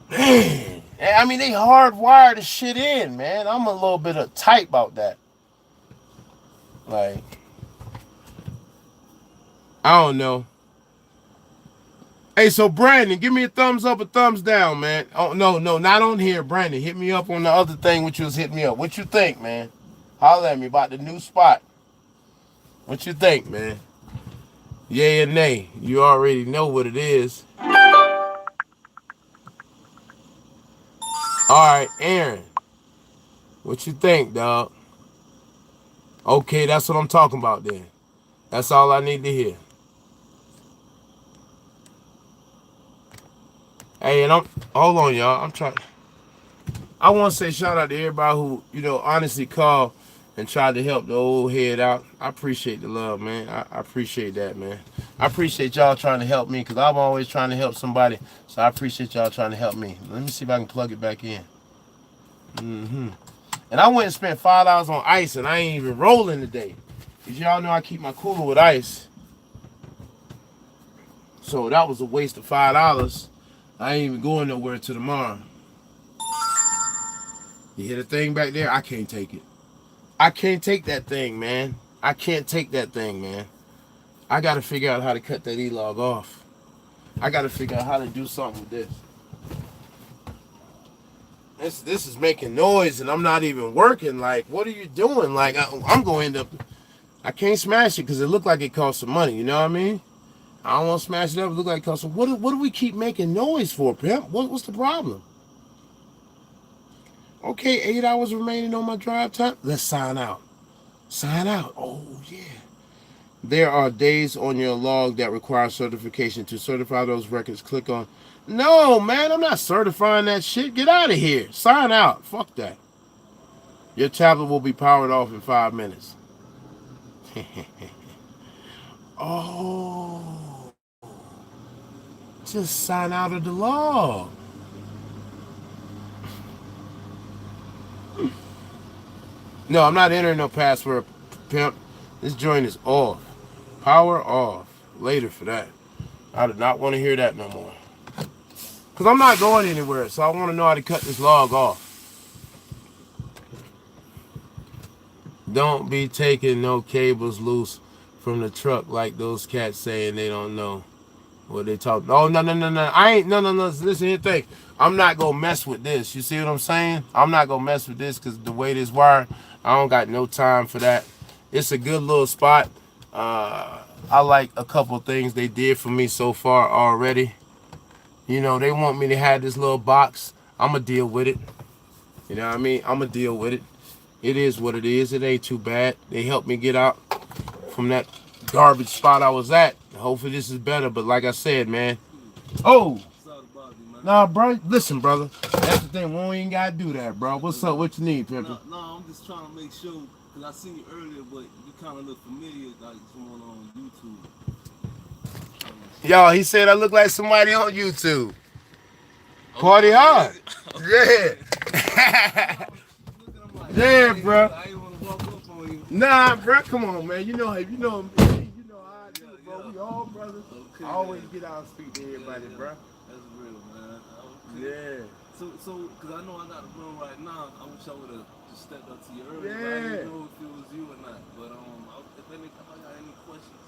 Man. I mean, they hardwire the shit in, man. I'm a little bit tight about that. Like, I don't know. Hey, so Brandon, give me a thumbs up or thumbs down, man. Oh, no, not on here, Brandon. Hit me up on the other thing which was hitting me up. What you think, man? Holler at me about the new spot. What you think, man? Yay or nay? You already know what it is. All right, Aaron. What you think, dog? Okay, that's what I'm talking about then. That's all I need to hear. Hey, and I'm hold on, y'all. I'm trying. I want to say shout out to everybody who honestly called and tried to help the old head out. I appreciate the love, man. I appreciate that, man. I appreciate y'all trying to help me because I'm always trying to help somebody. So I appreciate y'all trying to help me. Let me see if I can plug it back in. And I went and spent $5 on ice, and I ain't even rolling today. Cause y'all know I keep my cooler with ice. So that was a waste of $5. I ain't even going nowhere till tomorrow. You hear the thing back there? I can't take it. I can't take that thing, man. I can't take that thing, man. I gotta figure out how to cut that E-log off. I gotta figure out how to do something with this. This is making noise and I'm not even working. Like, what are you doing? Like, I'm going to end up. I can't smash it because it looked like it cost some money. You know what I mean? I don't want to smash it up. It look like it cost some. What do we keep making noise for, pimp? What's the problem? Okay, 8 hours remaining on my drive time. Let's sign out. Sign out. Oh yeah. There are days on your log that require certification. To certify those records, click on. No, man, I'm not certifying that shit. Get out of here. Sign out. Fuck that. Your tablet will be powered off in 5 minutes. Oh. Just sign out of the log. No, I'm not entering no password, pimp. This joint is off. Power off. Later for that. I do not want to hear that no more. Because I'm not going anywhere, so I want to know how to cut this log off. Don't be taking no cables loose from the truck like those cats saying they don't know what they talk. Oh, no. I ain't, no. Listen here, thing. I'm not going to mess with this. You see what I'm saying? I'm not going to mess with this because the way this wired, I don't got no time for that. It's a good little spot. I like a couple things they did for me so far already. You know, they want me to have this little box. I'm going to deal with it. You know what I mean? I'm going to deal with it. It is what it is. It ain't too bad. They helped me get out from that garbage spot I was at. Hopefully this is better. But like I said, man. Oh. Nah, bro. Listen, brother. That's the thing. We don't even got to do that, bro. What's up? What you need, Pepper? No, I'm just trying to make sure. Because I seen you earlier, but you kind of look familiar like someone on YouTube. Yo, he said I look like somebody on YouTube. Parteehard. Yeah. Yeah, bro. I ain't want to walk up on you. Nah, bro. Come on, man. You know me. You know how I do, bro. We all brothers. Okay, I always get out and speak to everybody, bro. That's real, man. Okay. Yeah. So, because I know I got to run right now. I wish I would have just stepped up to you earlier. Yeah. But I didn't know if it was you or not. But if I got any questions,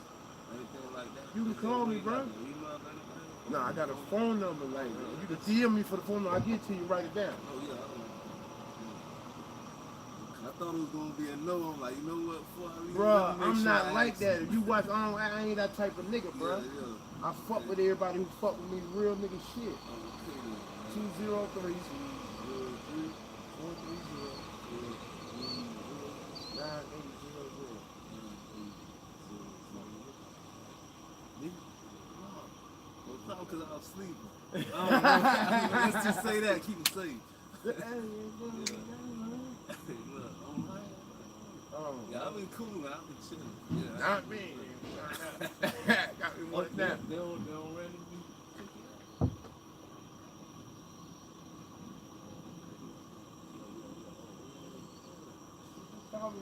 anything like that, You can call me, bro. No, I got a phone number. Like, you can DM me for the phone number. I'll get it to you. Write it down. Oh yeah. I thought it was gonna be a no. I'm like, you know what? Bro, I'm not like that. If you watch, I ain't that type of nigga, bro. Yeah. I fuck with everybody who fuck with me, real nigga shit. 203 because I was sleeping. Let's just say that, keep it safe. Yeah, I've been cool, man. I've been chilling. Yeah. Not me. Got me one down. They don't randomly pick it up.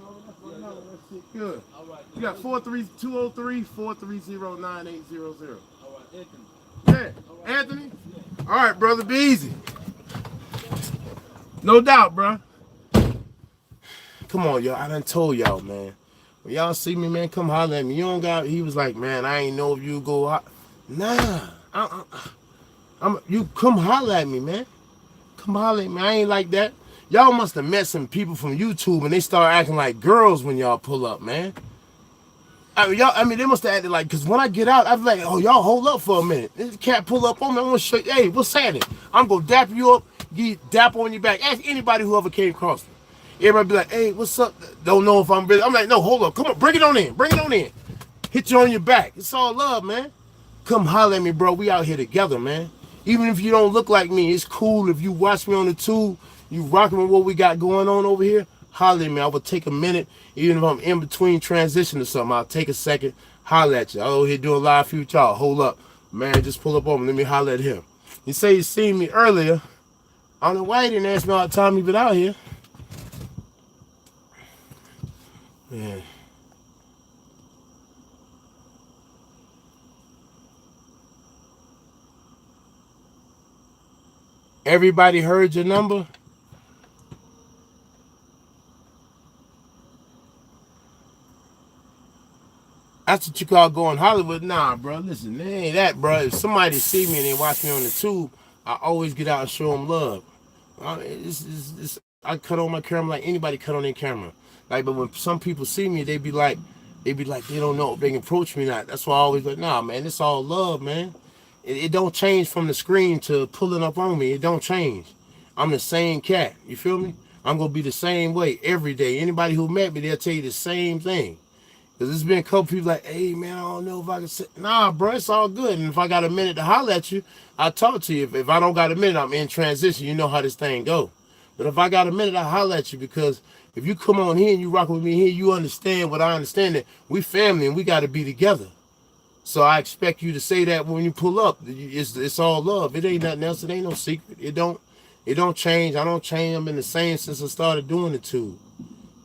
Good. All right. You got 203-430-9800. All right, Anthony. Yeah. Right. Anthony? Yeah. All right, brother. Be easy. No doubt, bro. Come on, y'all. I done told y'all, man. When y'all see me, man, come holler at me. You don't got. He was like, man, I ain't know if you go out. Nah. You come holler at me, man. Come holler at me. I ain't like that. Y'all must have met some people from YouTube and they start acting like girls when y'all pull up, man. I mean, they must have acted like, because when I get out, I'm like, oh, y'all hold up for a minute. This cat pull up on me. I want to show you, hey, what's happening? I'm going to dap you up dap on your back. Ask anybody who ever came across me. Everybody be like, hey, what's up? Don't know if I'm really. I'm like, no, hold up. Come on, bring it on in. Bring it on in. Hit you on your back. It's all love, man. Come holler at me, bro. We out here together, man. Even if you don't look like me, it's cool if you watch me on the tube, you rocking with what we got going on over here, holler at me. I will take a minute, even if I'm in between transition or something, I'll take a second, holler at you. I'm over here doing live for y'all. Hold up. Man, just pull up on me. Let me holler at him. You say you seen me earlier. I don't know why you didn't ask me all the time you been out here. Man. Everybody heard your number? That's what you call going Hollywood? Nah, bro. Listen, it ain't that, bro. If somebody see me and they watch me on the tube, I always get out and show them love. I cut on my camera like anybody cut on their camera. Like, but when some people see me, they be like, they don't know if they can approach me or not. That's why I always like, nah, man, it's all love, man. It don't change from the screen to pulling up on me. It don't change. I'm the same cat. You feel me? I'm going to be the same way every day. Anybody who met me, they'll tell you the same thing. Because there's been a couple people like, hey, man, I don't know if I can say. Nah, bro, it's all good. And if I got a minute to holler at you, I'll talk to you. If I don't got a minute, I'm in transition. You know how this thing go. But if I got a minute, I'll holler at you. Because if you come on here and you rock with me here, you understand what I understand, that we family and we got to be together. So I expect you to say that when you pull up. It's all love. It ain't nothing else. It ain't no secret. It don't change. I don't change. I'm in the same since I started doing it too.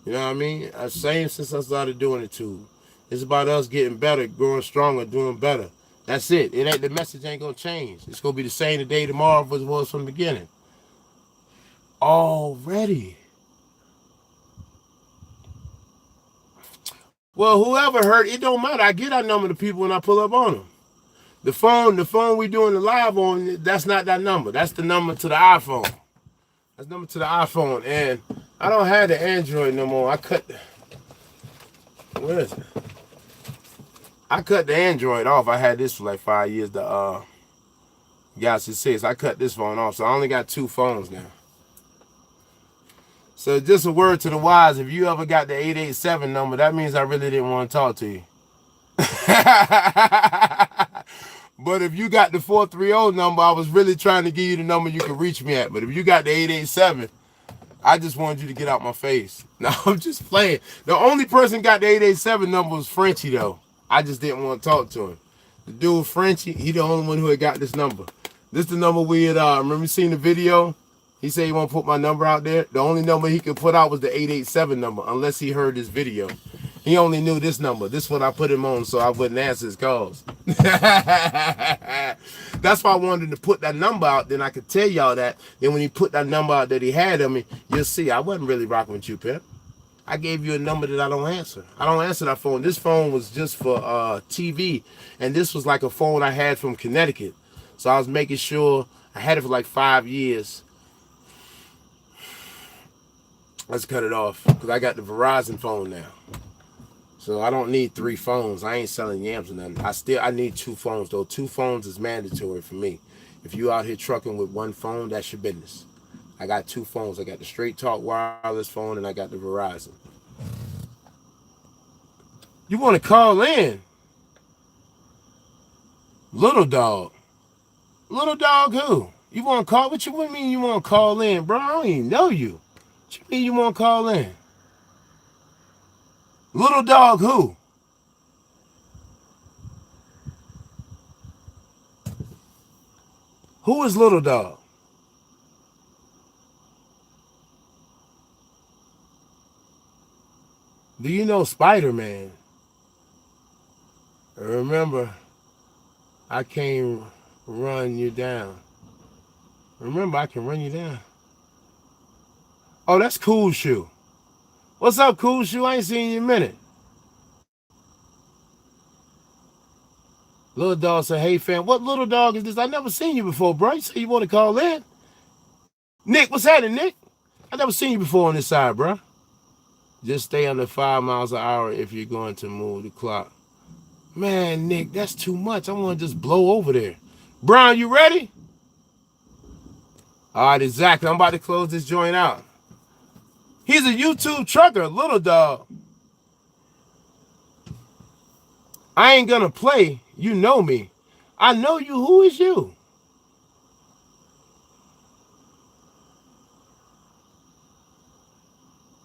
You know what I mean? Same since I started doing it too. It's about us getting better, growing stronger, doing better. That's it. It ain't, the message ain't gonna change. It's gonna be the same today, tomorrow as it was from the beginning. Already. Well, whoever heard, it don't matter. I get our number to people when I pull up on them. The phone we doing the live on, that's not that number. That's the number to the iPhone. That's the number to the iPhone. And I don't have the Android no more. Where is it? I cut the Android off. I had this for like 5 years, the Galaxy 6. I cut this phone off, so I only got 2 phones now. So just a word to the wise, if you ever got the 887 number, that means I really didn't want to talk to you. But if you got the 430 number, I was really trying to give you the number you can reach me at. But if you got the 887, I just wanted you to get out my face. No, I'm just playing. The only person got the 887 number was Frenchie, though. I just didn't want to talk to him. The dude, Frenchie, he the only one who had got this number. This the number we had, remember seeing the video? He said he won't put my number out there. The only number he could put out was the 887 number, unless he heard this video. He only knew this number. This one I put him on so I wouldn't answer his calls. That's why I wanted to put that number out. Then I could tell y'all that. Then when he put that number out that he had on me, you'll see I wasn't really rocking with you, Pimp. I gave you a number that I don't answer. I don't answer that phone. This phone was just for TV. And this was like a phone I had from Connecticut. So I was making sure I had it for like 5 years. Let's cut it off because I got the Verizon phone now. So I don't need 3 phones. I ain't selling Yams or nothing. I need 2 phones though. 2 phones is mandatory for me. If you out here trucking with 1 phone, that's your business. I got 2 phones. I got the Straight Talk wireless phone and I got the Verizon. You want to call in? Little dog. Little dog who? You want to call? What you mean you want to call in, bro? I don't even know you. What you mean you want to call in? Little dog who? Who is little dog? Do you know Spider-Man? Remember, I can't run you down. Remember, I can run you down. Oh, that's Cool Shoe. What's up, Cool Shoe? I ain't seen you in a minute. Little dog said, hey, fam. What little dog is this? I never seen you before, bro. You say you want to call in? Nick, what's happening, Nick? I never seen you before on this side, bro. Just stay under 5 miles an hour if you're going to move the clock. Man, Nick, that's too much. I want to just blow over there. Brown, you ready? All right, exactly. I'm about to close this joint out. He's a YouTube trucker, little dog. I ain't gonna play. You know me. I know you. Who is you?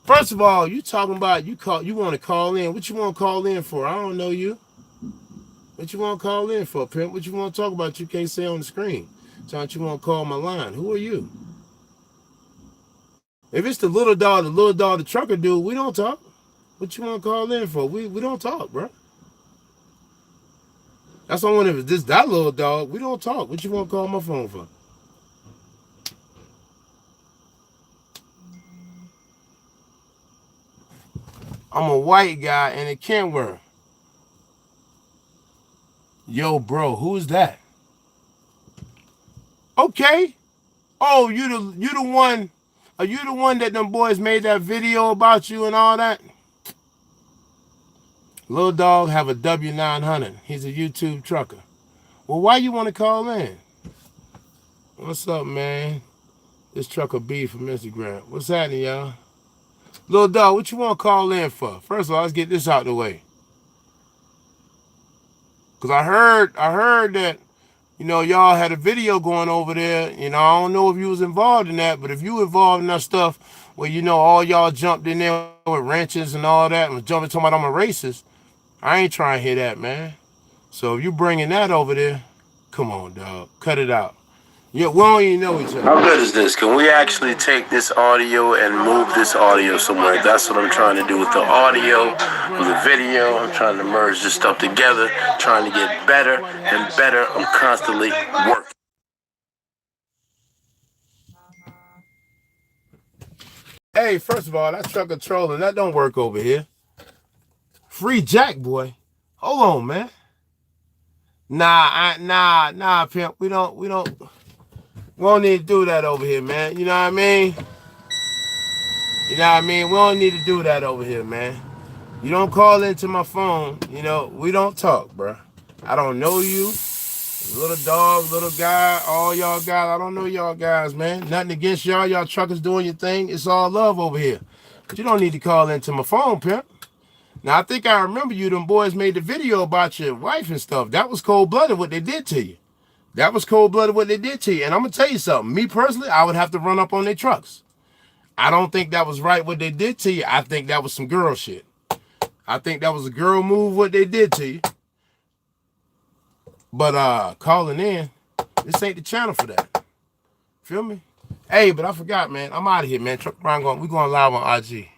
First of all, you talking about you want to call in. What you want to call in for? I don't know you. What you want to call in for, pimp? What you want to talk about? You can't say on the screen. So you want to call my line. Who are you? If it's the little dog, the trucker dude, we don't talk. What you want to call in for? We don't talk, bro. That's the one. If it's that little dog, we don't talk. What you want to call my phone for? I'm a white guy and a Kenworth. Yo, bro, who's that? Okay. Oh, you the one. Are you the one that them boys made that video about you and all that? Little dog have a W900. He's a YouTube trucker. Well, why you want to call in? What's up, man? This trucker B from Instagram. What's happening, y'all? Little dog, what you want to call in for? First of all, let's get this out the way. Cause I heard that, y'all had a video going over there. I don't know if you was involved in that, but if you involved in that stuff where, all y'all jumped in there with wrenches and all that and was jumping talking about I'm a racist, I ain't trying to hear that, man. So if you bringing that over there, come on, dog. Cut it out. Yeah, we don't even know each other. How good is this? Can we actually take this audio and move this audio somewhere? That's what I'm trying to do with the audio, with the video. I'm trying to merge this stuff together, trying to get better and better. I'm constantly working. Hey, first of all, that trucker trolling, that don't work over here. Free Jack, boy. Hold on, man. Nah, pimp. We don't need to do that over here, man. You know what I mean? We don't need to do that over here, man. You don't call into my phone. We don't talk, bro. I don't know you. Little dog, little guy, all y'all guys. I don't know y'all guys, man. Nothing against y'all. Y'all truckers doing your thing. It's all love over here. But you don't need to call into my phone, pimp. Now, I think I remember you. Them boys made the video about your wife and stuff. That was cold-blooded what they did to you. That was cold-blooded what they did to you. And I'm going to tell you something. Me personally, I would have to run up on their trucks. I don't think that was right what they did to you. I think that was some girl shit. I think that was a girl move what they did to you. But calling in, this ain't the channel for that. Feel me? Hey, but I forgot, man. I'm out of here, man. Truck around we going live on IG.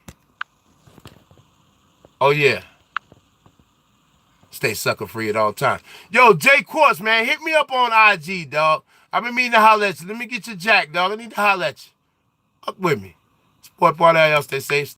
Oh, yeah. Stay sucker free at all times. Yo, Jay Quartz, man, hit me up on IG, dog. I've been meaning to holler at you. Let me get your jack, dog. I need to holler at you. Up with me. Support part of y'all. Stay safe.